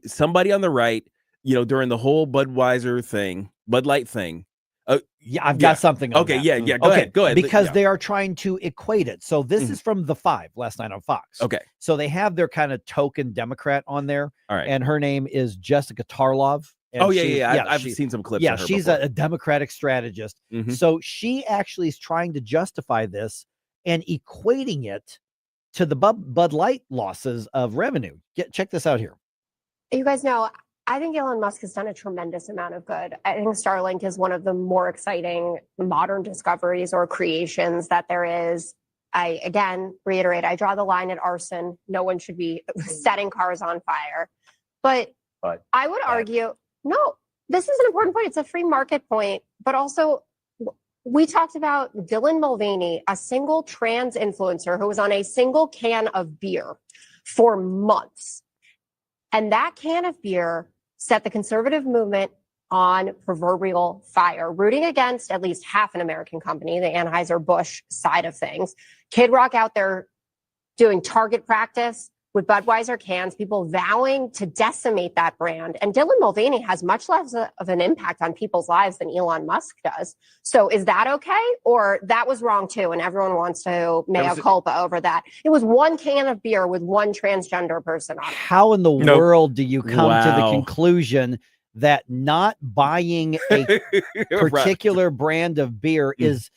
somebody on the right, during the whole Bud Light thing. I've got something on Okay, that. Go ahead. Because they are trying to equate it. So this is from The Five last night on Fox. Okay. So they have their kind of token Democrat on there. All right. And her name is Jessica Tarlov. And I've seen some clips of her she's before. a Democratic strategist. So she actually is trying to justify this and equating it to the Bud Light losses of revenue. Check this out here. You guys know, I think Elon Musk has done a tremendous amount of good. I think Starlink is one of the more exciting modern discoveries or creations that there is. I, again, reiterate, I draw the line at arson. No one should be setting cars on fire. But I would argue, no, this is an important point. It's a free market point. But also, we talked about Dylan Mulvaney, a single trans influencer who was on a single can of beer for months. And that can of beer set the conservative movement on proverbial fire, rooting against at least half an American company, the Anheuser-Busch side of things. Kid Rock out there doing target practice with Budweiser cans, people vowing to decimate that brand. And Dylan Mulvaney has much less of an impact on people's lives than Elon Musk does. So is that okay? Or that was wrong too, and everyone wants to mea culpa over that. It was one can of beer with one transgender person on it. How in the world do you come to the conclusion that not buying a particular brand of beer is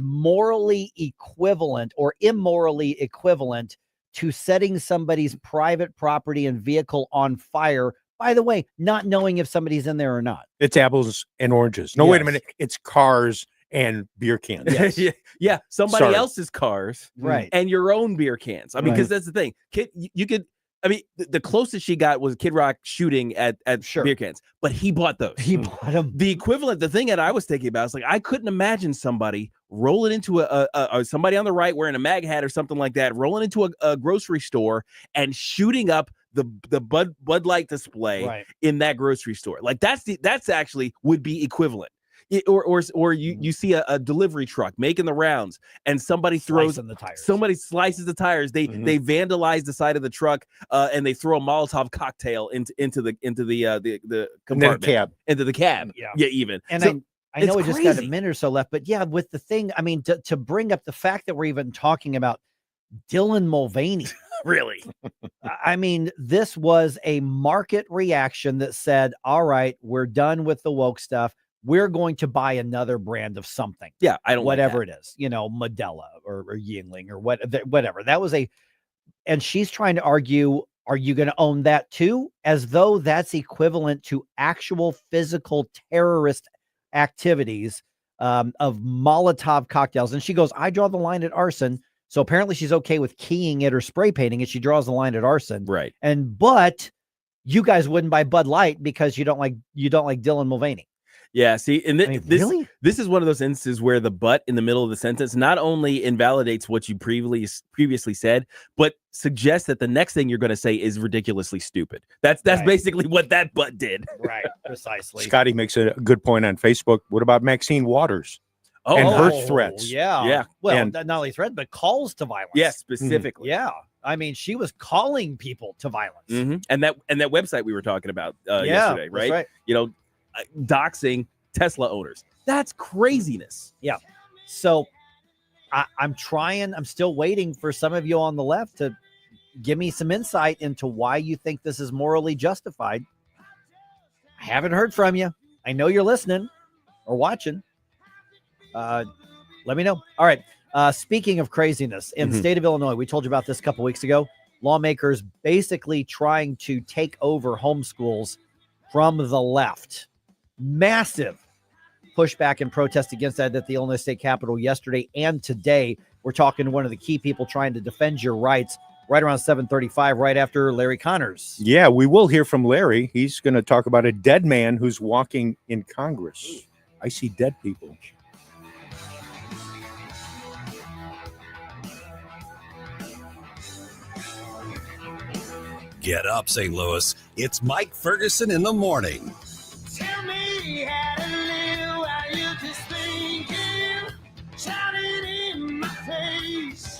morally equivalent or immorally equivalent to setting somebody's private property and vehicle on fire? By the way, not knowing if somebody's in there or not. It's apples and oranges. No, wait a minute. It's cars and beer cans. Yes. Somebody else's cars, right? And your own beer cans. I mean, because that's the thing. You could. I mean, the closest she got was Kid Rock shooting at beer cans, but he bought those. He bought them. The equivalent, the thing that I was thinking about is like, I couldn't imagine somebody rolling into somebody on the right wearing a MAG hat or something like that, rolling into a grocery store and shooting up the Bud Light display in that grocery store. Like that's actually would be equivalent. Or you see a delivery truck making the rounds and somebody slices the tires. They vandalize the side of the truck and they throw a Molotov cocktail into the compartment, into the cab. Even. And so, I know we just got a minute or so left, but with the thing, I mean, to bring up the fact that we're even talking about Dylan Mulvaney. Really? I mean, this was a market reaction that said, all right, we're done with the woke stuff. We're going to buy another brand of something. Yeah, I don't whatever it is, Modelo or Yingling or whatever. That was and she's trying to argue, are you going to own that too? As though that's equivalent to actual physical terrorist activities of Molotov cocktails. And she goes, I draw the line at arson. So apparently she's okay with keying it or spray painting it. She draws the line at arson. Right. But you guys wouldn't buy Bud Light because you don't like Dylan Mulvaney. Yeah, see, and really? This is one of those instances where the but in the middle of the sentence not only invalidates what you previously said, but suggests that the next thing you're going to say is ridiculously stupid. That's basically what that but did. Right, precisely. Scotty makes a good point on Facebook. What about Maxine Waters? And her threats? Yeah. Well, not only threats, but calls to violence. Yes, specifically. Yeah. I mean, she was calling people to violence. And that website we were talking about yesterday, right? Doxing Tesla owners. That's craziness. Yeah. So I'm still waiting for some of you on the left to give me some insight into why you think this is morally justified. I haven't heard from you. I know you're listening or watching. Let me know. All right. Speaking of craziness, in the state of Illinois, we told you about this a couple weeks ago. Lawmakers basically trying to take over homeschools from the left. Massive pushback and protest against that at the Illinois State Capitol yesterday and today. We're talking to one of the key people trying to defend your rights right around 7:35, right after Larry Connors. Yeah, we will hear from Larry. He's going to talk about a dead man who's walking in Congress. I see dead people. Get up, St. Louis. It's Mike Ferguson in the morning. Tell me how to live while you just thinking, shouting in my face.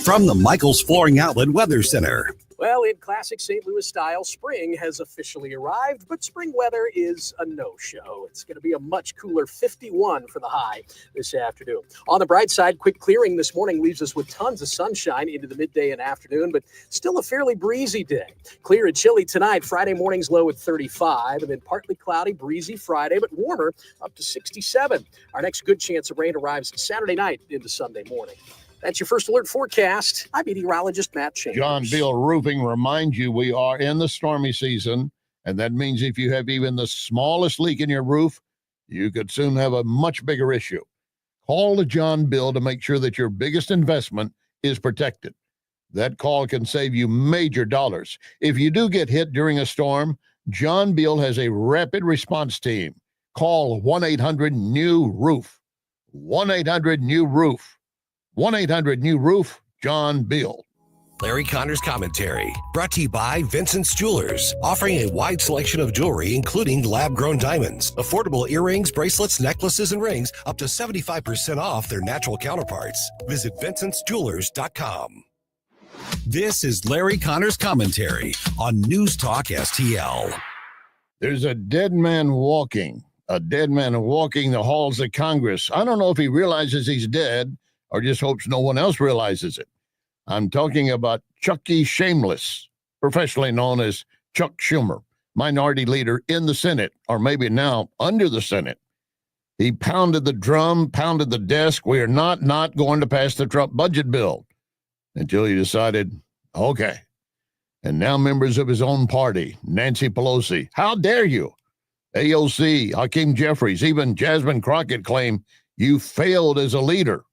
From the Michael's Flooring Outlet Weather Center. Well, said classic St. Louis style spring has officially arrived, but spring weather is a no-show. It's going to be a much cooler 51 for the high this afternoon. On the bright side, quick clearing this morning leaves us with tons of sunshine into the midday and afternoon, but still a fairly breezy day. Clear and chilly tonight. Friday morning's low at 35, and then partly cloudy, breezy Friday, but warmer up to 67. Our next good chance of rain arrives Saturday night into Sunday morning. That's your first alert forecast. I'm meteorologist Matt Chambers. John Beal Roofing reminds you we are in the stormy season, and that means if you have even the smallest leak in your roof, you could soon have a much bigger issue. Call to John Beal to make sure that your biggest investment is protected. That call can save you major dollars. If you do get hit during a storm, John Beal has a rapid response team. Call 1-800-NEW-ROOF. 1-800-NEW-ROOF. 1-800-NEW-ROOF, John Beal. Larry Connor's commentary, brought to you by Vincent's Jewelers, offering a wide selection of jewelry, including lab-grown diamonds, affordable earrings, bracelets, necklaces, and rings, up to 75% off their natural counterparts. Visit vincentsjewelers.com. This is Larry Connor's commentary on News Talk STL. There's a dead man walking the halls of Congress. I don't know if he realizes he's dead or just hopes no one else realizes it. I'm talking about Chucky Shameless, professionally known as Chuck Schumer, minority leader in the Senate, or maybe now under the Senate. He pounded the drum, pounded the desk. We are not going to pass the Trump budget bill, until he decided, okay. And now members of his own party, Nancy Pelosi, how dare you? AOC, Hakeem Jeffries, even Jasmine Crockett claim you failed as a leader.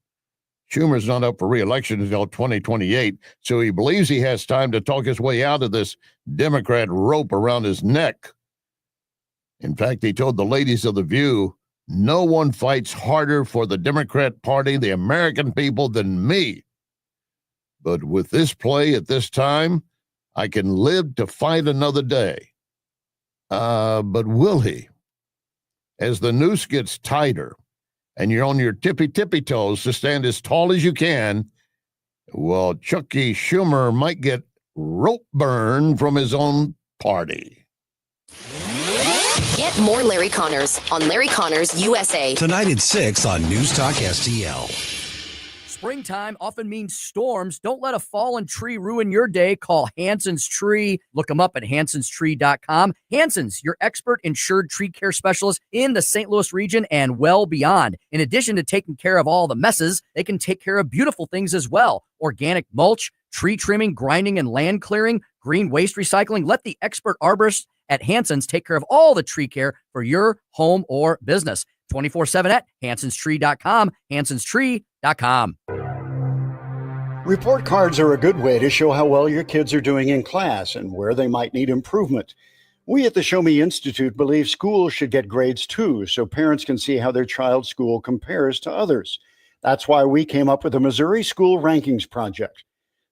Schumer's not up for re-election until 2028, so he believes he has time to talk his way out of this Democrat rope around his neck. In fact, he told the ladies of The View, no one fights harder for the Democrat Party, the American people, than me. But with this play at this time, I can live to fight another day. But will he? As the noose gets tighter and you're on your tippy toes to stand as tall as you can, well, Chucky Schumer might get rope burn from his own party. Get more Larry Connors on Larry Connors USA. Tonight at 6 on News Talk STL. Springtime often means storms. Don't let a fallen tree ruin your day. Call Hanson's Tree. Look them up at hansonstree.com. Hanson's, your expert insured tree care specialist in the St. Louis region and well beyond. In addition to taking care of all the messes, they can take care of beautiful things as well. Organic mulch, tree trimming, grinding, and land clearing, green waste recycling. Let the expert arborists at Hanson's take care of all the tree care for your home or business. 24/7 at hansonstree.com, hansonstree.com. Report cards are a good way to show how well your kids are doing in class and where they might need improvement. We at the Show Me Institute believe schools should get grades too, so parents can see how their child's school compares to others. That's why we came up with the Missouri School Rankings Project.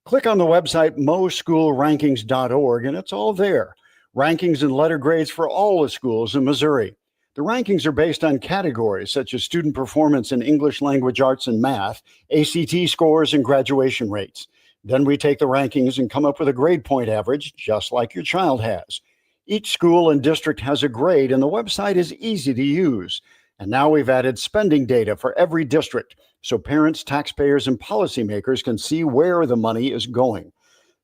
Click on the website moschoolrankings.org and it's all there. Rankings and letter grades for all the schools in Missouri. The rankings are based on categories such as student performance in English language arts and math, ACT scores, and graduation rates. Then we take the rankings and come up with a grade point average, just like your child has. Each school and district has a grade, and the website is easy to use. And now we've added spending data for every district, so parents, taxpayers, and policymakers can see where the money is going.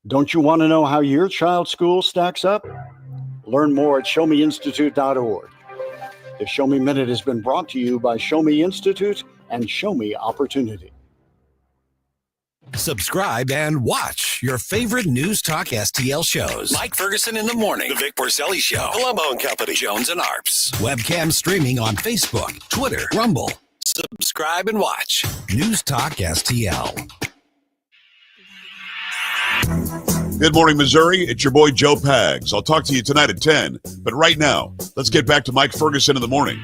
Don't you want to know how your child's school stacks up? Learn more at showmeinstitute.org. The Show Me Minute has been brought to you by Show Me Institute and Show Me Opportunity. Subscribe and watch your favorite News Talk STL shows. Mike Ferguson in the Morning, The Vic Porcelli Show, Colombo and Company, Jones and Arps. Webcam streaming on Facebook, Twitter, Rumble. Subscribe and watch News Talk STL. Good morning, Missouri. It's your boy, Joe Pags. I'll talk to you tonight at 10. But right now, let's get back to Mike Ferguson in the morning.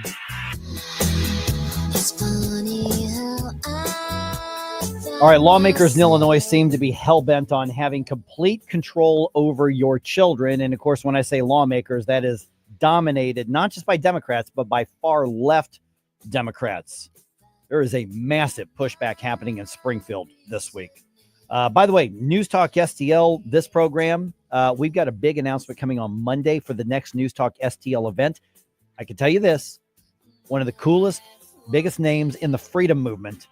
All right, lawmakers in Illinois seem to be hell-bent on having complete control over your children. And, of course, when I say lawmakers, that is dominated not just by Democrats, but by far-left Democrats. There is a massive pushback happening in Springfield this week. By the way, News Talk STL, this program, we've got a big announcement coming on Monday for the next News Talk STL event. I can tell you this, one of the coolest, biggest names in the freedom movement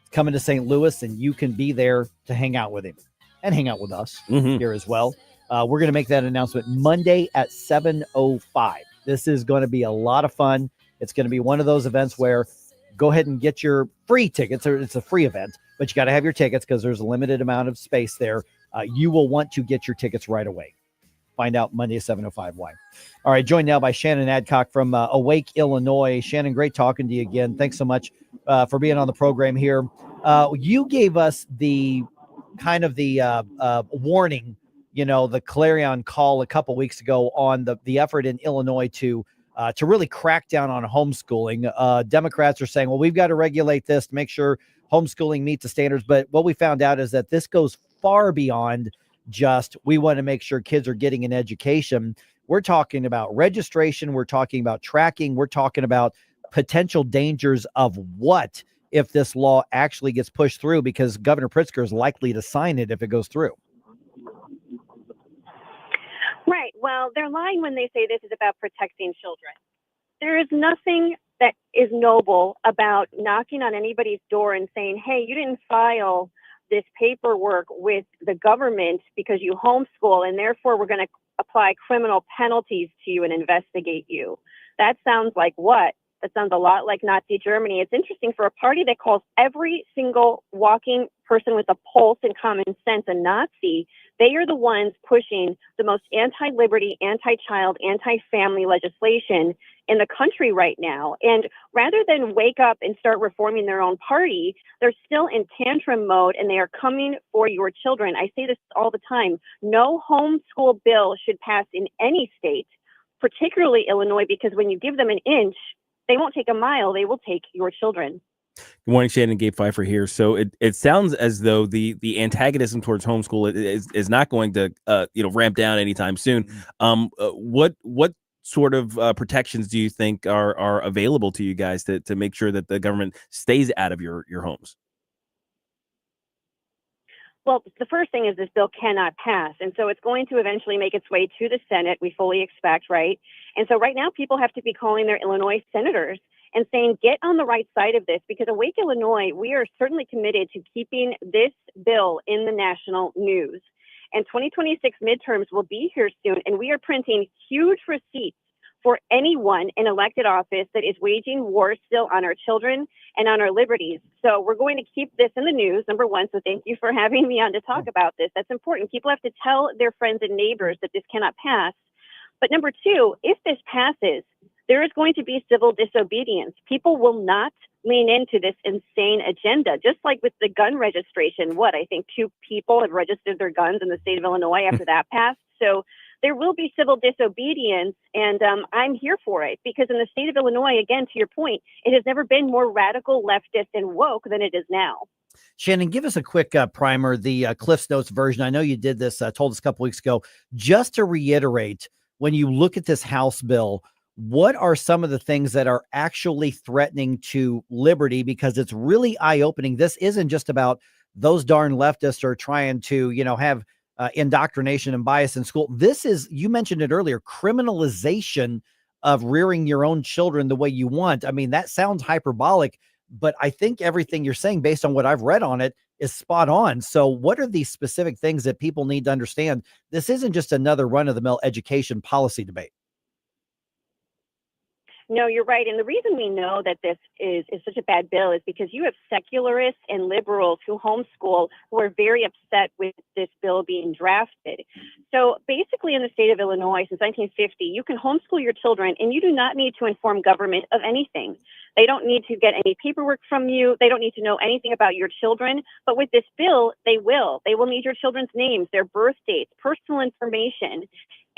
is coming to St. Louis, and you can be there to hang out with him and hang out with us here as well. We're going to make that announcement Monday at 7:05. This is going to be a lot of fun. It's going to be one of those events where go ahead and get your free tickets. It's a free event, but you got to have your tickets because there's a limited amount of space there. You will want to get your tickets right away. Find out Monday at 7:05 why. All right, joined now by Shannon Adcock from Awake, Illinois. Shannon, great talking to you again. Thanks so much for being on the program here. You gave us the kind of the warning, the clarion call a couple weeks ago on the effort in Illinois to really crack down on homeschooling. Democrats are saying, well, we've got to regulate this to make sure homeschooling meets the standards. But what we found out is that this goes far beyond just we want to make sure kids are getting an education. We're talking about registration. We're talking about tracking. We're talking about potential dangers of what if this law actually gets pushed through, because Governor Pritzker is likely to sign it if it goes through. Right. Well, they're lying when they say this is about protecting children. There is nothing that is noble about knocking on anybody's door and saying, hey, you didn't file this paperwork with the government because you homeschool, and therefore we're going to apply criminal penalties to you and investigate you. That sounds like what? That sounds a lot like Nazi Germany. It's interesting for a party that calls every single walking person with a pulse and common sense a Nazi. They are the ones pushing the most anti-liberty, anti-child, anti-family legislation in the country right now. And rather than wake up and start reforming their own party, they're still in tantrum mode, and they are coming for your children. I say this all the time. No homeschool bill should pass in any state, particularly Illinois, because when you give them an inch, they won't take a mile. They will take your children. Good morning, Shannon. Gabe Pfeiffer here. So it sounds as though the antagonism towards homeschool is not going to ramp down anytime soon. What sort of protections do you think are available to you guys to make sure that the government stays out of your homes? Well, the first thing is this bill cannot pass. And so it's going to eventually make its way to the Senate, we fully expect, right? And so right now people have to be calling their Illinois senators and saying, get on the right side of this, because Awake Illinois, we are certainly committed to keeping this bill in the national news. And 2026 midterms will be here soon, and we are printing huge receipts for anyone in elected office that is waging war still on our children and on our liberties. So we're going to keep this in the news, number one. So thank you for having me on to talk about this. That's important. People have to tell their friends and neighbors that this cannot pass. But number two, if this passes, there is going to be civil disobedience. People will not lean into this insane agenda, just like with the gun registration. I think 2 people have registered their guns in the state of Illinois after that passed. So there will be civil disobedience, and I'm here for it, because in the state of Illinois, again, to your point, it has never been more radical, leftist, and woke than it is now. Shannon, give us a quick primer, the Cliff's Notes version. I know you did this, told us a couple weeks ago. Just to reiterate, when you look at this House bill, what are some of the things that are actually threatening to liberty? Because it's really eye-opening. This isn't just about those darn leftists are trying to, have indoctrination and bias in school. This is, you mentioned it earlier, criminalization of rearing your own children the way you want. I mean, that sounds hyperbolic, but I think everything you're saying, based on what I've read on it, is spot on. So what are these specific things that people need to understand? This isn't just another run-of-the-mill education policy debate. No, you're right. And the reason we know that this is such a bad bill is because you have secularists and liberals who homeschool who are very upset with this bill being drafted. So basically in the state of Illinois since 1950, you can homeschool your children and you do not need to inform government of anything. They don't need to get any paperwork from you. They don't need to know anything about your children. But with this bill, they will. They will need your children's names, their birth dates, personal information.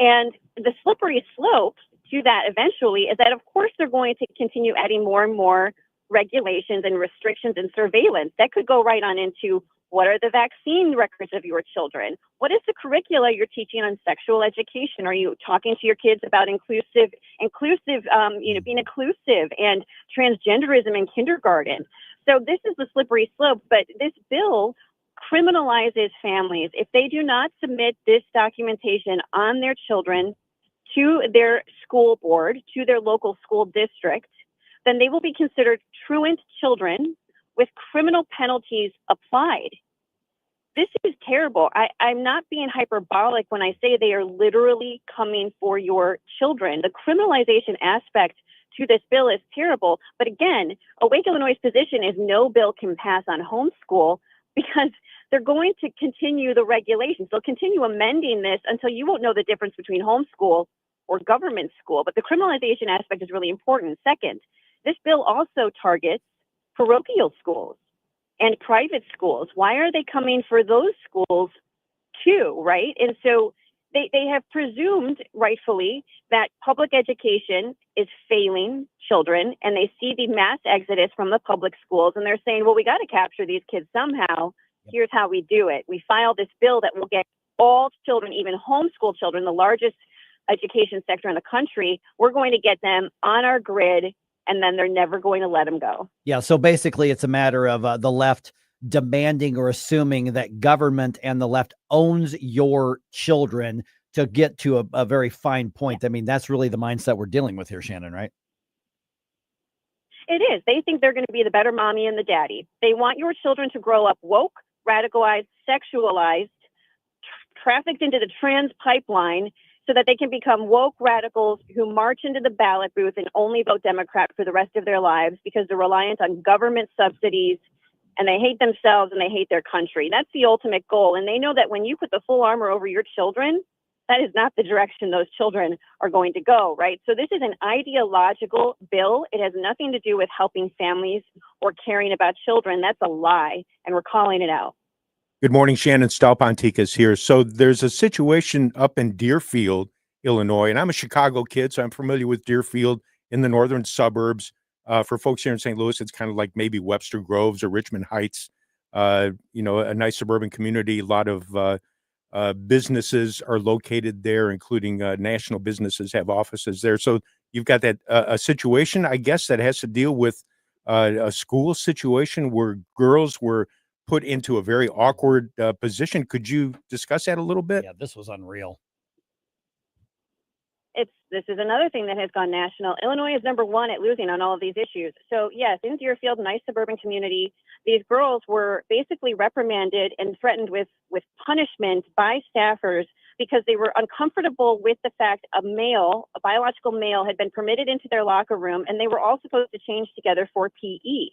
And the slippery slope to that eventually is that, of course, they're going to continue adding more and more regulations and restrictions and surveillance. That could go right on into what are the vaccine records of your children? What is the curricula you're teaching on sexual education? Are you talking to your kids about being inclusive and transgenderism in kindergarten? So this is the slippery slope, but this bill criminalizes families. If they do not submit this documentation on their children to their school board, to their local school district, then they will be considered truant children with criminal penalties applied. This is terrible. I'm not being hyperbolic when I say they are literally coming for your children. The criminalization aspect to this bill is terrible. But again, Awake Illinois' position is no bill can pass on homeschool because they're going to continue the regulations. They'll continue amending this until you won't know the difference between homeschool or government school. But the criminalization aspect is really important. Second, this bill also targets parochial schools and private schools. Why are they coming for those schools too, right? And so they have presumed, rightfully, that public education is failing children, and they see the mass exodus from the public schools, and they're saying, well, we got to capture these kids somehow. Here's how we do it. We file this bill that will get all children, even homeschool children, the largest education sector in the country, we're going to get them on our grid, and then they're never going to let them go. Yeah, so basically it's a matter of the left demanding or assuming that government and the left owns your children to get to a very fine point. I mean, that's really the mindset we're dealing with here, Shannon, right? It is. They think they're going to be the better mommy and the daddy. They want your children to grow up woke, radicalized, sexualized, trafficked into the trans pipeline so that they can become woke radicals who march into the ballot booth and only vote Democrat for the rest of their lives because they're reliant on government subsidies and they hate themselves and they hate their country. That's the ultimate goal. And they know that when you put the full armor over your children, that is not the direction those children are going to go, right? So this is an ideological bill. It has nothing to do with helping families or caring about children. That's a lie, and we're calling it out. Good morning, Shannon. Stalpontica is here. So there's a situation up in Deerfield, Illinois, and I'm a Chicago kid, so I'm familiar with Deerfield in the northern suburbs. For folks here in St. Louis, it's kind of like maybe Webster Groves or Richmond Heights, a nice suburban community. A lot of businesses are located there, including national businesses have offices there. So you've got that a situation, I guess, that has to deal with a school situation where girls were put into a very awkward position. Could you discuss that a little bit? Yeah, this was unreal. This is another thing that has gone national. Illinois is number one at losing on all of these issues. So yes, in Deerfield, nice suburban community, these girls were basically reprimanded and threatened with punishment by staffers because they were uncomfortable with the fact a biological male had been permitted into their locker room, and they were all supposed to change together for PE.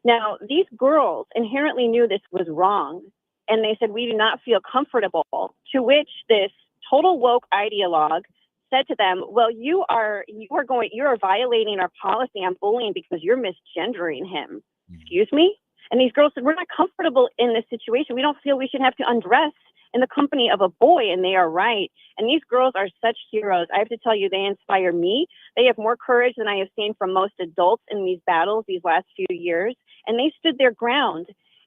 Now, these girls inherently knew this was wrong, and they said, we do not feel comfortable, to which this total woke ideologue said to them, well, you are violating our policy on bullying because you're misgendering him. Excuse me? And these girls said, we're not comfortable in this situation. We don't feel we should have to undress in the company of a boy, and they are right. And these girls are such heroes. I have to tell you, they inspire me. They have more courage than I have seen from most adults in these battles these last few years, and they stood their ground.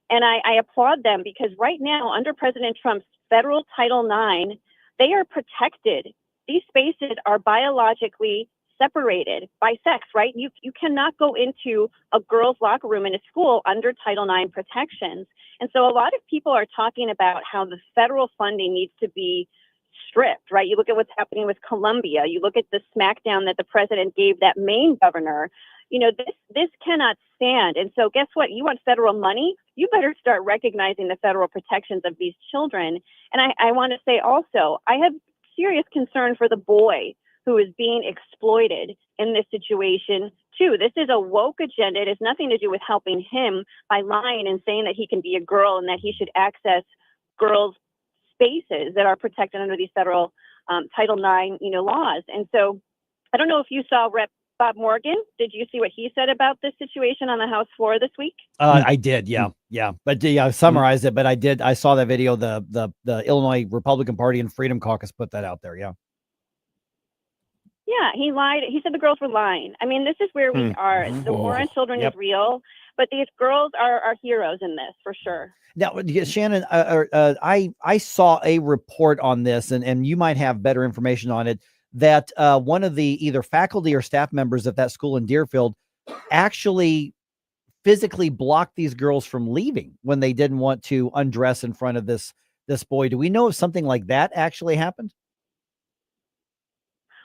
And I applaud them because right now, under President Trump's federal Title IX, they are protected. These spaces are biologically separated by sex, right? You cannot go into a girl's locker room in a school under Title IX protections. And so a lot of people are talking about how the federal funding needs to be stripped, right? You look at what's happening with Columbia. You look at the smackdown that the president gave that Maine governor. This cannot stand. And so guess what? You want federal money? You better start recognizing the federal protections of these children. And I want to say also, I have serious concern for the boy who is being exploited in this situation too. This is a woke agenda. It has nothing to do with helping him by lying and saying that he can be a girl and that he should access girls' spaces that are protected under these federal Title IX, laws. And so I don't know if you saw Rep. Bob Morgan. Did you see what he said about this situation on the House floor this week? I did. Yeah. But I summarized it, but I saw that video. The Illinois Republican Party and Freedom Caucus put that out there. Yeah. Yeah, he lied. He said the girls were lying. I mean, this is where we are. The war on children is real, but these girls are heroes in this for sure. Now, Shannon, I saw a report on this, and you might have better information on it, that one of the either faculty or staff members at that school in Deerfield actually physically blocked these girls from leaving when they didn't want to undress in front of this boy. Do we know if something like that actually happened?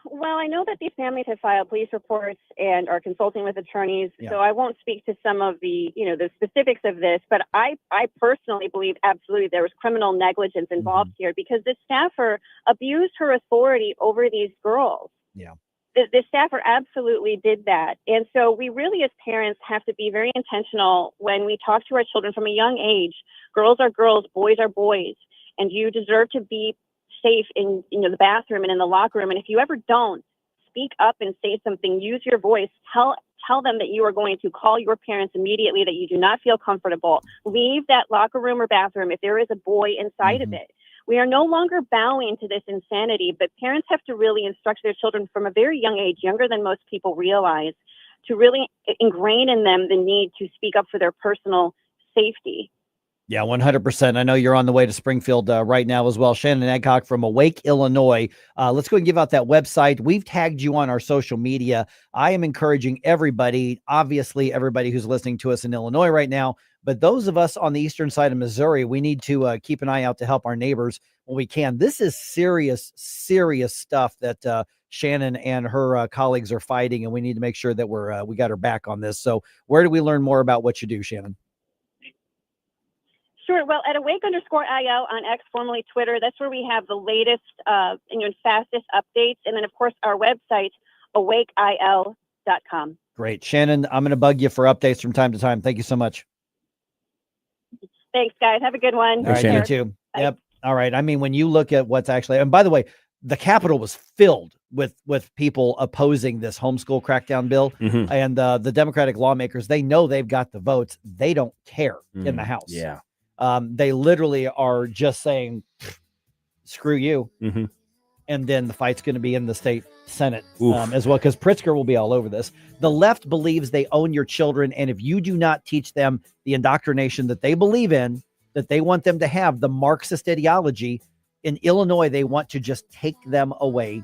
Well, I know that these families have filed police reports and are consulting with attorneys. Yeah. So I won't speak to some of the, the specifics of this, but I personally believe absolutely there was criminal negligence involved here because the staffer abused her authority over these girls. Yeah. The staffer absolutely did that. And so we really, as parents, have to be very intentional when we talk to our children from a young age. Girls are girls, boys are boys, and you deserve to be safe in the bathroom and in the locker room. And if you ever don't, speak up and say something, use your voice, tell them that you are going to call your parents immediately, that you do not feel comfortable. Leave that locker room or bathroom if there is a boy inside of it. We are no longer bowing to this insanity, but parents have to really instruct their children from a very young age, younger than most people realize, to really ingrain in them the need to speak up for their personal safety. Yeah, 100%. I know you're on the way to Springfield right now as well. Shannon Adcock from Awake, Illinois. Let's go and give out that website. We've tagged you on our social media. I am encouraging everybody, obviously everybody who's listening to us in Illinois right now, but those of us on the eastern side of Missouri, we need to keep an eye out to help our neighbors when we can. This is serious, serious stuff that Shannon and her colleagues are fighting, and we need to make sure that we got her back on this. So where do we learn more about what you do, Shannon? Sure. Well, at awake_IL on X, formerly Twitter, that's where we have the latest and fastest updates. And then, of course, our website, awakeil.com. Great. Shannon, I'm going to bug you for updates from time to time. Thank you so much. Thanks, guys. Have a good one. All right, you too. Bye. Yep. All right. I mean, when you look at what's actually, and by the way, the Capitol was filled with people opposing this homeschool crackdown bill. And the Democratic lawmakers, they know they've got the votes. They don't care in the House. Yeah. They literally are just saying, screw you. And then the fight's going to be in the state Senate as well, because Pritzker will be all over this. The left believes they own your children. And if you do not teach them the indoctrination that they believe in, that they want them to have, the Marxist ideology, in Illinois, they want to just take them away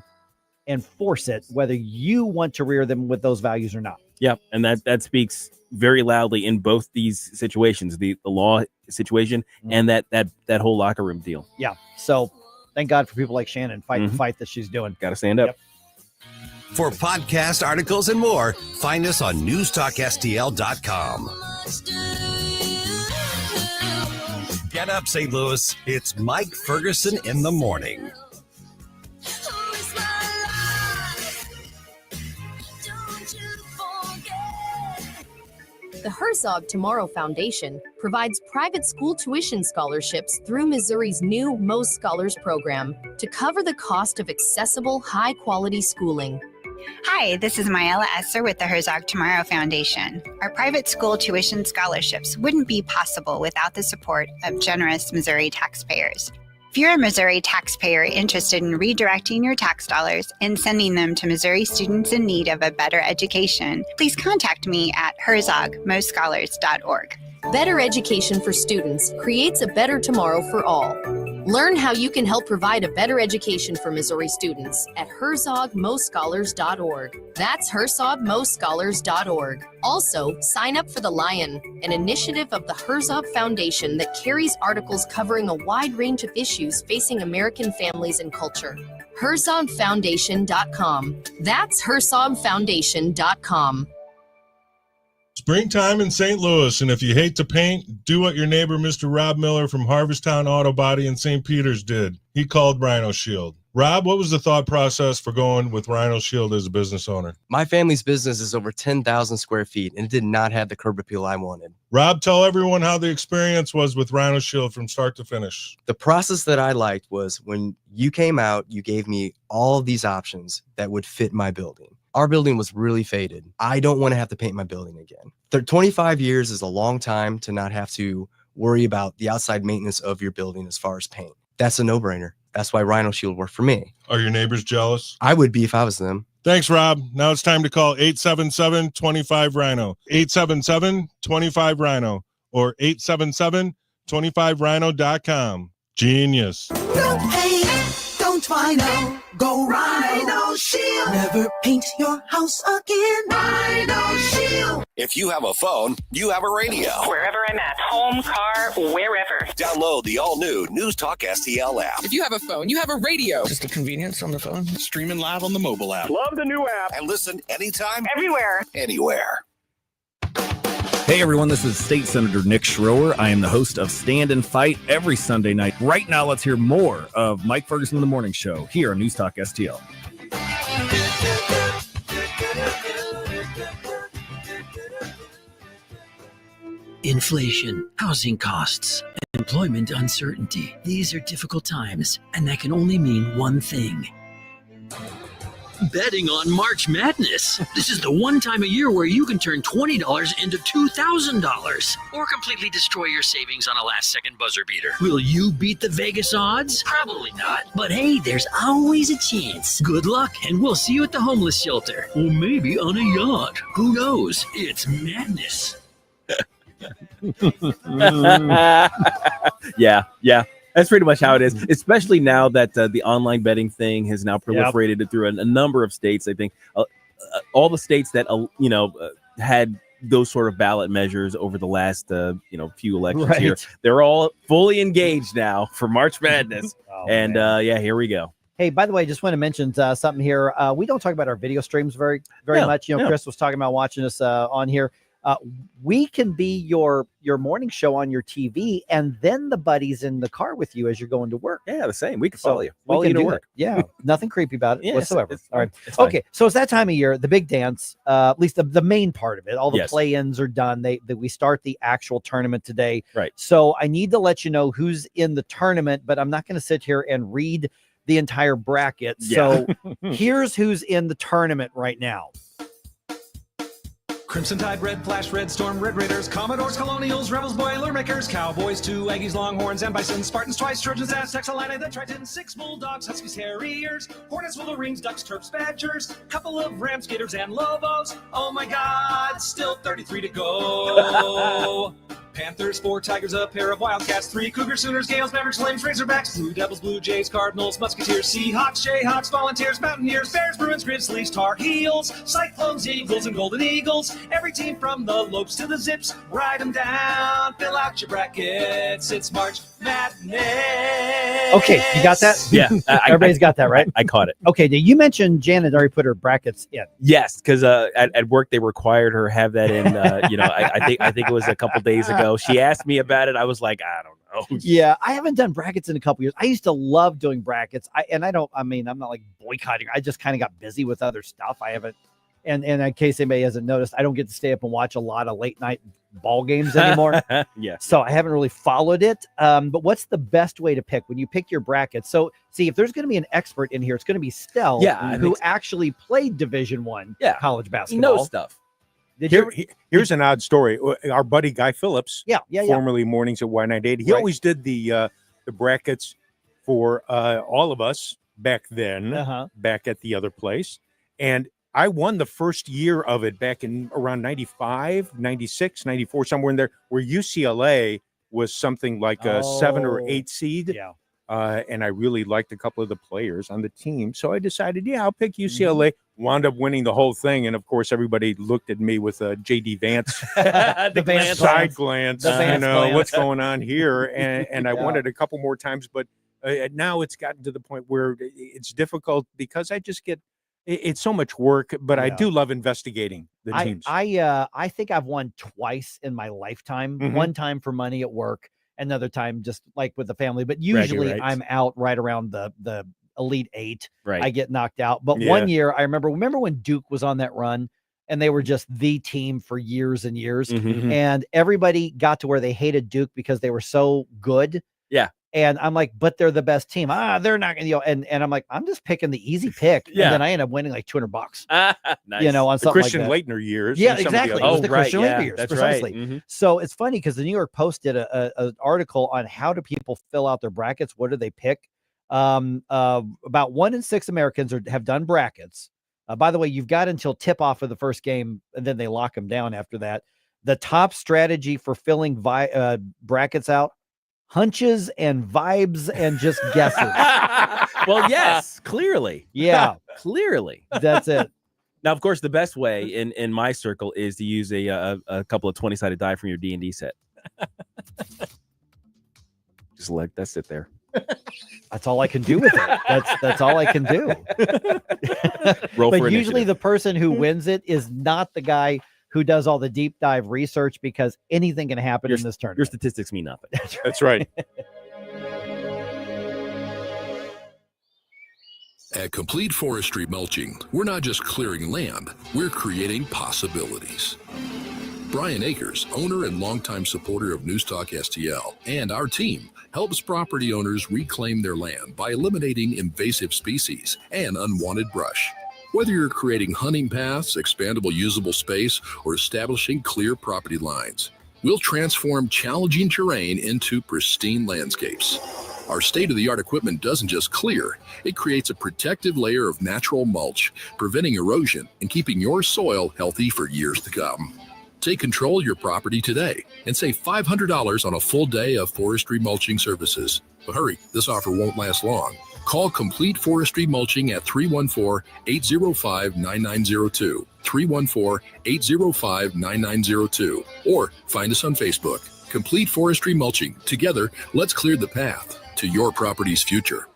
and force it, whether you want to rear them with those values or not. Yep. And that speaks very loudly in both these situations, the law situation and that whole locker room deal. Yeah. So thank God for people like Shannon fighting the fight that she's doing. Got to stand up. Yep. For podcast articles and more, find us on newstalkstl.com. Get up, St. Louis. It's Mike Ferguson in the morning. The Herzog Tomorrow Foundation provides private school tuition scholarships through Missouri's new Mo Scholars program to cover the cost of accessible, high-quality schooling. Hi, this is Myella Esser with the Herzog Tomorrow Foundation. Our private school tuition scholarships wouldn't be possible without the support of generous Missouri taxpayers. If you're a Missouri taxpayer interested in redirecting your tax dollars and sending them to Missouri students in need of a better education, please contact me at herzogmoscholars.org. Better education for students creates a better tomorrow for all. Learn how you can help provide a better education for Missouri students at herzogmoscholars.org. That's herzogmoscholars.org. Also, sign up for The Lion, an initiative of the Herzog Foundation that carries articles covering a wide range of issues facing American families and culture. herzogfoundation.com. That's herzogfoundation.com. Springtime in St. Louis, and if you hate to paint, do what your neighbor Mr. Rob Miller from Harvesttown Auto Body in St. Peters did. He called Rhino Shield. Rob, what was the thought process for going with Rhino Shield as a business owner? My family's business is over 10,000 square feet, and it did not have the curb appeal I wanted. Rob, tell everyone how the experience was with Rhino Shield from start to finish. The process that I liked was when you came out, you gave me all of these options that would fit my building. Our building was really faded. I don't want to have to paint my building again. 25 years is a long time to not have to worry about the outside maintenance of your building as far as paint. That's a no-brainer. That's why Rhino Shield worked for me. Are your neighbors jealous? I would be if I was them. Thanks, Rob. Now it's time to call 877-25-RHINO. 877-25-RHINO or 877-25rhino.com. Genius. No pain, don't paint Rhino. Go Rhino Shield. Never paint your house again. Rhino Shield. If you have a phone, you have a radio. Wherever I'm at, home, car, wherever. Download the all-new News Talk STL app. If you have a phone, you have a radio. Just a convenience on the phone. Streaming live on the mobile app. Love the new app. And listen anytime. Everywhere. Anywhere. Hey everyone, this is State Senator Nick Schroer. I am the host of Stand and Fight every Sunday night. Right now, let's hear more of Mike Ferguson in the Morning Show here on News Talk STL. Inflation, housing costs, employment uncertainty. These are difficult times, and that can only mean one thing. Betting on March Madness. This is the one time a year where you can turn $20 into $2,000 or completely destroy your savings on a last-second buzzer beater. Will you beat the Vegas odds? Probably not. But hey, there's always a chance. Good luck, and we'll see you at the homeless shelter or maybe on a yacht. Who knows? It's madness. Yeah. That's pretty much how it is, especially now that the online betting thing has now proliferated through a number of states. I think all the states that, had those sort of ballot measures over the last, few elections here, they're all fully engaged now for March Madness. Here we go. Hey, by the way, just want to mention something here. We don't talk about our video streams very much. Chris was talking about watching us on here. We can be your morning show on your TV, and then the buddies in the car with you as you're going to work. Yeah, the same. We can follow you. We can to do work. that. Yeah, nothing creepy about it whatsoever. It's all right. Okay, so it's that time of year, the big dance, at least the main part of it. All the play-ins are done. We start the actual tournament today. Right. So I need to let you know who's in the tournament, but I'm not going to sit here and read the entire bracket. So here's who's in the tournament right now. Crimson Tide, Red Flash, Red Storm, Red Raiders, Commodores, Colonials, Rebels, Boilermakers, Cowboys, 2 Aggies, Longhorns, and Bison, Spartans, twice, Trojans, Aztecs, Illini, the Tritons, 6 Bulldogs, Huskies, Harriers, Hornets, Wolverines, Ducks, Terps, Badgers, couple of Rams, Gators, and Lobos. Oh my God, still 33 to go. Panthers, 4 Tigers, a pair of Wildcats, 3 Cougars, Sooners, Gales, Mavericks, Flames, Razorbacks, Blue Devils, Blue Jays, Cardinals, Musketeers, Seahawks, Jayhawks, Volunteers, Mountaineers, Bears, Bruins, Grizzlies, Tar Heels, Cyclones, Eagles, and Golden Eagles. Every team from the Lopes to the Zips, write them down, fill out your brackets. It's March Madness. Okay, you got that? Yeah. Everybody's got that, right? I caught it. Okay, now you mentioned Janet already put her brackets in. Yes, because at work they required her have that in. I think it was a couple days ago. She asked me about it. I was like, I don't know. Yeah, I haven't done brackets in a couple years. I used to love doing brackets. I'm not like boycotting. I just kind of got busy with other stuff. I haven't. And in case anybody hasn't noticed, I don't get to stay up and watch a lot of late night ball games anymore. Yeah. So I haven't really followed it. But what's the best way to pick when you pick your bracket? So see, if there's going to be an expert in here, it's going to be Stell, who actually played Division I college basketball. He knows stuff. Here's an odd story. Our buddy Guy Phillips, formerly Mornings at Y98, he always did the brackets for all of us back then, back at the other place. And I won the first year of it back in around 95, 96, 94, somewhere in there, where UCLA was something like a 7 or 8 seed. Yeah. And I really liked a couple of the players on the team. So I decided, I'll pick UCLA. Wound up winning the whole thing. And, of course, everybody looked at me with a J.D. Vance side glance. What's going on here? And I won it a couple more times. But now it's gotten to the point where it's difficult because I just get it's so much work. But I do love investigating the teams. I think I've won twice in my lifetime. One time for money at work. Another time just like with the family, but usually I'm out right around the Elite 8. Right. I get knocked out. But one year I remember when Duke was on that run and they were just the team for years and years. And everybody got to where they hated Duke because they were so good. Yeah. And I'm like, but they're the best team. They're not going to, and I'm like, I'm just picking the easy pick. And then I end up winning like $200, nice. On something Christian like that. Laettner years. Yeah, exactly. It was the Christian Laettner years. That's precisely. right. So it's funny because the New York Post did an article on how do people fill out their brackets? What do they pick? About 1 in 6 Americans have done brackets. By the way, you've got until tip off of the first game, and then they lock them down after that. The top strategy for filling brackets out, hunches and vibes and just guesses. Well, yes, clearly. Yeah. Clearly. That's it. Now, of course, the best way in my circle is to use a couple of 20-sided die from your D&D set. Just let that sit there. That's all I can do with it. That's all I can do. Roll but for usually initiative. the person who wins it is not the guy who does all the deep dive research, because anything can happen in this tournament. Your statistics mean nothing. That's right. At Complete Forestry Mulching, we're not just clearing land, we're creating possibilities. Brian Akers, owner and longtime supporter of Newstalk STL, and our team helps property owners reclaim their land by eliminating invasive species and unwanted brush. Whether you're creating hunting paths, expandable usable space, or establishing clear property lines, we'll transform challenging terrain into pristine landscapes. Our state-of-the-art equipment doesn't just clear, it creates a protective layer of natural mulch, preventing erosion and keeping your soil healthy for years to come. Take control of your property today and save $500 on a full day of forestry mulching services. But hurry, this offer won't last long. Call Complete Forestry Mulching at 314-805-9902, 314-805-9902, or find us on Facebook. Complete Forestry Mulching. Together, let's clear the path to your property's future.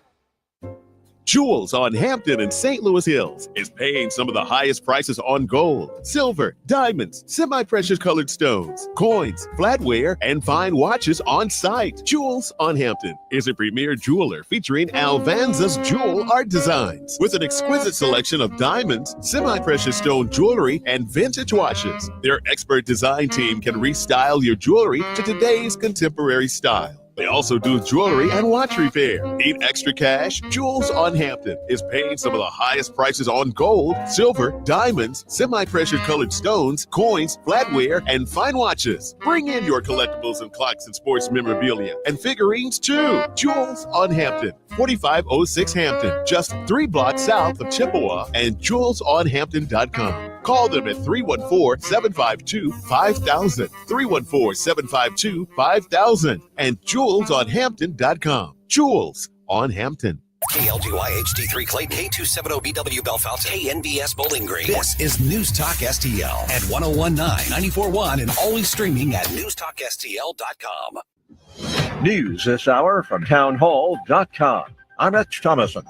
Jewels on Hampton and St. Louis Hills is paying some of the highest prices on gold, silver, diamonds, semi-precious colored stones, coins, flatware, and fine watches on site. Jewels on Hampton is a premier jeweler featuring Alvanza's jewel art designs with an exquisite selection of diamonds, semi-precious stone jewelry, and vintage watches. Their expert design team can restyle your jewelry to today's contemporary style. They also do jewelry and watch repair. Need extra cash? Jewels on Hampton is paying some of the highest prices on gold, silver, diamonds, semi-precious colored stones, coins, flatware, and fine watches. Bring in your collectibles and clocks and sports memorabilia and figurines too. Jewels on Hampton, 4506 Hampton, just 3 blocks south of Chippewa, and jewelsonhampton.com. Call them at 314-752-5000, 314-752-5000, and jewelsonhampton.com. Jewels on Hampton. KLGY HD3 Clayton, K270BW Bellefonte, KNBS Bowling Green. This is News Talk STL at 1019, 94.1, and always streaming at newstalkstl.com. News this hour from townhall.com. I'm Rich Thomason.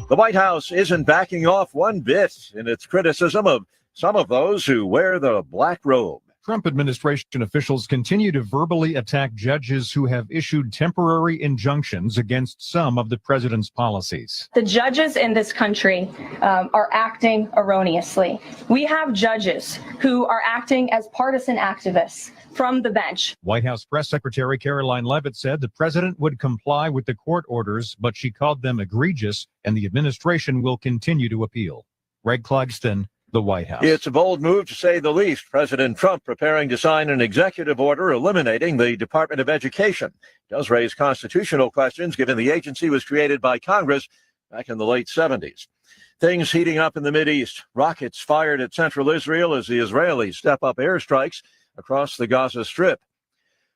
The White House isn't backing off one bit in its criticism of some of those who wear the black robe. Trump administration officials continue to verbally attack judges who have issued temporary injunctions against some of the president's policies. The judges in this country are acting erroneously. We have judges who are acting as partisan activists from the bench. White House Press Secretary Caroline Leavitt said the president would comply with the court orders, but she called them egregious, and the administration will continue to appeal. Greg Clugston, the White House. It's a bold move, to say the least. President Trump preparing to sign an executive order eliminating the Department of Education. It does raise constitutional questions, given the agency was created by Congress back in the late 70s. Things heating up in the Mideast. Rockets fired at central Israel as the Israelis step up airstrikes across the Gaza Strip.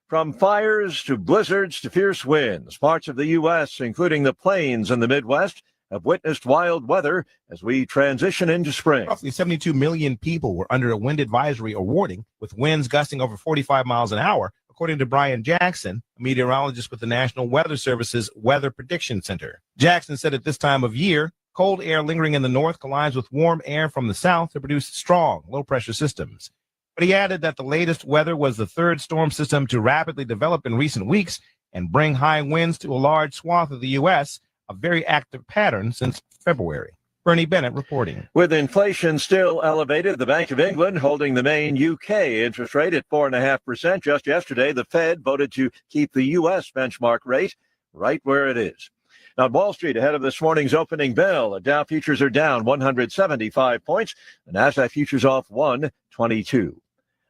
From fires to blizzards to fierce winds, parts of the U.S., including the plains and the Midwest, have witnessed wild weather as we transition into spring. Roughly 72 million people were under a wind advisory or warning, with winds gusting over 45 miles an hour, according to Brian Jackson, a meteorologist with the National Weather Service's Weather Prediction Center. Jackson said at this time of year, cold air lingering in the north collides with warm air from the south to produce strong low-pressure systems. But he added that the latest weather was the third storm system to rapidly develop in recent weeks and bring high winds to a large swath of the U.S., a very active pattern since February. Bernie Bennett reporting. With inflation still elevated, the Bank of England holding the main UK interest rate at 4.5%. Just yesterday, the Fed voted to keep the U.S. benchmark rate right where it is. Now, on Wall Street, ahead of this morning's opening bell, the Dow futures are down 175 points. The NASDAQ futures off 122.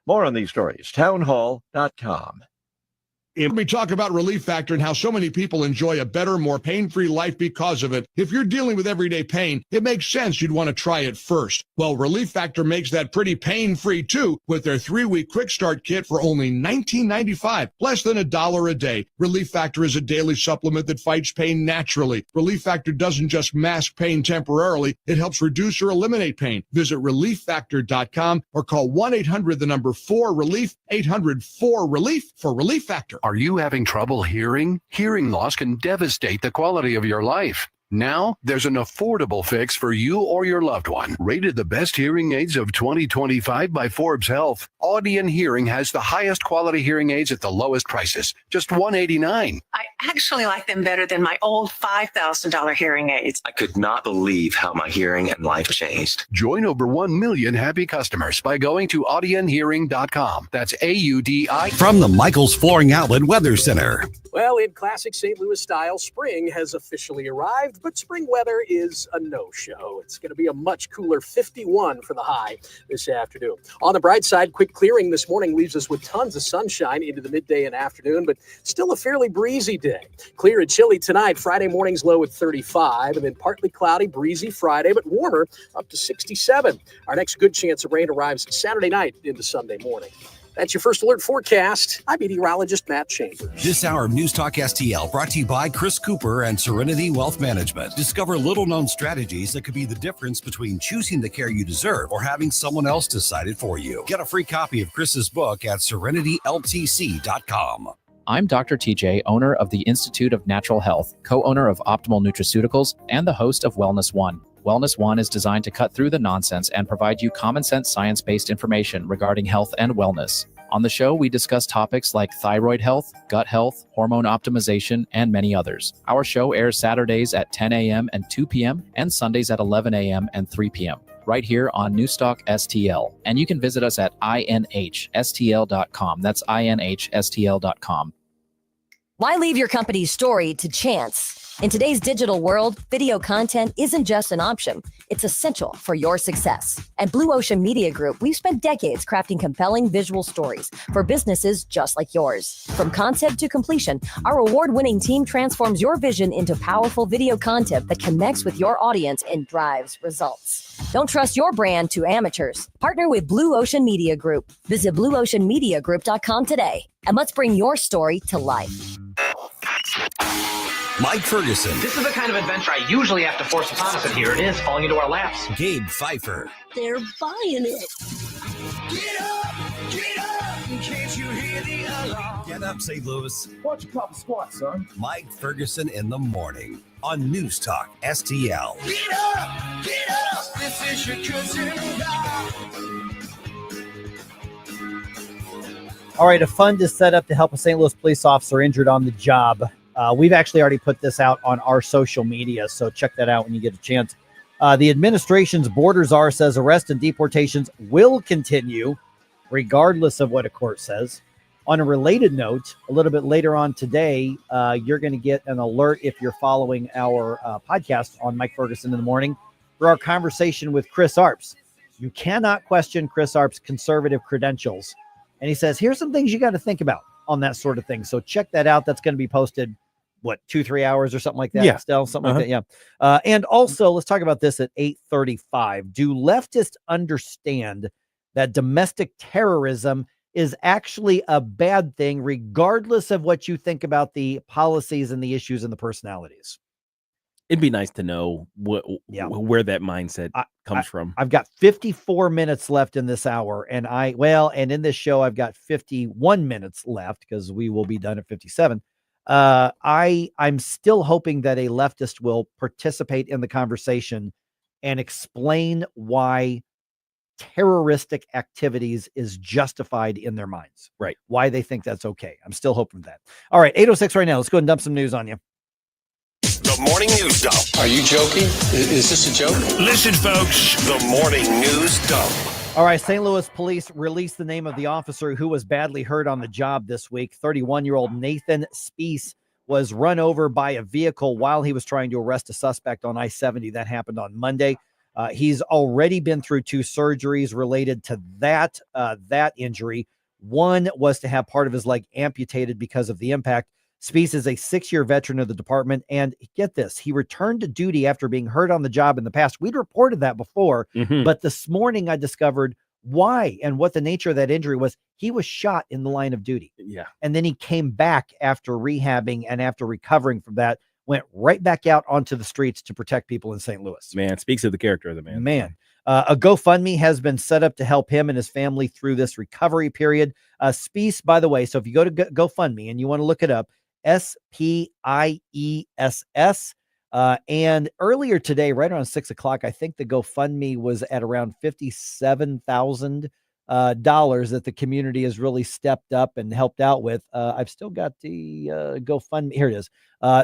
More on these stories, townhall.com. We talk about Relief Factor and how so many people enjoy a better, more pain-free life because of it. If you're dealing with everyday pain, it makes sense you'd want to try it first. Well, Relief Factor makes that pretty pain-free too with their 3-week quick start kit for only $19.95, less than $1 a day. Relief Factor is a daily supplement that fights pain naturally. Relief Factor doesn't just mask pain temporarily, it helps reduce or eliminate pain. Visit relieffactor.com or call 1-800-4RELIEF, 800-4RELIEF for Relief Factor. Are you having trouble hearing? Hearing loss can devastate the quality of your life. Now, there's an affordable fix for you or your loved one. Rated the best hearing aids of 2025 by Forbes Health, Audion Hearing has the highest quality hearing aids at the lowest prices, just $189. I actually like them better than my old $5,000 hearing aids. I could not believe how my hearing and life changed. Join over 1 million happy customers by going to audionhearing.com. That's AUDI. From the Michaels Flooring Outlet Weather Center. Well, in classic St. Louis style, spring has officially arrived, but spring weather is a no-show. It's going to be a much cooler 51 for the high this afternoon. On the bright side, quick clearing this morning leaves us with tons of sunshine into the midday and afternoon, but still a fairly breezy day. Clear and chilly tonight. Friday morning's low at 35, and then partly cloudy, breezy Friday, but warmer up to 67. Our next good chance of rain arrives Saturday night into Sunday morning. That's your first alert forecast. I'm meteorologist Matt Chambers. This hour of News Talk STL brought to you by Chris Cooper and Serenity Wealth Management. Discover little-known strategies that could be the difference between choosing the care you deserve or having someone else decide it for you. Get a free copy of Chris's book at serenityltc.com. I'm Dr. TJ, owner of the Institute of Natural Health, co-owner of Optimal Nutraceuticals, and the host of Wellness One. Wellness One is designed to cut through the nonsense and provide you common sense science-based information regarding health and wellness. On the show, we discuss topics like thyroid health, gut health, hormone optimization, and many others. Our show airs Saturdays at 10 a.m. and 2 p.m. and Sundays at 11 a.m. and 3 p.m. right here on Newstalk STL. And you can visit us at inhstl.com. That's inhstl.com. Why leave your company's story to chance? In today's digital world, video content isn't just an option. It's essential for your success. At Blue Ocean Media Group, we've spent decades crafting compelling visual stories for businesses just like yours. From concept to completion, our award-winning team transforms your vision into powerful video content that connects with your audience and drives results. Don't trust your brand to amateurs. Partner with Blue Ocean Media Group. Visit blueoceanmediagroup.com today, and let's bring your story to life. Mike Ferguson. This is the kind of adventure I usually have to force upon us, and here it is, falling into our laps. Gabe Pfeiffer. They're buying it. Get up, in case you hear the alarm. Get up, St. Louis. Watch you pop a squat, son. Mike Ferguson in the morning on News Talk STL. Get up, this is your cousin God. All right, a fund is set up to help a St. Louis police officer injured on the job. We've actually already put this out on our social media, so check that out when you get a chance. The administration's border czar says arrests and deportations will continue regardless of what a court says. On a related note, a little bit later on today, you're going to get an alert if you're following our podcast on Mike Ferguson in the morning for our conversation with Chris Arps. You cannot question Chris Arps' conservative credentials. And he says, here's some things you got to think about on that sort of thing. So check that out. That's going to be posted, 2-3 hours or something like that? Yeah. Still, something like that. Yeah. And also, let's talk about this at 8:35. Do leftists understand that domestic terrorism is actually a bad thing, regardless of what you think about the policies and the issues and the personalities? It'd be nice to know where that mindset comes from. I've got 54 minutes left in this hour, and in this show, I've got 51 minutes left because we will be done at 57. I'm still hoping that a leftist will participate in the conversation and explain why terroristic activities is justified in their minds. Right. Why they think that's okay. I'm still hoping that. All right, 8:06 right now. Let's go ahead and dump some news on you. The morning news dump. Are you joking? Is this a joke? Listen, folks. The morning news dump. All right, St. Louis police released the name of the officer who was badly hurt on the job this week. 31-year-old Nathan Spees was run over by a vehicle while he was trying to arrest a suspect on I-70. That happened on Monday. He's already been through 2 surgeries related to that injury. One was to have part of his leg amputated because of the impact. Spies is a 6-year veteran of the department, and get this, he returned to duty after being hurt on the job in the past. We'd reported that before, but this morning I discovered why and what the nature of that injury was. He was shot in the line of duty. Yeah. And then he came back after rehabbing and after recovering from that, went right back out onto the streets to protect people in St. Louis. Man, speaks of the character of the man. Man. A GoFundMe has been set up to help him and his family through this recovery period. Spies, by the way, so if you go to GoFundMe and you want to look it up, SPIESS. And earlier today, right around 6 o'clock, I think the GoFundMe was at around $57,000 that the community has really stepped up and helped out with. I've still got the GoFundMe. Here it is.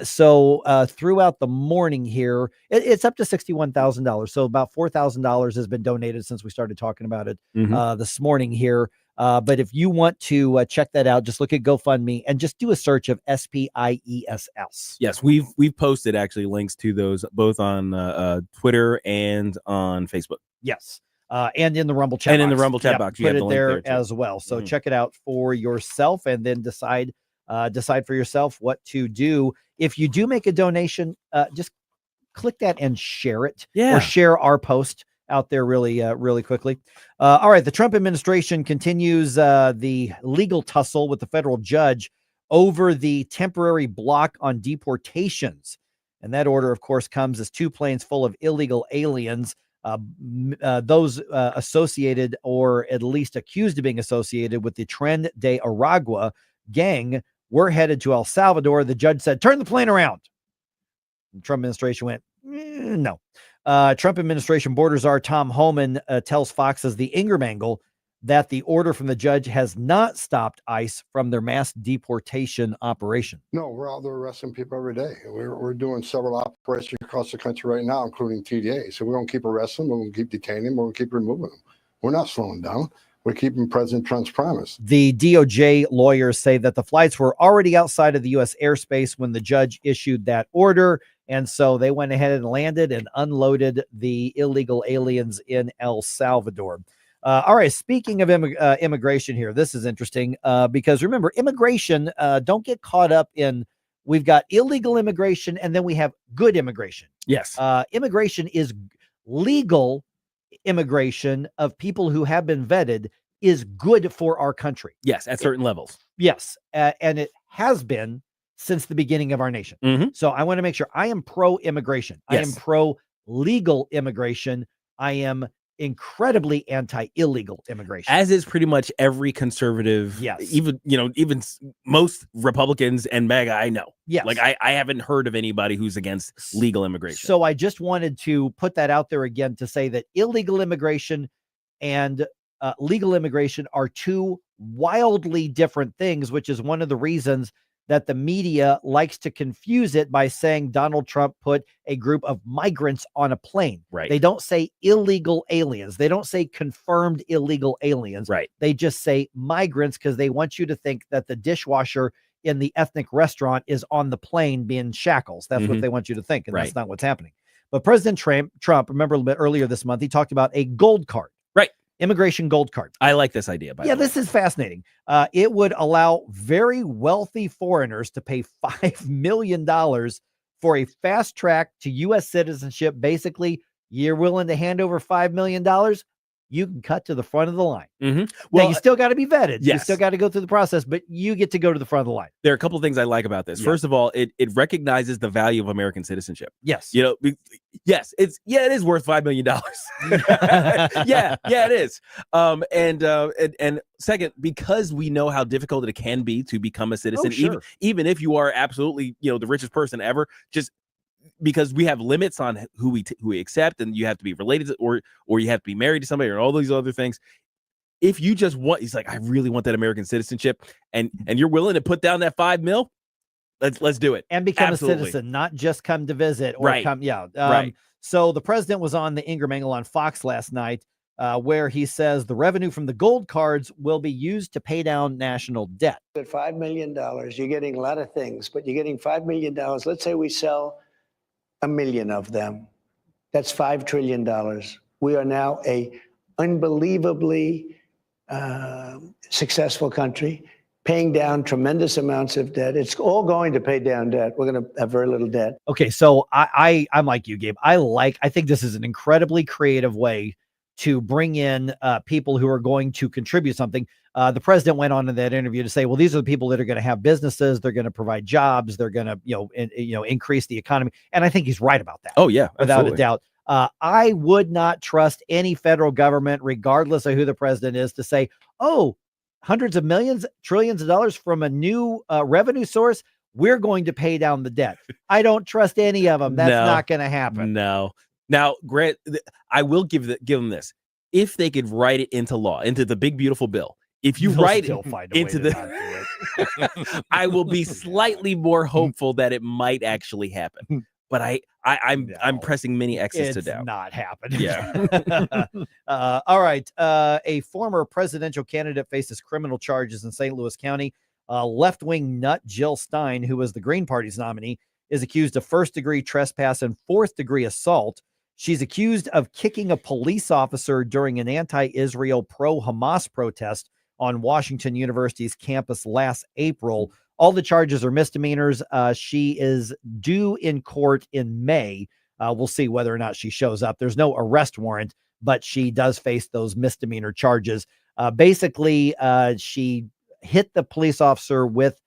So throughout the morning here, it's up to $61,000. So about $4,000 has been donated since we started talking about it this morning here. But if you want to check that out, just look at GoFundMe and just do a search of SPIESS. Yes, we've posted actually links to those both on Twitter and on Facebook. Yes. And in the Rumble chat and box. in the Rumble chat box, put it there as well. So check it out for yourself, and then decide for yourself what to do. If you do make a donation, just click that and share it, or share our post out there really quickly. All right, the Trump administration continues the legal tussle with the federal judge over the temporary block on deportations, and that order, of course, comes as 2 planes full of illegal aliens. Those associated, or at least accused of being associated with the Tren de Aragua gang, were headed to El Salvador. The judge said, turn the plane around. The Trump administration went, no. Trump administration border czar Tom Homan tells Fox's The Ingram Angle that the order from the judge has not stopped ICE from their mass deportation operation. No, we're out there arresting people every day. We're doing several operations across the country right now, including TDA. So we're going to keep arresting them, we're going to keep detaining them, we're going to keep removing them. We're not slowing down. We're keeping President Trump's promise. The DOJ lawyers say that the flights were already outside of the U.S. airspace when the judge issued that order. And so they went ahead and landed and unloaded the illegal aliens in El Salvador. All right, speaking of immigration here, this is interesting because remember, immigration, don't get caught up in, we've got illegal immigration and then we have good immigration. Yes. Immigration is legal immigration of people who have been vetted is good for our country. Yes, at certain levels. Yes, and it has been since the beginning of our nation. So I want to make sure I am pro-immigration. Yes. I am pro-legal immigration. I am incredibly anti-illegal immigration, as is pretty much every conservative. Yes. Even most Republicans and MAGA I know. Yes. Like I haven't heard of anybody who's against legal immigration. So I just wanted to put that out there again to say that illegal immigration and legal immigration are 2 wildly different things, which is one of the reasons that the media likes to confuse it by saying Donald Trump put a group of migrants on a plane. Right. They don't say illegal aliens. They don't say confirmed illegal aliens. Right. They just say migrants because they want you to think that the dishwasher in the ethnic restaurant is on the plane being shackles. That's what they want you to think. And that's not what's happening. But President Trump, remember a little bit earlier this month, he talked about a gold card. Right. Immigration gold card. I like this idea. By the way. This is fascinating. It would allow very wealthy foreigners to pay $5 million for a fast track to U.S. citizenship. Basically, you're willing to hand over $5 million. You can cut to the front of the line. Well, now, you still got to be vetted. Yes. You still got to go through the process, but you get to go to the front of the line. There are a couple of things I like about this. Yeah. First of all, it recognizes the value of American citizenship. Yes. Yes, it is worth $5 million. yeah, it is. And second, because we know how difficult it can be to become a citizen, even if you are absolutely, the richest person ever, just because we have limits on who we accept, and you have to be related to, or you have to be married to somebody, or all these other things. If you just want, he's like, I really want that American citizenship, and you're willing to put down that $5 million, let's do it and become a citizen, not just come to visit or come. Yeah. Right. So the president was on the Ingram Angle on Fox last night, where he says the revenue from the gold cards will be used to pay down national debt. At $5 million, you're getting a lot of things, but you're getting $5 million. Let's say we sell 1 million of them. That's $5 trillion. We are now a unbelievably successful country, paying down tremendous amounts of debt. It's all going to pay down debt. We're going to have very little debt. Okay, so I'm like you, Gabe. I think this is an incredibly creative way to bring in people who are going to contribute something. The president went on in that interview to say, well, these are the people that are going to have businesses. They're going to provide jobs. They're going to, increase the economy. And I think he's right about that. Oh, yeah, without a doubt. I would not trust any federal government, regardless of who the president is, to say, oh, hundreds of millions, trillions of dollars from a new revenue source, we're going to pay down the debt. I don't trust any of them. That's not going to happen. No. Now, Grant, I will give them this. If they could write it into law, into the big, beautiful bill, if you write it into the, I will be slightly more hopeful that it might actually happen. But I'm pressing many X's to doubt. It's not happening. Yeah. All right. A former presidential candidate faces criminal charges in St. Louis County. Left-wing nut Jill Stein, who was the Green Party's nominee, is accused of first-degree trespass and fourth-degree assault. She's accused of kicking a police officer during an anti-Israel pro-Hamas protest on Washington University's campus last April. All the charges are misdemeanors. She is due in court in May. We'll see whether or not she shows up. There's no arrest warrant, but she does face those misdemeanor charges. Basically, she hit the police officer with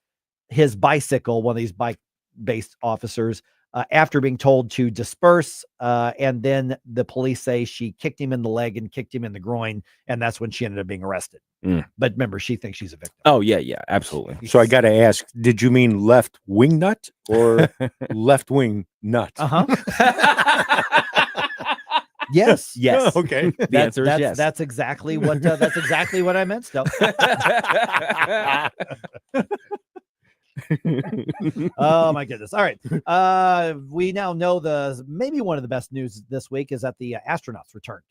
his bicycle, one of these bike-based officers, after being told to disperse. And then the police say she kicked him in the leg and kicked him in the groin. And that's when she ended up being arrested. But remember, she thinks she's a victim. Oh, yeah, absolutely. So I got to ask, did you mean left wing nut or left wing nut? Yes. Yes. Okay. The answer is yes. That's exactly what I meant. Still. Oh my goodness. All right. We now know maybe one of the best news this week is that the astronauts returned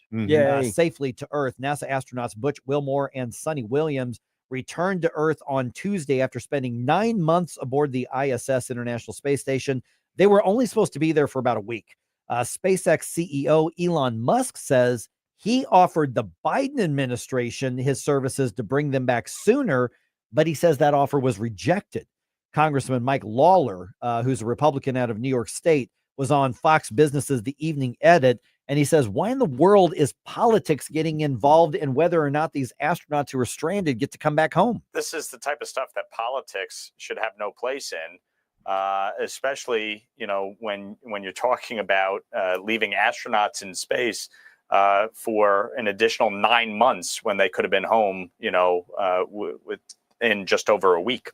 safely to Earth. NASA astronauts Butch Wilmore and Sonny Williams returned to Earth on Tuesday after spending 9 months aboard the ISS International Space Station. They were only supposed to be there for about a week. SpaceX CEO Elon Musk says he offered the Biden administration his services to bring them back sooner, but he says that offer was rejected. Congressman Mike Lawler, who's a Republican out of New York State, was on Fox Business's The Evening Edit, and he says, why in the world is politics getting involved in whether or not these astronauts who are stranded get to come back home? This is the type of stuff that politics should have no place in, especially, when you're talking about leaving astronauts in space for an additional 9 months when they could have been home, in just over a week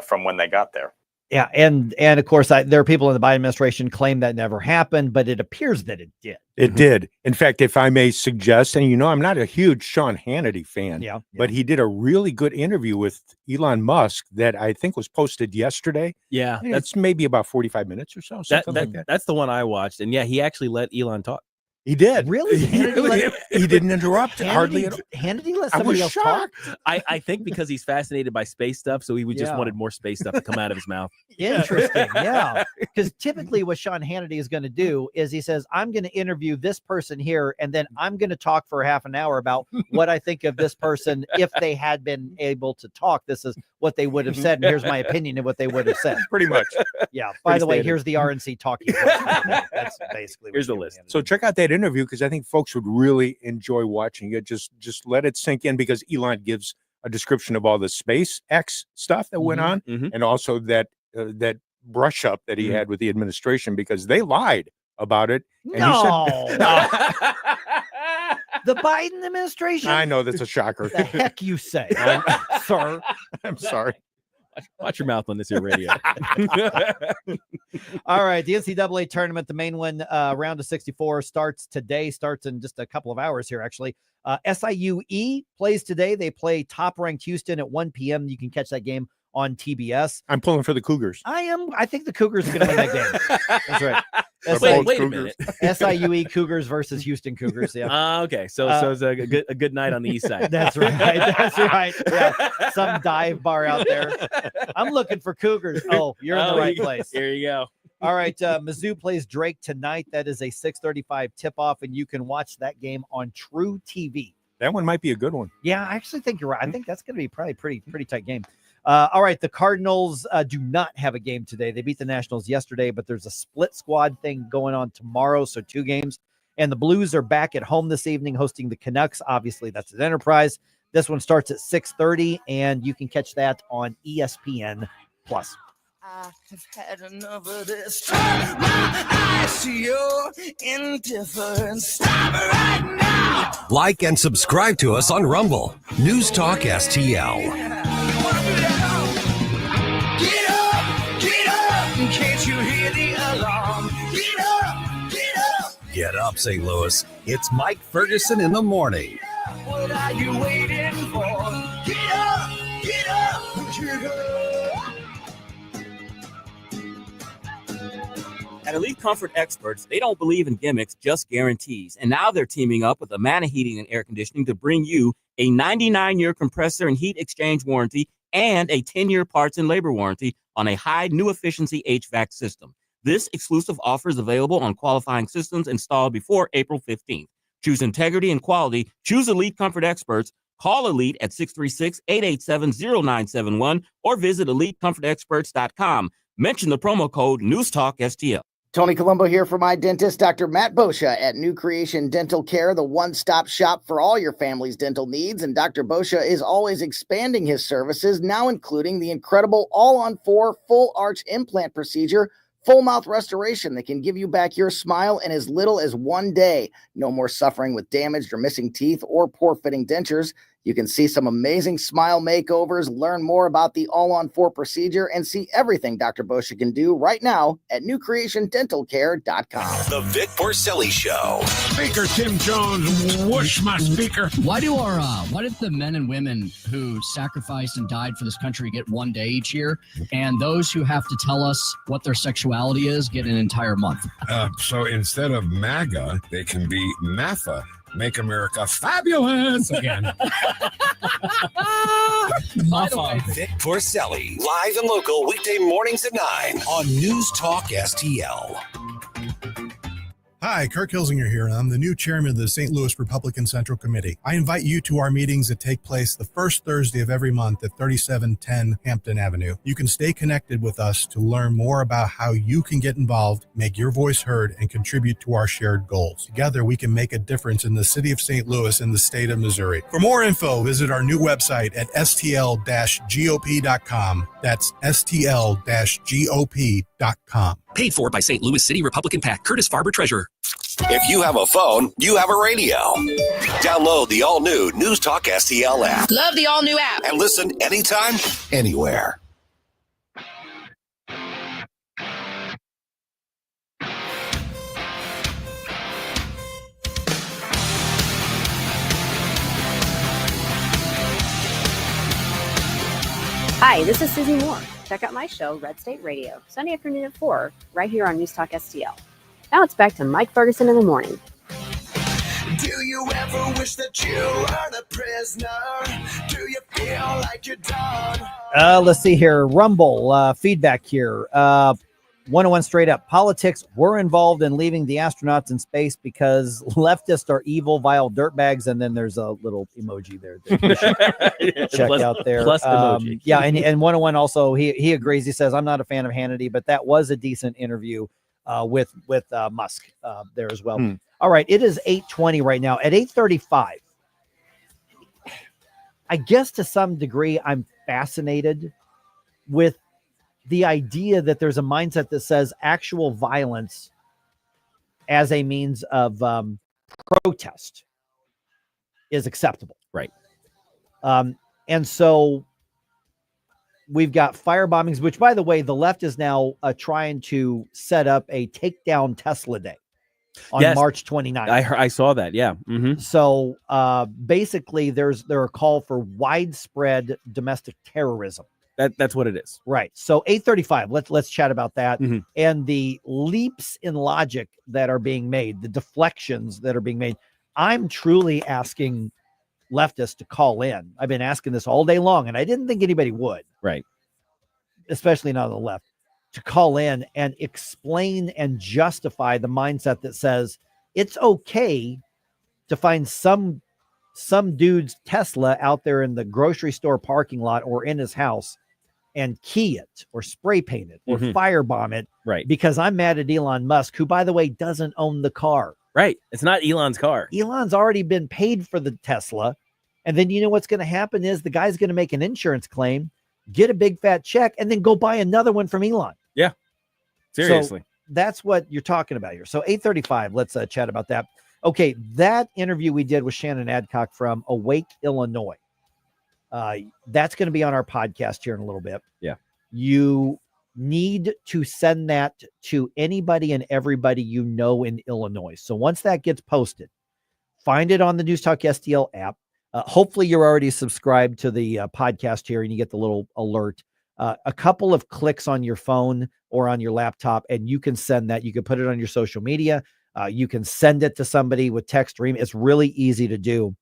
from when they got there. Yeah. And of course, there are people in the Biden administration claim that never happened, but it appears that it did. It did. In fact, if I may suggest, and I'm not a huge Sean Hannity fan, but he did a really good interview with Elon Musk that I think was posted yesterday. Yeah. That's maybe about 45 minutes or so. Something like that. That's the one I watched. And yeah, he actually let Elon talk. He did. Really? He didn't interrupt hardly at all. Hannity let somebody else talk? I think because he's fascinated by space stuff, so he just wanted more space stuff to come out of his mouth. Interesting. Yeah. Because typically what Sean Hannity is going to do is he says, I'm going to interview this person here, and then I'm going to talk for half an hour about what I think of this person if they had been able to talk. This is what they would have said, and here's my opinion of what they would have said. Pretty much. Yeah. By the way, here's the RNC talking. That's basically here's the list. So check out that interview because I think folks would really enjoy watching it. Just let it sink in because Elon gives a description of all the SpaceX stuff that went on, and also that brush up that he had with the administration because they lied about it. And he said, the Biden administration? I know that's a shocker. The heck you say, sir? I'm sorry. Watch your mouth on this here radio. All right. The NCAA tournament, the main one, round of 64 starts in just a couple of hours here, actually. SIUE plays today. They play top-ranked Houston at 1 p.m. You can catch that game on TBS. I'm pulling for the Cougars. I think the Cougars are going to win that game. That's right. Wait a minute. SIUE Cougars versus Houston Cougars. Yeah. Okay. So it's a good night on the east side. That's right. That's right. Yeah. Some dive bar out there. I'm looking for Cougars. Oh, you're in the right place. Here you go. All right. Mizzou plays Drake tonight. That is a 6:35 tip-off, and you can watch that game on True TV. That one might be a good one. Yeah, I actually think you're right. I think that's going to be probably pretty tight game. All right, the Cardinals do not have a game today. They beat the Nationals yesterday, but there's a split squad thing going on tomorrow, so 2 games. And the Blues are back at home this evening hosting the Canucks. Obviously, that's an Enterprise. This one starts at 6:30, and you can catch that on ESPN+. I have had enough of this. Turn my eyes to your indifference. Stop it right now. Like and subscribe to us on Rumble. News Talk STL. Get up, can't you hear the alarm? Get up. Get up, St. Louis. It's Mike Ferguson in the morning. What are you waiting for? Get up. At Elite Comfort Experts, they don't believe in gimmicks, just guarantees. And now they're teaming up with Amana Heating and Air Conditioning to bring you a 99-year compressor and heat exchange warranty and a 10-year parts and labor warranty on a high new efficiency HVAC system. This exclusive offer is available on qualifying systems installed before April 15th. Choose integrity and quality. Choose Elite Comfort Experts. Call Elite at 636-887-0971 or visit EliteComfortExperts.com. Mention the promo code NewsTalkSTL. Tony Colombo here for my dentist, Dr. Matt Boscia at New Creation Dental Care, the one-stop shop for all your family's dental needs. And Dr. Boscia is always expanding his services, now including the incredible all-on-4 full arch implant procedure, full mouth restoration that can give you back your smile in as little as 1 day. No more suffering with damaged or missing teeth or poor fitting dentures. You can see some amazing smile makeovers, learn more about the all-on-4 procedure, and see everything Dr. Boscia can do right now at newcreationdentalcare.com. The Vic Porcelli Show. Speaker Tim Jones, whoosh my speaker. Why did the men and women who sacrificed and died for this country get 1 day each year, and those who have to tell us what their sexuality is get an entire month? So instead of MAGA, they can be MAFA. Make America fabulous again. Vic Porcelli, live and local, weekday mornings at 9 on News Talk STL. Hi, Kirk Hilsinger here, and I'm the new chairman of the St. Louis Republican Central Committee. I invite you to our meetings that take place the first Thursday of every month at 3710 Hampton Avenue. You can stay connected with us to learn more about how you can get involved, make your voice heard, and contribute to our shared goals. Together, we can make a difference in the city of St. Louis and the state of Missouri. For more info, visit our new website at stl-gop.com. That's stl-gop.com. Paid for by St. Louis City Republican PAC, Curtis Farber, Treasurer. If you have a phone, you have a radio. Download the all-new News Talk STL app. Love the all-new app. And listen anytime, anywhere. Hi, this is Susie Moore. Check out my show, Red State Radio, Sunday afternoon at 4, right here on News Talk STL. Now it's back to Mike Ferguson in the morning. Do you ever wish that you were the prisoner? Do you feel like you're done? Let's see here. Rumble feedback here. 101 straight up. Politics were involved in leaving the astronauts in space because leftists are evil, vile dirtbags. And then there's a little emoji there. Check plus, out there. Plus emoji. Yeah, and 101 also, he agrees. He says, I'm not a fan of Hannity, but that was a decent interview with Musk there as well. All right, it is 8:20 right now. At 8:35, I guess to some degree I'm fascinated with the idea that there's a mindset that says actual violence as a means of protest is acceptable. Right. And so we've got fire bombings, which, by the way, the left is now trying to set up a takedown Tesla day on March 29th. I saw that. Yeah. Mm-hmm. So basically there are a call for widespread domestic terrorism. That's what it is. Right. So 8:35. Let's chat about that and the leaps in logic that are being made, the deflections that are being made. I'm truly asking leftists to call in. I've been asking this all day long, and I didn't think anybody would. Right. Especially not on the left, to call in and explain and justify the mindset that says it's okay to find some some dude's Tesla out there in the grocery store parking lot or in his house and key it or spray paint it or firebomb it. Right. Because I'm mad at Elon Musk, who, by the way, doesn't own the car. Right. It's not Elon's car. Elon's already been paid for the Tesla. And then you know what's going to happen is the guy's going to make an insurance claim, get a big fat check, and then go buy another one from Elon. Yeah. Seriously. So that's what you're talking about here. So 8:35, let's chat about that. Okay, that interview we did with Shannon Adcock from Awake, Illinois. That's going to be on our podcast here in a little bit. Yeah. You need to send that to anybody and everybody you know in Illinois. So once that gets posted, find it on the News Talk STL app. Hopefully you're already subscribed to the podcast here and you get the little alert. A couple of clicks on your phone or on your laptop, and you can send that. You can put it on your social media. You can send it to somebody with text or email. It's really easy to do.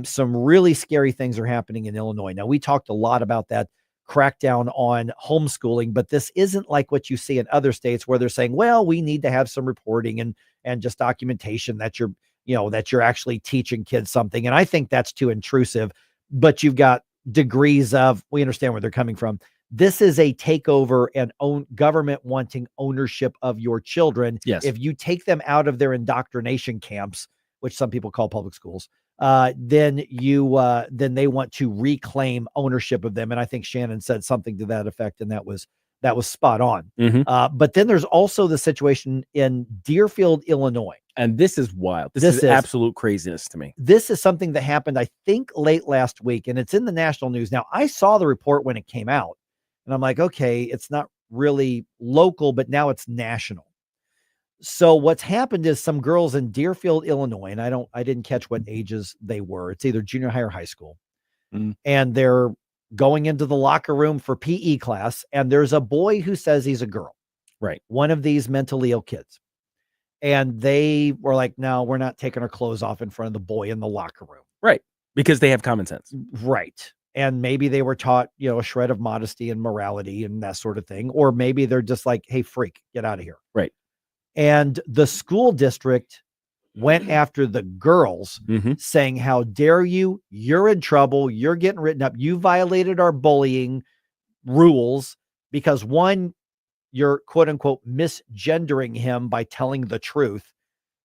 Some really scary things are happening in Illinois. Now, we talked a lot about that crackdown on homeschooling, but this isn't like what you see in other states where they're saying, well, we need to have some reporting and just documentation that you're actually teaching kids something. And I think that's too intrusive, but you've got degrees of, we understand where they're coming from. This is a takeover and government wanting ownership of your children. Yes. If you take them out of their indoctrination camps, which some people call public schools, then they want to reclaim ownership of them. And I think Shannon said something to that effect, and that was spot on. But then there's also the situation in Deerfield, Illinois. And this is wild. This is absolute craziness to me. This is something that happened, I think, late last week, and it's in the national news. Now, I saw the report when it came out, and I'm like, okay, it's not really local, but now it's national. So what's happened is some girls in Deerfield, Illinois, and I didn't catch what ages they were. It's either junior high or high school. And they're going into the locker room for PE class, and there's a boy who says he's a girl. Right. One of these mentally ill kids. And they were like, no, we're not taking our clothes off in front of the boy in the locker room. Right. Because they have common sense. Right. And maybe they were taught, a shred of modesty and morality and that sort of thing. Or maybe they're just like, hey, freak, get out of here. Right. And the school district went after the girls saying, how dare you? You're in trouble. You're getting written up. You violated our bullying rules because one, you're quote unquote misgendering him by telling the truth.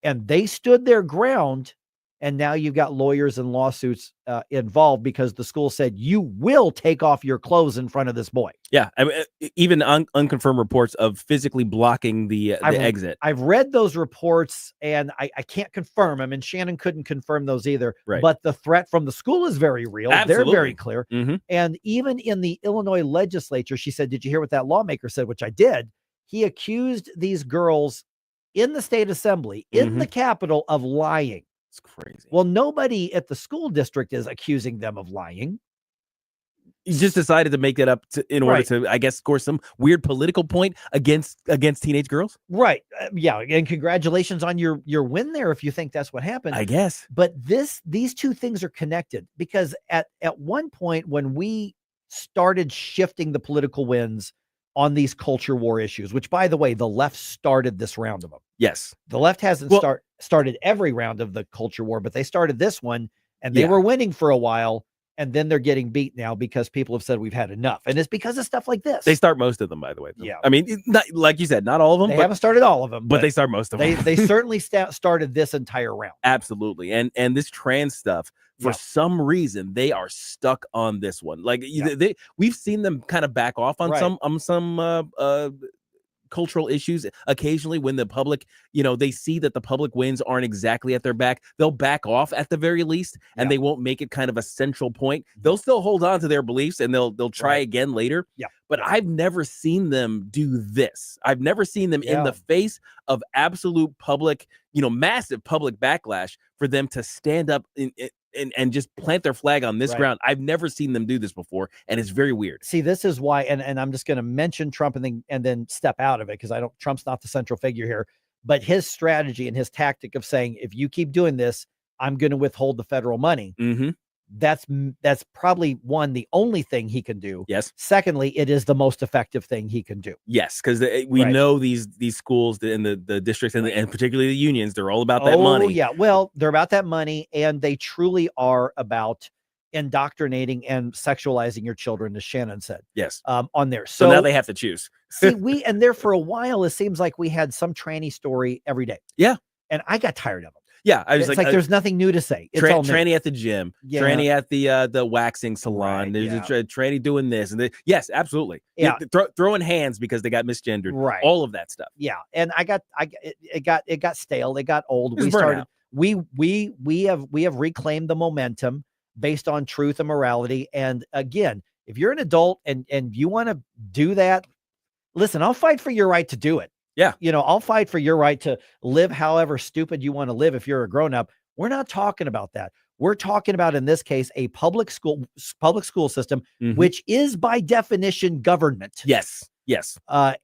And they stood their ground. And now you've got lawyers and lawsuits involved because the school said you will take off your clothes in front of this boy. Yeah. I mean, even unconfirmed reports of physically blocking the exit. I've read those reports and I can't confirm them. And Shannon couldn't confirm those either. Right. But the threat from the school is very real. Absolutely. They're very clear. And even in the Illinois legislature, she said, did you hear what that lawmaker said? Which I did. He accused these girls in the state assembly, in the Capitol, of lying. It's crazy. Well, nobody at the school district is accusing them of lying. You just decided to make that up in order to, I guess, score some weird political point against teenage girls. Right. Yeah. And congratulations on your win there, if you think that's what happened. I guess. But these two things are connected because at one point when we started shifting the political winds on these culture war issues, which, by the way, the left started this round of them. Yes. The left hasn't started every round of the culture war, but they started this one and they were winning for a while. And then they're getting beat now because people have said we've had enough. And it's because of stuff like this. They start most of them, by the way. Yeah. I mean, not, like you said, not all of them. They haven't started all of them. But they start most of them. They certainly started this entire round. Absolutely. And this trans stuff, for some reason, they are stuck on this one. Like we've seen them kind of back off on some cultural issues occasionally when the public, they see that the public wins aren't exactly at their back. They'll back off at the very least, and they won't make it kind of a central point. They'll still hold on to their beliefs and they'll try again later. Yeah. But I've never seen them do this. I've never seen them in the face of absolute public, massive public backlash for them to stand up and just plant their flag on this ground. I've never seen them do this before, and it's very weird. See, this is why, and I'm just going to mention Trump and then step out of it because Trump's not the central figure here, but his strategy and his tactic of saying, if you keep doing this, I'm going to withhold the federal money. that's probably the only thing he can do. Yes. Secondly, it is the most effective thing he can do. Yes, because we know these schools and the districts and particularly the unions, they're all about that money. Oh yeah, well, they're about that money, and they truly are about indoctrinating and sexualizing your children, as Shannon said. Yes. On there. So now they have to choose. See, and there for a while, it seems like we had some tranny story every day. Yeah. And I got tired of them. Yeah, I was it's like there's nothing new to say. It's all new. Tranny at the gym, tranny at the waxing salon. There's a tranny doing this, and yes, absolutely. Yeah, throwing hands because they got misgendered. Right, all of that stuff. Yeah, and it got stale. It got old. We started. We have reclaimed the momentum based on truth and morality. And again, if you're an adult and you want to do that, listen, I'll fight for your right to do it. Yeah. I'll fight for your right to live however stupid you want to live if you're a grown up. We're not talking about that. We're talking about, in this case, a public school system, which is by definition government. Yes. Yes.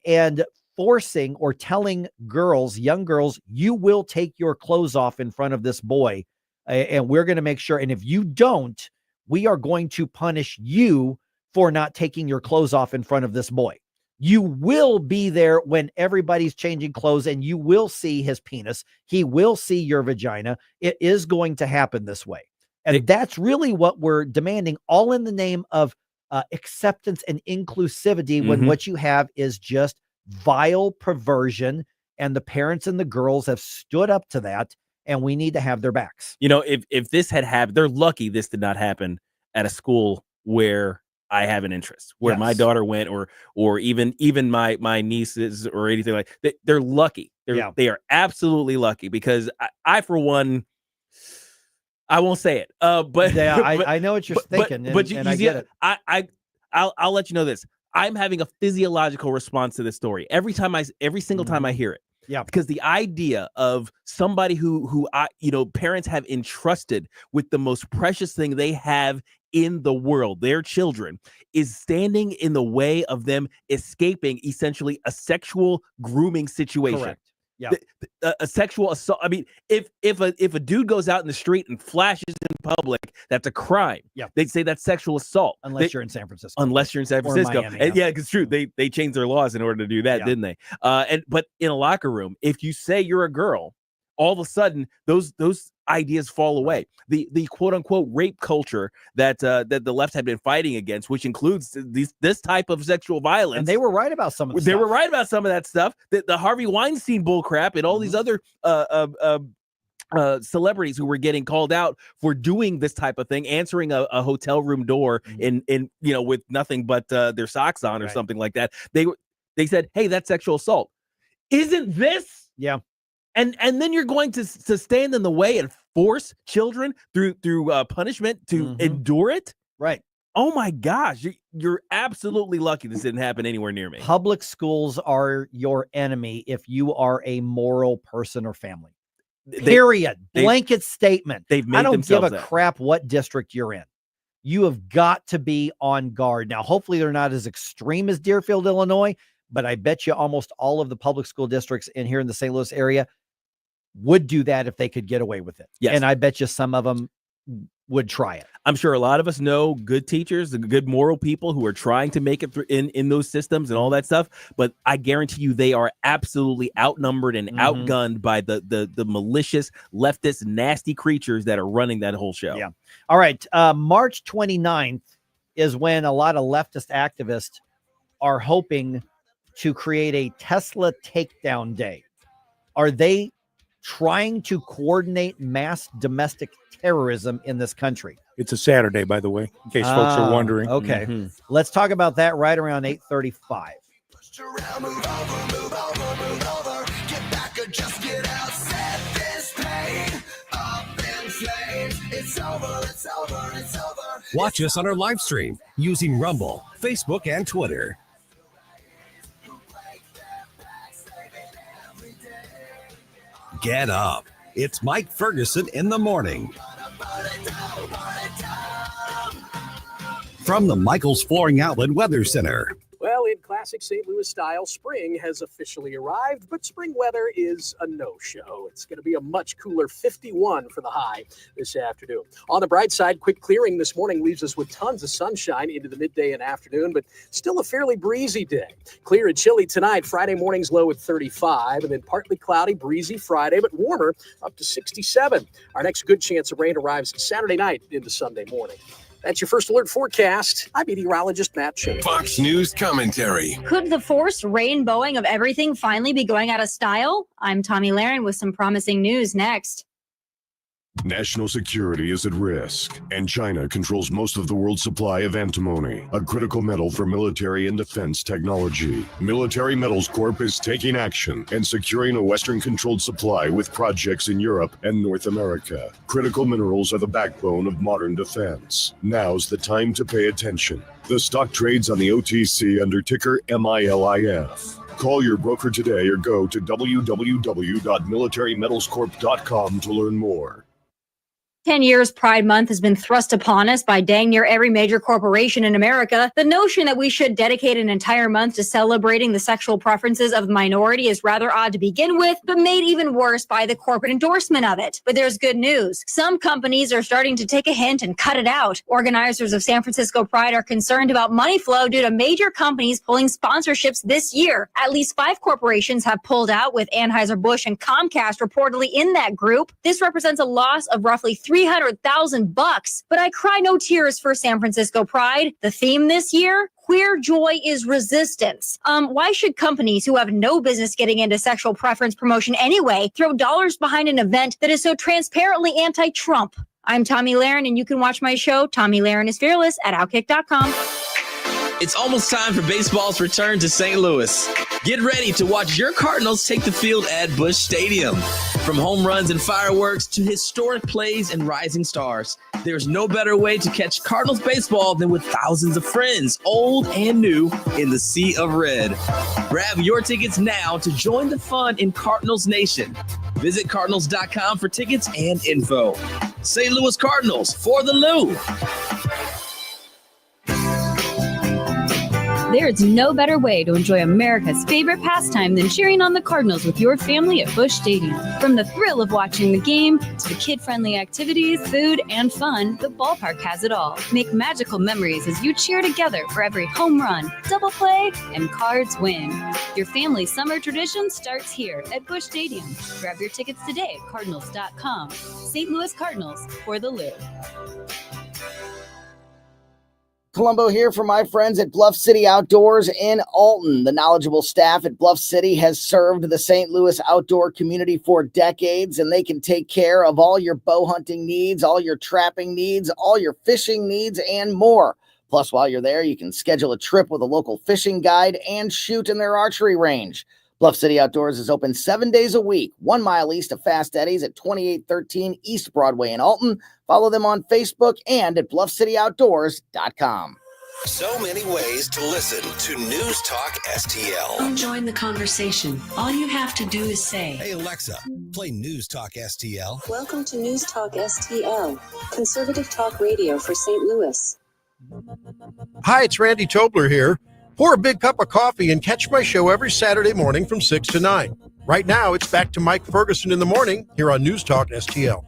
And forcing or telling young girls, you will take your clothes off in front of this boy. And we're going to make sure. And if you don't, we are going to punish you for not taking your clothes off in front of this boy. You will be there when everybody's changing clothes, and you will see his penis. He will see your vagina. It is going to happen this way. And that's really what we're demanding, all in the name of acceptance and inclusivity, when what you have is just vile perversion, and the parents and the girls have stood up to that, and we need to have their backs. If this had happened, they're lucky this did not happen at a school where I have an interest, where my daughter went, or even my nieces or anything like that. They're lucky. They are absolutely lucky, because I for one, I won't say it. But yeah, I know what you're thinking, and I get it. I'll let you know this. I'm having a physiological response to this story every single time I hear it. Yeah, because the idea of somebody who parents have entrusted with the most precious thing they have in the world, their children, is standing in the way of them escaping essentially a sexual grooming situation. Correct. Yeah, a sexual assault. I mean, if a dude goes out in the street and flashes in public, that's a crime. Yeah, they'd say that's sexual assault. Unless you're in San Francisco. Unless you're in San Francisco. Miami, yeah, it's true. They changed their laws in order to do that, didn't they? But in a locker room, if you say you're a girl, all of a sudden those ideas fall away. The quote unquote rape culture that the left had been fighting against, which includes this type of sexual violence. And they were right about some of They were right about some of that stuff. The Harvey Weinstein bullcrap and all these other celebrities who were getting called out for doing this type of thing, answering a hotel room door in with nothing but their socks on or something like that. They said, hey, that's sexual assault. Isn't this? Yeah. And then you're going to stand in the way and force children through punishment to endure it? Right. Oh my gosh, you're absolutely lucky this didn't happen anywhere near me. Public schools are your enemy if you are a moral person or family. Period. Blanket statement. I don't give a crap what district you're in. You have got to be on guard. Now, hopefully they're not as extreme as Deerfield, Illinois, but I bet you almost all of the public school districts in here in the St. Louis area would do that if they could get away with it. Yes. And I bet you some of them would try it. I'm sure a lot of us know good teachers, the good moral people who are trying to make it through in those systems and all that stuff. But I guarantee you they are absolutely outnumbered and outgunned by the malicious, leftist, nasty creatures that are running that whole show. Yeah. All right. March 29th is when a lot of leftist activists are hoping to create a Tesla takedown day. Are they trying to coordinate mass domestic terrorism in this country? It's a Saturday, by the way, in case folks are wondering. Okay. Let's talk about that right around 8:35. Watch us on our live stream using Rumble, Facebook, and Twitter. Get up. It's Mike Ferguson in the morning. From the Michael's Flooring Outlet Weather Center. Well, anticipated classic St. Louis style spring has officially arrived, but spring weather is a no-show. It's going to be a much cooler 51 for the high this afternoon. On the bright side, quick clearing this morning leaves us with tons of sunshine into the midday and afternoon, but still a fairly breezy day. Clear and chilly tonight. Friday morning's low at 35, and then partly cloudy, breezy Friday, but warmer up to 67. Our next good chance of rain arrives Saturday night into Sunday morning. That's your first alert forecast. I'm meteorologist Matt Shea. Fox News commentary. Could the forced rainbowing of everything finally be going out of style? I'm Tommy Lahren with some promising news next. National security is at risk, and China controls most of the world's supply of antimony, a critical metal for military and defense technology. Military Metals Corp is taking action and securing a Western-controlled supply with projects in Europe and North America. Critical minerals are the backbone of modern defense. Now's the time to pay attention. The stock trades on the OTC under ticker MILIF. Call your broker today or go to www.militarymetalscorp.com to learn more. 10 years Pride Month has been thrust upon us by dang near every major corporation in America. The notion that we should dedicate an entire month to celebrating the sexual preferences of the minority is rather odd to begin with, but made even worse by the corporate endorsement of it. But there's good news. Some companies are starting to take a hint and cut it out. Organizers of San Francisco Pride are concerned about money flow due to major companies pulling sponsorships this year. At least 5 corporations have pulled out, with Anheuser-Busch and Comcast reportedly in that group. This represents a loss of roughly $300,000. But I cry no tears for San Francisco Pride. The theme this year: queer joy is resistance. Why should companies who have no business getting into sexual preference promotion anyway throw dollars behind an event that is so transparently anti-Trump? I'm Tommy Lahren, and you can watch my show, Tommy Lahren is Fearless, at Outkick.com. It's almost time for baseball's return to St. Louis. Get ready to watch your Cardinals take the field at Busch Stadium. From home runs and fireworks to historic plays and rising stars, there's no better way to catch Cardinals baseball than with thousands of friends, old and new, in the sea of red. Grab your tickets now to join the fun in Cardinals Nation. Visit Cardinals.com for tickets and info. St. Louis Cardinals, for the Lou. There is no better way to enjoy America's favorite pastime than cheering on the Cardinals with your family at Busch Stadium. From the thrill of watching the game to the kid-friendly activities, food, and fun, the ballpark has it all. Make magical memories as you cheer together for every home run, double play, and Cards win. Your family's summer tradition starts here at Busch Stadium. Grab your tickets today at Cardinals.com. St. Louis Cardinals, for the Lou. Colombo here for my friends at Bluff City Outdoors in Alton. The knowledgeable staff at Bluff City has served the St. Louis outdoor community for decades, and they can take care of all your bow hunting needs, all your trapping needs, all your fishing needs, and more. Plus, while you're there, you can schedule a trip with a local fishing guide and shoot in their archery range. Bluff City Outdoors is open 7 days a week, 1 mile east of Fast Eddie's at 2813 East Broadway in Alton. Follow them on Facebook and at bluffcityoutdoors.com. So many ways to listen to News Talk STL. Join the conversation. All you have to do is say, Hey Alexa, play News Talk STL. Welcome to News Talk STL, conservative talk radio for St. Louis. Hi, it's Randy Tobler here. Pour a big cup of coffee and catch my show every Saturday morning from 6 to 9. Right now, it's back to Mike Ferguson in the morning here on News Talk STL.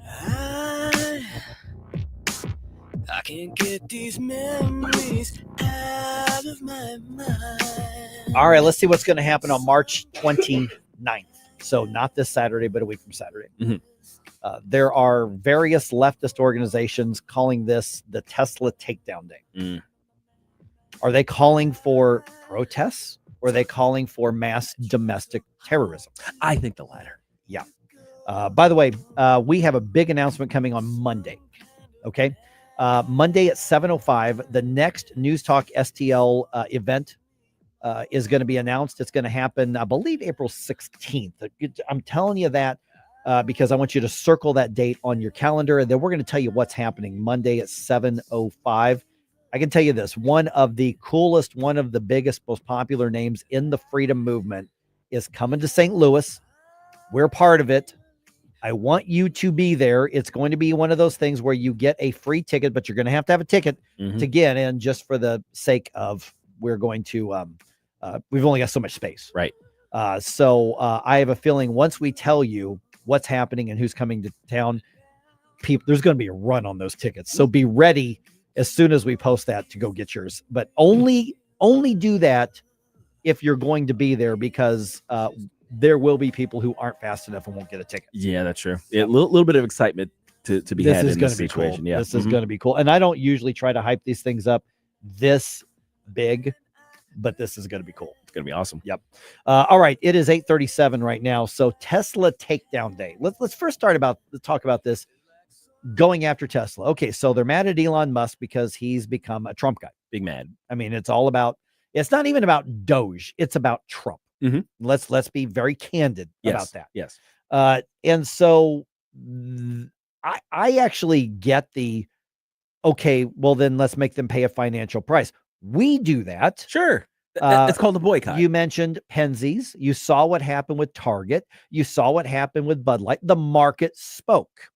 I can't get these memories out of my mind. All right, let's see what's going to happen on March 29th. So not this Saturday, but a week from Saturday. Mm-hmm. There are various leftist organizations calling this the Tesla Takedown Day. Mm. Are they calling for protests, or are they calling for mass domestic terrorism? I think the latter. Yeah. By the way, we have a big announcement coming on Monday. Okay. Monday at 7:05, the next News Talk STL event is going to be announced. It's going to happen, I believe, April 16th. I'm telling you that because I want you to circle that date on your calendar, and then we're going to tell you what's happening Monday at 7:05. I can tell you this, one of the coolest, one of the biggest, most popular names in the freedom movement is coming to St. Louis. We're part of it. I want you to be there. It's going to be one of those things where you get a free ticket, but you're going to have a ticket to get in, just for the sake of we're going to we've only got so much space. Right. So I have a feeling once we tell you what's happening and who's coming to town, there's going to be a run on those tickets. So be ready as soon as we post that to go get yours. But only do that if you're going to be there, because there will be people who aren't fast enough and won't get a ticket. Yeah, that's true. A little bit of excitement to be had in this situation. Cool. Yeah, this is going to be cool. And I don't usually try to hype these things up this big, but this is going to be cool. It's going to be awesome. Yep. All right. It is 8:37 right now. So Tesla takedown day. Let's first talk about this. Going after Tesla. Okay, so they're mad at Elon Musk because he's become a Trump guy. Big mad. I mean, it's not even about Doge. It's about Trump. Mm-hmm. Let's be very candid about that. Yes. And so I actually get okay, well then let's make them pay a financial price. We do that. Sure. It's called a boycott. You mentioned Penzies. You saw what happened with Target. You saw what happened with Bud Light. The market spoke.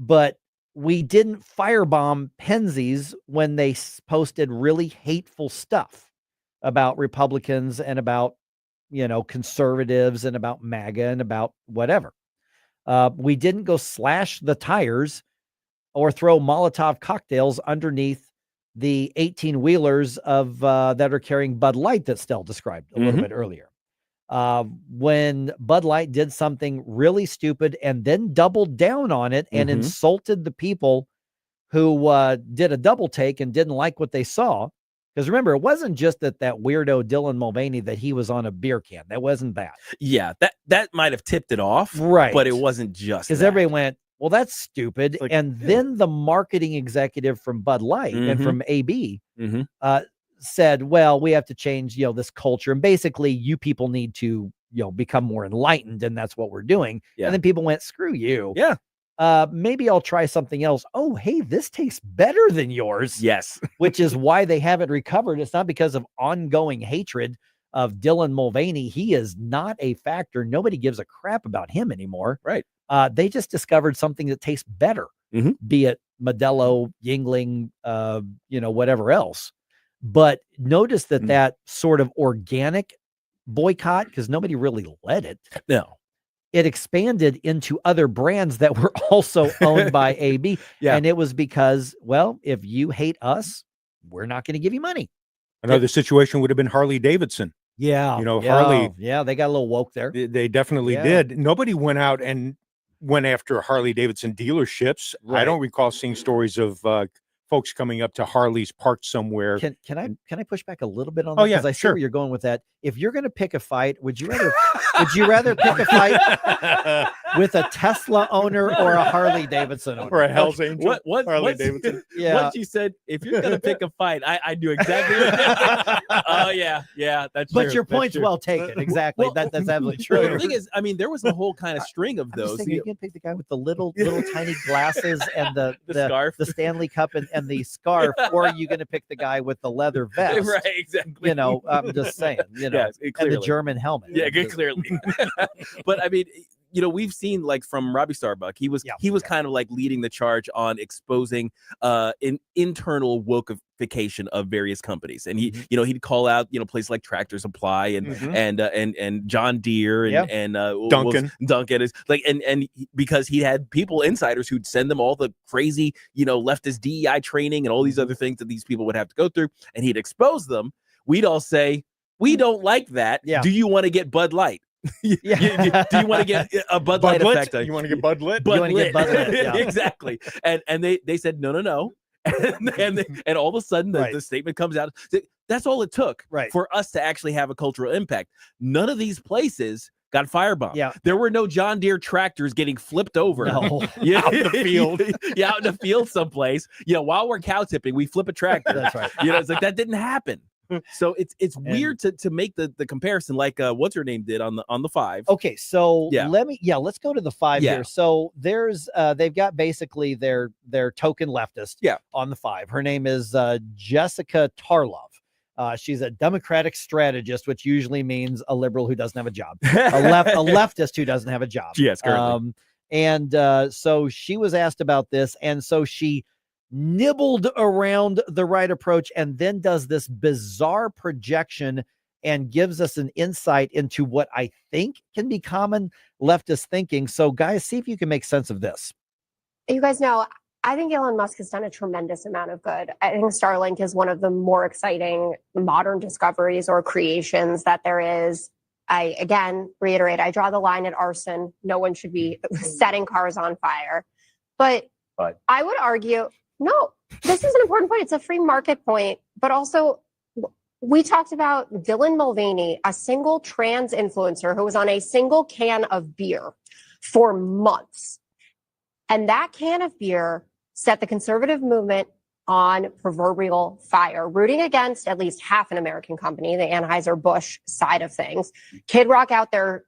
But we didn't firebomb Penzies when they posted really hateful stuff about Republicans and about, conservatives and about MAGA and about whatever. We didn't go slash the tires or throw Molotov cocktails underneath the 18-wheelers that are carrying Bud Light that Stell described a little bit earlier. When Bud Light did something really stupid and then doubled down on it and insulted the people who did a double take and didn't like what they saw. Because remember, it wasn't just that weirdo Dylan Mulvaney that he was on a beer can. That wasn't that. Yeah, that might have tipped it off. Right. But it wasn't just because everybody went, well, that's stupid. And then the marketing executive from Bud Light and from AB said, well, we have to change, this culture. And basically you people need to, become more enlightened. And that's what we're doing. Yeah. And then people went, screw you. Yeah. Maybe I'll try something else. Oh, hey, this tastes better than yours. Yes. Which is why they haven't recovered. It's not because of ongoing hatred of Dylan Mulvaney. He is not a factor. Nobody gives a crap about him anymore. Right. They just discovered something that tastes better, be it Modelo, Yingling, whatever else. But notice that sort of organic boycott, because nobody really led it. No. It expanded into other brands that were also owned by AB. Yeah. And it was because, well, if you hate us, we're not going to give you money. Another situation would have been Harley Davidson. Yeah. Harley. Yeah, they got a little woke there. They definitely did. Nobody went out and went after Harley Davidson dealerships. Right. I don't recall seeing stories of folks coming up to Harley's parked somewhere. Can I push back a little bit on that? Because I see where you're going with that. If you're going to pick a fight, would you rather pick a fight with a Tesla owner or a Harley Davidson owner? Or a Hell's Angel? Harley Davidson. Yeah. Once you said, if you're going to pick a fight, I knew exactly what oh, yeah, that's true. But your point's well taken. Exactly. Well, that's absolutely true. Well, the thing is, there was a whole kind of string of those. You can pick the guy with the little tiny glasses and the scarf, the Stanley Cup and the scarf, or are you going to pick the guy with the leather vest? Right, exactly. I'm just saying, and the German helmet. Yeah, clearly. But we've seen, like, from Robbie Starbuck, he was kind of like leading the charge on exposing an internal wokeification of various companies, and he'd call out places like Tractor Supply and John Deere and Duncan is like, and because he had people, insiders, who'd send them all the crazy leftist DEI training and all these other things that these people would have to go through, and he'd expose them. We'd all say, we don't like that. Yeah. Do you want to get Bud Light? Do you want to get a Bud Light effect? You want to get Bud Lit? You want to get Bud Lit? Yeah. Exactly. And they said no. And all of a sudden the statement comes out. That's all it took for us to actually have a cultural impact. None of these places got firebombed. Yeah. There were no John Deere tractors getting flipped over out in the field. Out in the field someplace. While we're cow tipping, we flip a tractor. That's right. It's like that didn't happen. So it's weird to make the comparison, like what's her name did on the 5. Okay, so let's go to the 5 here. So there's they've got basically their token leftist on the 5. Her name is Jessica Tarlov. She's a Democratic strategist, which usually means a liberal who doesn't have a job, a leftist who doesn't have a job. Yes, currently. So she was asked about this, and so she nibbled around the right approach and then does this bizarre projection and gives us an insight into what I think can be common leftist thinking. So guys, see if you can make sense of this. You guys know, I think Elon Musk has done a tremendous amount of good. I think Starlink is one of the more exciting modern discoveries or creations that there is. I, again, reiterate, I draw the line at arson. No one should be setting cars on fire. But I would argue, no, this is an important point. It's a free market point. But also, we talked about Dylan Mulvaney, a single trans influencer who was on a single can of beer for months. And that can of beer set the conservative movement on proverbial fire, rooting against at least half an American company, the Anheuser-Busch side of things. Kid Rock out there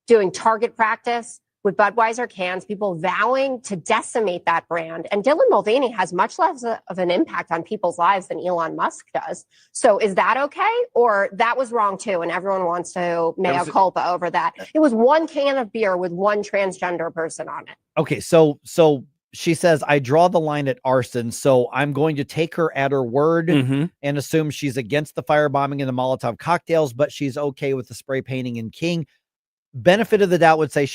doing target practice with Budweiser cans, people vowing to decimate that brand. And Dylan Mulvaney has much less of an impact on people's lives than Elon Musk does. So is that okay? Or that was wrong too, and everyone wants to mea culpa over that? It was one can of beer with one transgender person on it. Okay, so she says, I draw the line at arson, so I'm going to take her at her word and assume she's against the firebombing and the Molotov cocktails, but she's okay with the spray painting in King. Benefit of the doubt would say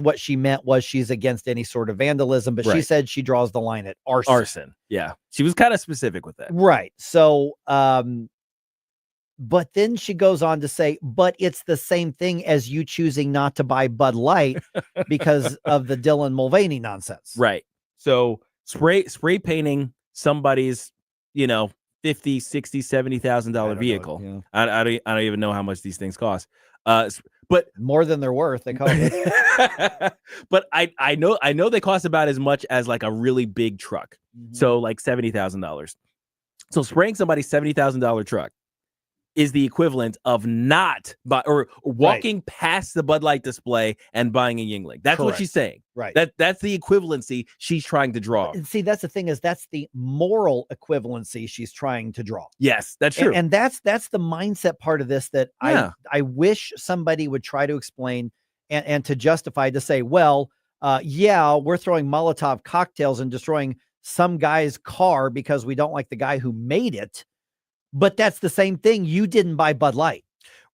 what she meant was she's against any sort of vandalism, but she said she draws the line at arson. Arson, yeah. She was kind of specific with that. Right. So, but then she goes on to say, but it's the same thing as you choosing not to buy Bud Light because of the Dylan Mulvaney nonsense. Right. So spray painting somebody's, $50,000, $60,000, $70,000 vehicle. Yeah. I don't even know how much these things cost. But more than they're worth, they cost. But I know they cost about as much as like a really big truck. So like $70,000. So spraying somebody's $70,000 truck is the equivalent of not walking past the Bud Light display and buying a Yingling. That's what she's saying. Right. That's the equivalency she's trying to draw. And see, that's the thing is that's the moral equivalency she's trying to draw. Yes, that's true. And that's the mindset part of this that I wish somebody would try to explain and to justify, to say, well, we're throwing Molotov cocktails and destroying some guy's car because we don't like the guy who made it. But that's the same thing. You didn't buy Bud Light.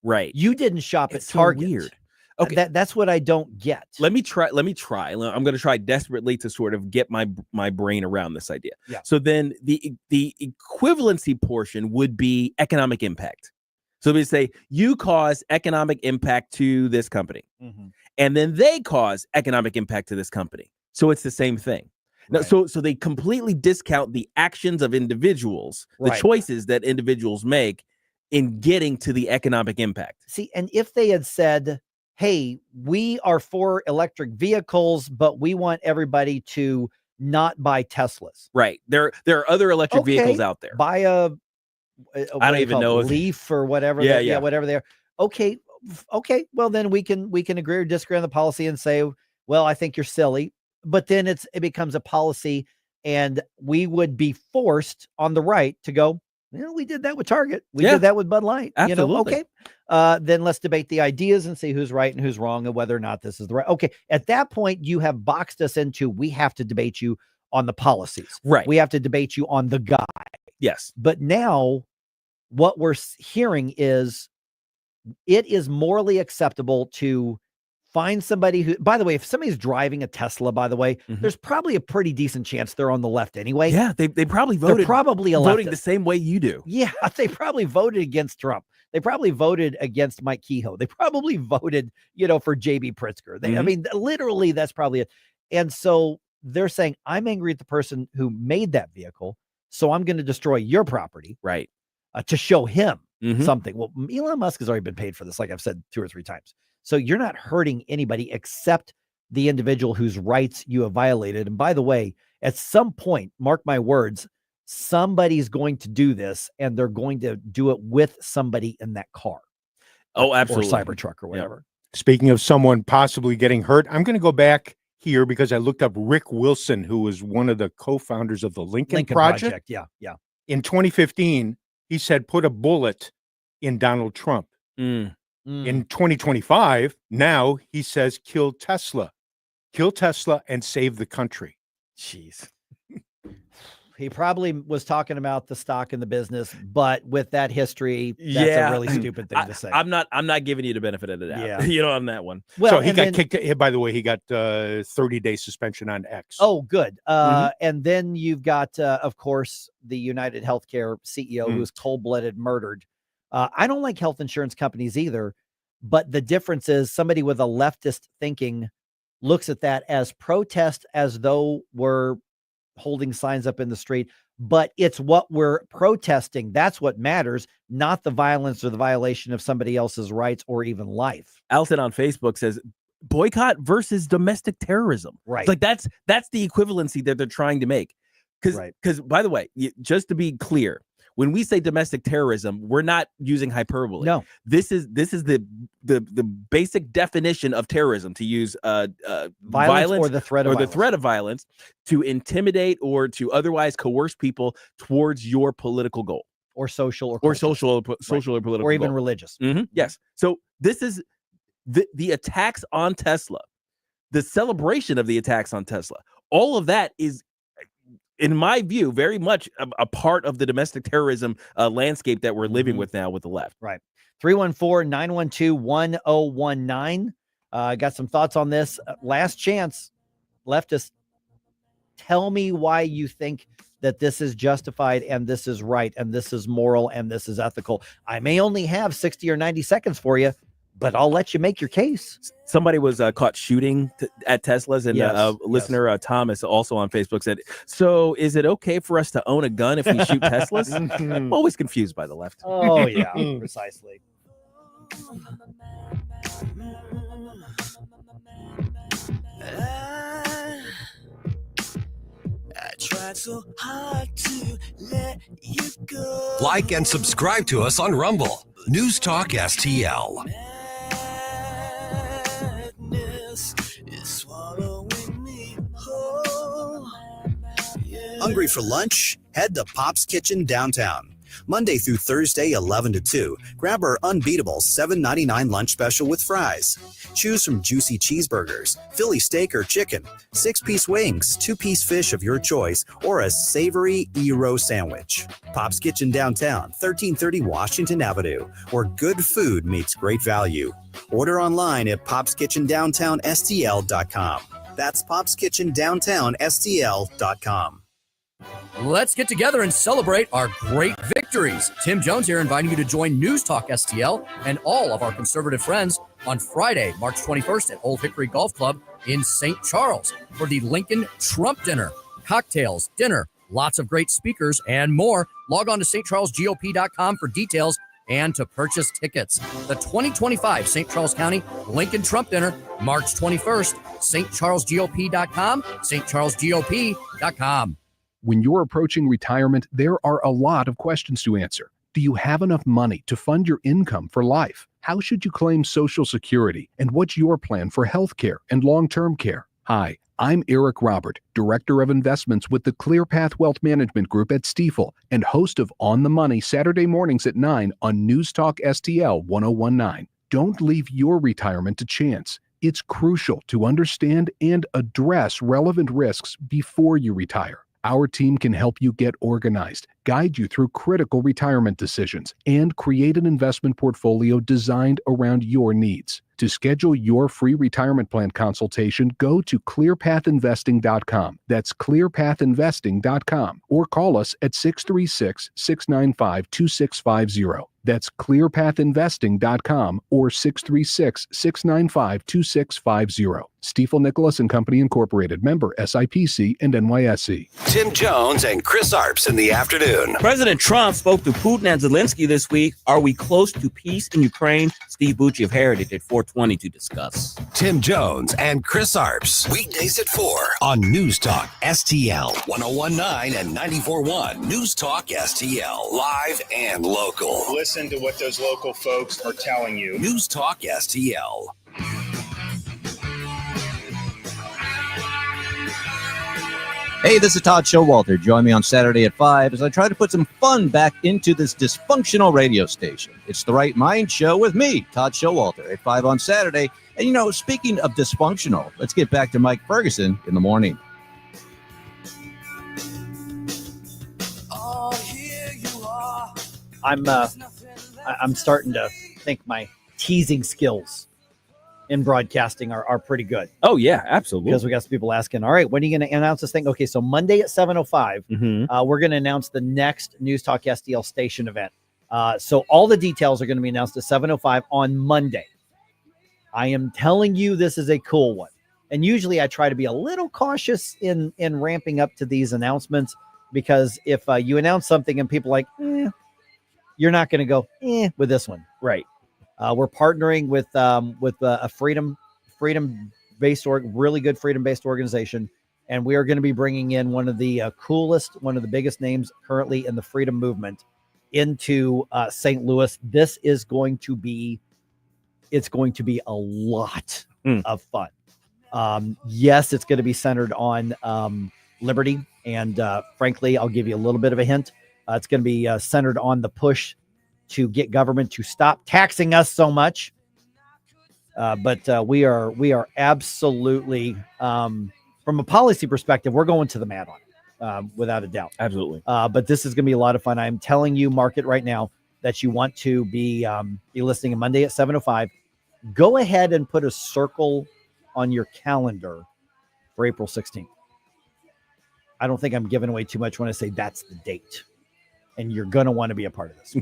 Right. You didn't shop at Target. So weird. Okay. That's what I don't get. Let me try. I'm going to try desperately to sort of get my brain around this idea. Yeah. So then the equivalency portion would be economic impact. So we say you cause economic impact to this company, and then they cause economic impact to this company. So it's the same thing. Now, so they completely discount the actions of individuals, the choices that individuals make in getting to the economic impact. See, and if they had said, hey, we are for electric vehicles, but we want everybody to not buy Teslas. Right. There are other electric vehicles out there. Buy a I don't even know, Leaf or whatever. Whatever they are. Okay. Well, then we can agree or disagree on the policy and say, well, I think you're silly. But then it becomes a policy, and we would be forced on the right to go, we did that with Target. We did that with Bud Light. Absolutely. Then let's debate the ideas and see who's right and who's wrong and whether or not this is the right. Okay. At that point, you have boxed us into, we have to debate you on the policies. Right. We have to debate you on the guy. Yes. But now what we're hearing is it is morally acceptable to find somebody who, by the way, if somebody's driving a Tesla, by the way, there's probably a pretty decent chance they're on the left anyway. Yeah, they probably voted. They're probably voting the same way you do. Yeah, they probably voted against Trump. They probably voted against Mike Kehoe. They probably voted, for JB Pritzker. I mean, literally, that's probably it. And so they're saying, I'm angry at the person who made that vehicle, so I'm going to destroy your property, right? To show him something. Well, Elon Musk has already been paid for this, like I've said 2 or 3 times. So you're not hurting anybody except the individual whose rights you have violated. And by the way, at some point, mark my words, somebody's going to do this, and they're going to do it with somebody in that car. Oh, absolutely. Or Cybertruck or whatever. Speaking of someone possibly getting hurt, I'm going to go back here because I looked up Rick Wilson, who was one of the co-founders of the Lincoln Project. Yeah. In 2015, he said, put a bullet in Donald Trump. In 2025, now he says, kill Tesla and save the country. Jeez. He probably was talking about the stock in the business, but with that history, that's a really stupid thing to say. I'm not giving you the benefit of the doubt, on that one. Well, so he got kicked. By the way, he got 30-day suspension on X. Oh, good. And then you've got, of course, the United Healthcare CEO who was cold-blooded murdered. I don't like health insurance companies either, but the difference is somebody with a leftist thinking looks at that as protest, as though we're holding signs up in the street, but it's what we're protesting. That's what matters, not the violence or the violation of somebody else's rights or even life. Alton on Facebook says boycott versus domestic terrorism. Right. Like that's the equivalency that they're trying to make. Because by the way, just to be clear, when we say domestic terrorism, we're not using hyperbole. No, this is the basic definition of terrorism, to use violence or the threat of violence to intimidate or to otherwise coerce people towards your political goal or social or political or even goal. religious. Yes. So this is the attacks on Tesla, the celebration of the attacks on Tesla. All of that is, in my view, very much a part of the domestic terrorism landscape that we're living with now with the left. Right. 314-912-1019. Got some thoughts on this. Last chance, leftists. Tell me why you think that this is justified and this is right and this is moral and this is ethical. I may only have 60 or 90 seconds for you, but I'll let you make your case. Somebody was caught shooting at Teslas, and listener Thomas also on Facebook said, so is it okay for us to own a gun if we shoot Teslas? I'm always confused by the left. Oh, yeah, precisely. I tried so hard to let you go. Like and subscribe to us on Rumble. News Talk STL. Hungry for lunch? Head to Pop's Kitchen downtown. Monday through Thursday, 11 to 2. Grab our unbeatable $7.99 lunch special with fries. Choose from juicy cheeseburgers, Philly steak or chicken, 6-piece wings, 2-piece fish of your choice, or a savory gyro sandwich. Pop's Kitchen downtown, 1330 Washington Avenue, where good food meets great value. Order online at popskitchendowntownstl.com. That's popskitchendowntownstl.com. Let's get together and celebrate our great victories. Tim Jones here, inviting you to join News Talk STL and all of our conservative friends on Friday, March 21st at Old Hickory Golf Club in St. Charles for the Lincoln Trump Dinner. Cocktails, dinner, lots of great speakers, and more. Log on to stcharlesgop.com for details and to purchase tickets. The 2025 St. Charles County Lincoln Trump Dinner, March 21st, stcharlesgop.com, stcharlesgop.com. When you're approaching retirement, there are a lot of questions to answer. Do you have enough money to fund your income for life? How should you claim Social Security? And what's your plan for health care and long-term care? Hi, I'm Eric Robert, Director of Investments with the ClearPath Wealth Management Group at Stifel and host of On the Money Saturday mornings at 9 on News Talk STL 1019. Don't leave your retirement to chance. It's crucial to understand and address relevant risks before you retire. Our team can help you get organized, guide you through critical retirement decisions, and create an investment portfolio designed around your needs. To schedule your free retirement plan consultation, go to clearpathinvesting.com. That's clearpathinvesting.com, or call us at 636-695-2650. That's clearpathinvesting.com or 636-695-2650. Stifel Nicholas and Company Incorporated, member SIPC and NYSE. Tim Jones and Chris Arps in the afternoon. President Trump spoke to Putin and Zelensky this week. Are we close to peace in Ukraine? Steve Bucci of Heritage at 420 to discuss. Tim Jones and Chris Arps. Weekdays at 4 on News Talk STL 1019 and 94.1. News Talk STL. Live and local. Listen to what those local folks are telling you. News Talk STL. Hey, this is Todd Showalter. Join me on Saturday at 5 as I try to put some fun back into this dysfunctional radio station. It's the Right Mind Show with me, Todd Showalter, at 5 on Saturday. And, you know, speaking of dysfunctional, let's get back to Mike Ferguson in the morning. I'm starting to think my teasing skills in broadcasting are pretty good. Oh yeah, absolutely. Because we got some people asking, all right, when are you going to announce this thing? Okay, so Monday at 7:05, we're going to announce the next News Talk STL station event. So all the details are going to be announced at 7:05 on Monday. I am telling you, this is a cool one. And usually I try to be a little cautious in ramping up to these announcements, because if you announce something and people are like, you're not going to go with this one. Right. We're partnering with a freedom-based really good freedom-based organization, and we are going to be bringing in one of the coolest, one of the biggest names currently in the freedom movement into St. Louis. This is going to be a lot of fun. Yes, it's going to be centered on liberty, and frankly, I'll give you a little bit of a hint. It's going to be centered on the push to get government to stop taxing us so much. But we are absolutely, from a policy perspective, we're going to the mat on it, without a doubt. Absolutely. But this is going to be a lot of fun. I'm telling you, mark it right now, that you want to be listening on Monday at 7:05. Go ahead and put a circle on your calendar for April 16th. I don't think I'm giving away too much when I say that's the date. And you're going to want to be a part of this.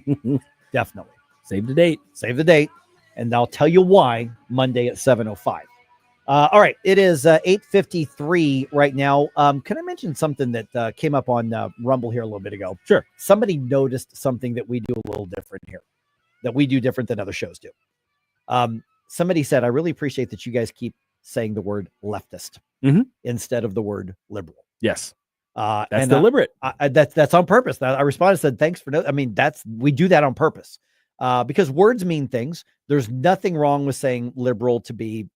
Definitely. Save the date. Save the date. And I'll tell you why Monday at 7:05. All right. It is 8:53 right now. Can I mention something that came up on Rumble here a little bit ago? Sure. Somebody noticed something that we do a little different here, that we do different than other shows do. Somebody said, I really appreciate that you guys keep saying the word leftist instead of the word liberal. Yes. That's deliberate. That's on purpose. I responded and said, thanks for we do that on purpose, because words mean things. There's nothing wrong with saying liberal to be,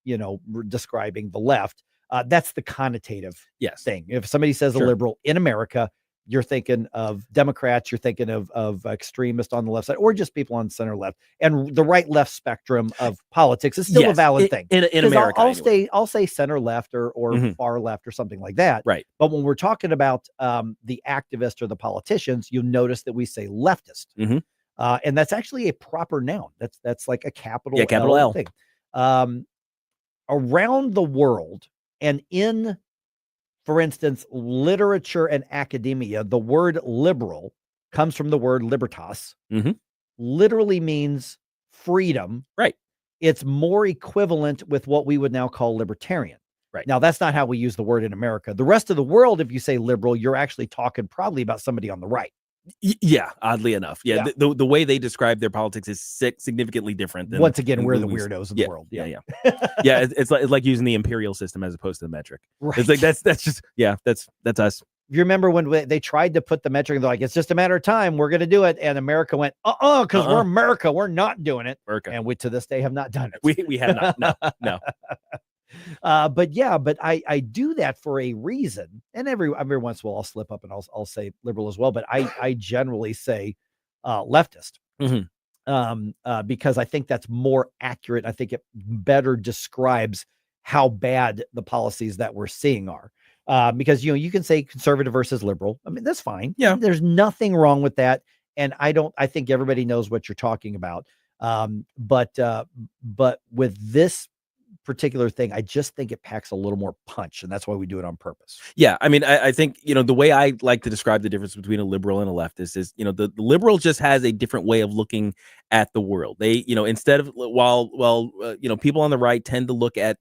describing the left. That's the connotative thing. If somebody says a liberal in America, you're thinking of Democrats, you're thinking of extremists on the left side, or just people on center left, and the right left spectrum of politics is still a valid thing in America. I'll say center left or far left or something like that. Right. But when we're talking about the activists or the politicians, you'll notice that we say leftist, and that's actually a proper noun. That's like a capital L thing. Around the world and in, for instance, literature and academia, the word liberal comes from the word libertas, literally means freedom. Right. It's more equivalent with what we would now call libertarian. Right. Now, that's not how we use the word in America. The rest of the world, if you say liberal, you're actually talking probably about somebody on the right. Yeah, oddly enough. Yeah. The way they describe their politics is significantly different than, once again, we're the weirdos in the world. Yeah. It's like using the imperial system as opposed to the metric. Right. It's like that's just that's us. You remember when they tried to put the metric, they're like, it's just a matter of time, we're going to do it, and America went because we're America, we're not doing it. And we to this day have not done it. We have not. No. But I do that for a reason, and every once in a while I'll slip up and I'll say liberal as well, but I generally say leftist, because I think that's more accurate. I think it better describes how bad the policies that we're seeing are, because you can say conservative versus liberal. I mean, that's fine. Yeah, there's nothing wrong with that, and I think everybody knows what you're talking about. But with this particular thing, I just think it packs a little more punch, and that's why we do it on purpose. Yeah, I mean, I think the way I like to describe the difference between a liberal and a leftist is the liberal just has a different way of looking at the world. They instead of while people on the right tend to look at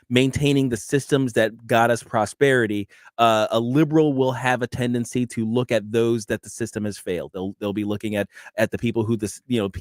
maintaining the systems that got us prosperity, a liberal will have a tendency to look at those that the system has failed. They'll be looking at the people who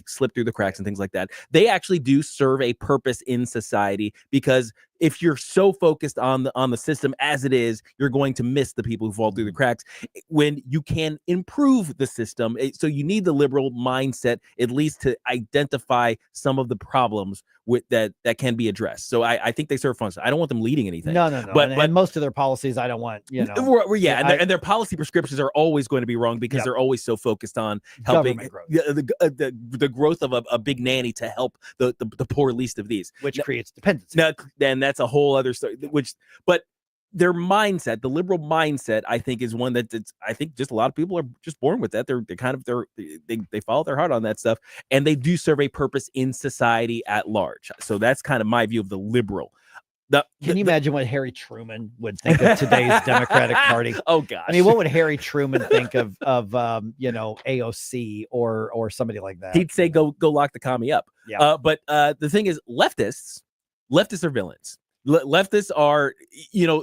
slip through the cracks and things like that. They actually do serve a purpose in society, because if you're so focused on the system as it is, you're going to miss the people who fall through the cracks when you can improve the system. So you need the liberal mindset, at least, to identify some of the problems that can be addressed. So I think they serve function. I don't want them leading anything. No. But most of their policies, I don't want, and their policy prescriptions are always going to be wrong, because they're always so focused on helping the growth of a big nanny to help the poor least of these, which creates dependency. Then that's a whole other story. But their mindset, the liberal mindset, I think is one that I think just a lot of people are just born with that. They follow their heart on that stuff, and they do serve a purpose in society at large. So that's kind of my view of the liberal. Can you imagine what Harry Truman would think of today's Democratic Party? Oh gosh. I mean, what would Harry Truman think of AOC or somebody like that? He'd say, go lock the commie up. Yeah. But the thing is, leftists are villains. Leftists are,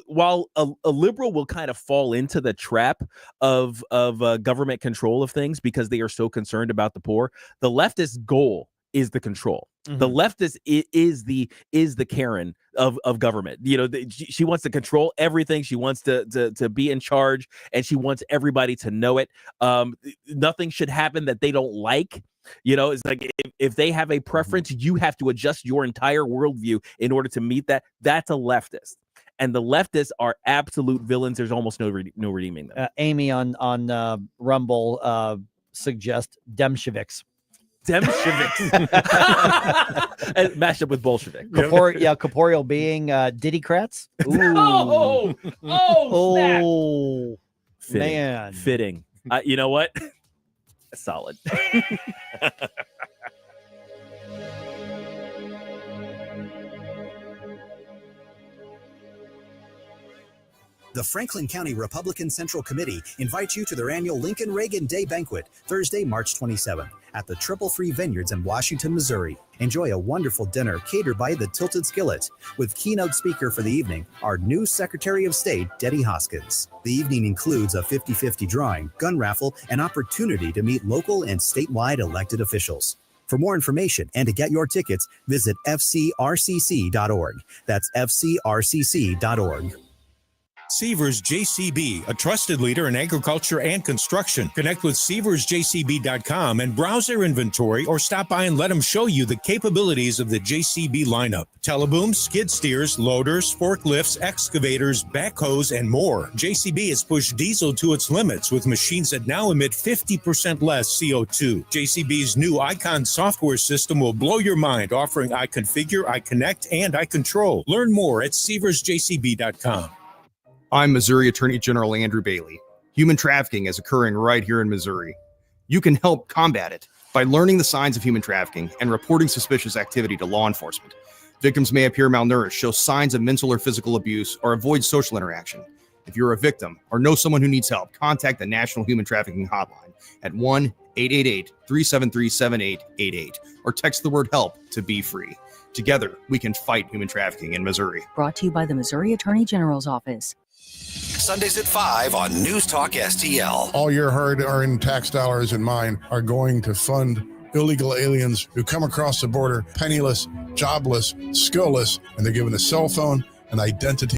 while a liberal will kind of fall into the trap of government control of things because they are so concerned about the poor, the leftist goal is the control. Mm-hmm. The leftist is the Karen of government. She wants to control everything. She wants to be in charge, and she wants everybody to know it. Nothing should happen that they don't like. It's like if they have a preference, you have to adjust your entire worldview in order to meet that. That's a leftist. And the leftists are absolute villains. There's almost no redeeming them. Amy on Rumble suggests Demsheviks. And mashed up with Bolshevik. Corporeal being Diddycrats. Oh, man. Fitting. You know what? Solid. The Franklin County Republican Central Committee invites you to their annual Lincoln Reagan Day Banquet, Thursday, March 27th, at the Triple Free Vineyards in Washington, Missouri. Enjoy a wonderful dinner catered by the Tilted Skillet, with keynote speaker for the evening, our new Secretary of State, Detty Hoskins. The evening includes a 50-50 drawing, gun raffle, and opportunity to meet local and statewide elected officials. For more information and to get your tickets, visit fcrcc.org. That's fcrcc.org. Seavers JCB, a trusted leader in agriculture and construction. Connect with SeaversJCB.com and browse their inventory, or stop by and let them show you the capabilities of the JCB lineup. Telebooms, skid steers, loaders, forklifts, excavators, backhoes, and more. JCB has pushed diesel to its limits with machines that now emit 50% less CO2. JCB's new Icon software system will blow your mind, offering iConfigure, iConnect, and iControl. Learn more at SeaversJCB.com. I'm Missouri Attorney General Andrew Bailey. Human trafficking is occurring right here in Missouri. You can help combat it by learning the signs of human trafficking and reporting suspicious activity to law enforcement. Victims may appear malnourished, show signs of mental or physical abuse, or avoid social interaction. If you're a victim or know someone who needs help, contact the National Human Trafficking Hotline at 1-888-373-7888 or text the word HELP to Be Free. Together, we can fight human trafficking in Missouri. Brought to you by the Missouri Attorney General's Office. Sundays at 5 on News Talk STL. All your hard-earned tax dollars and mine are going to fund illegal aliens who come across the border penniless, jobless, skillless, and they're given a cell phone, an identity.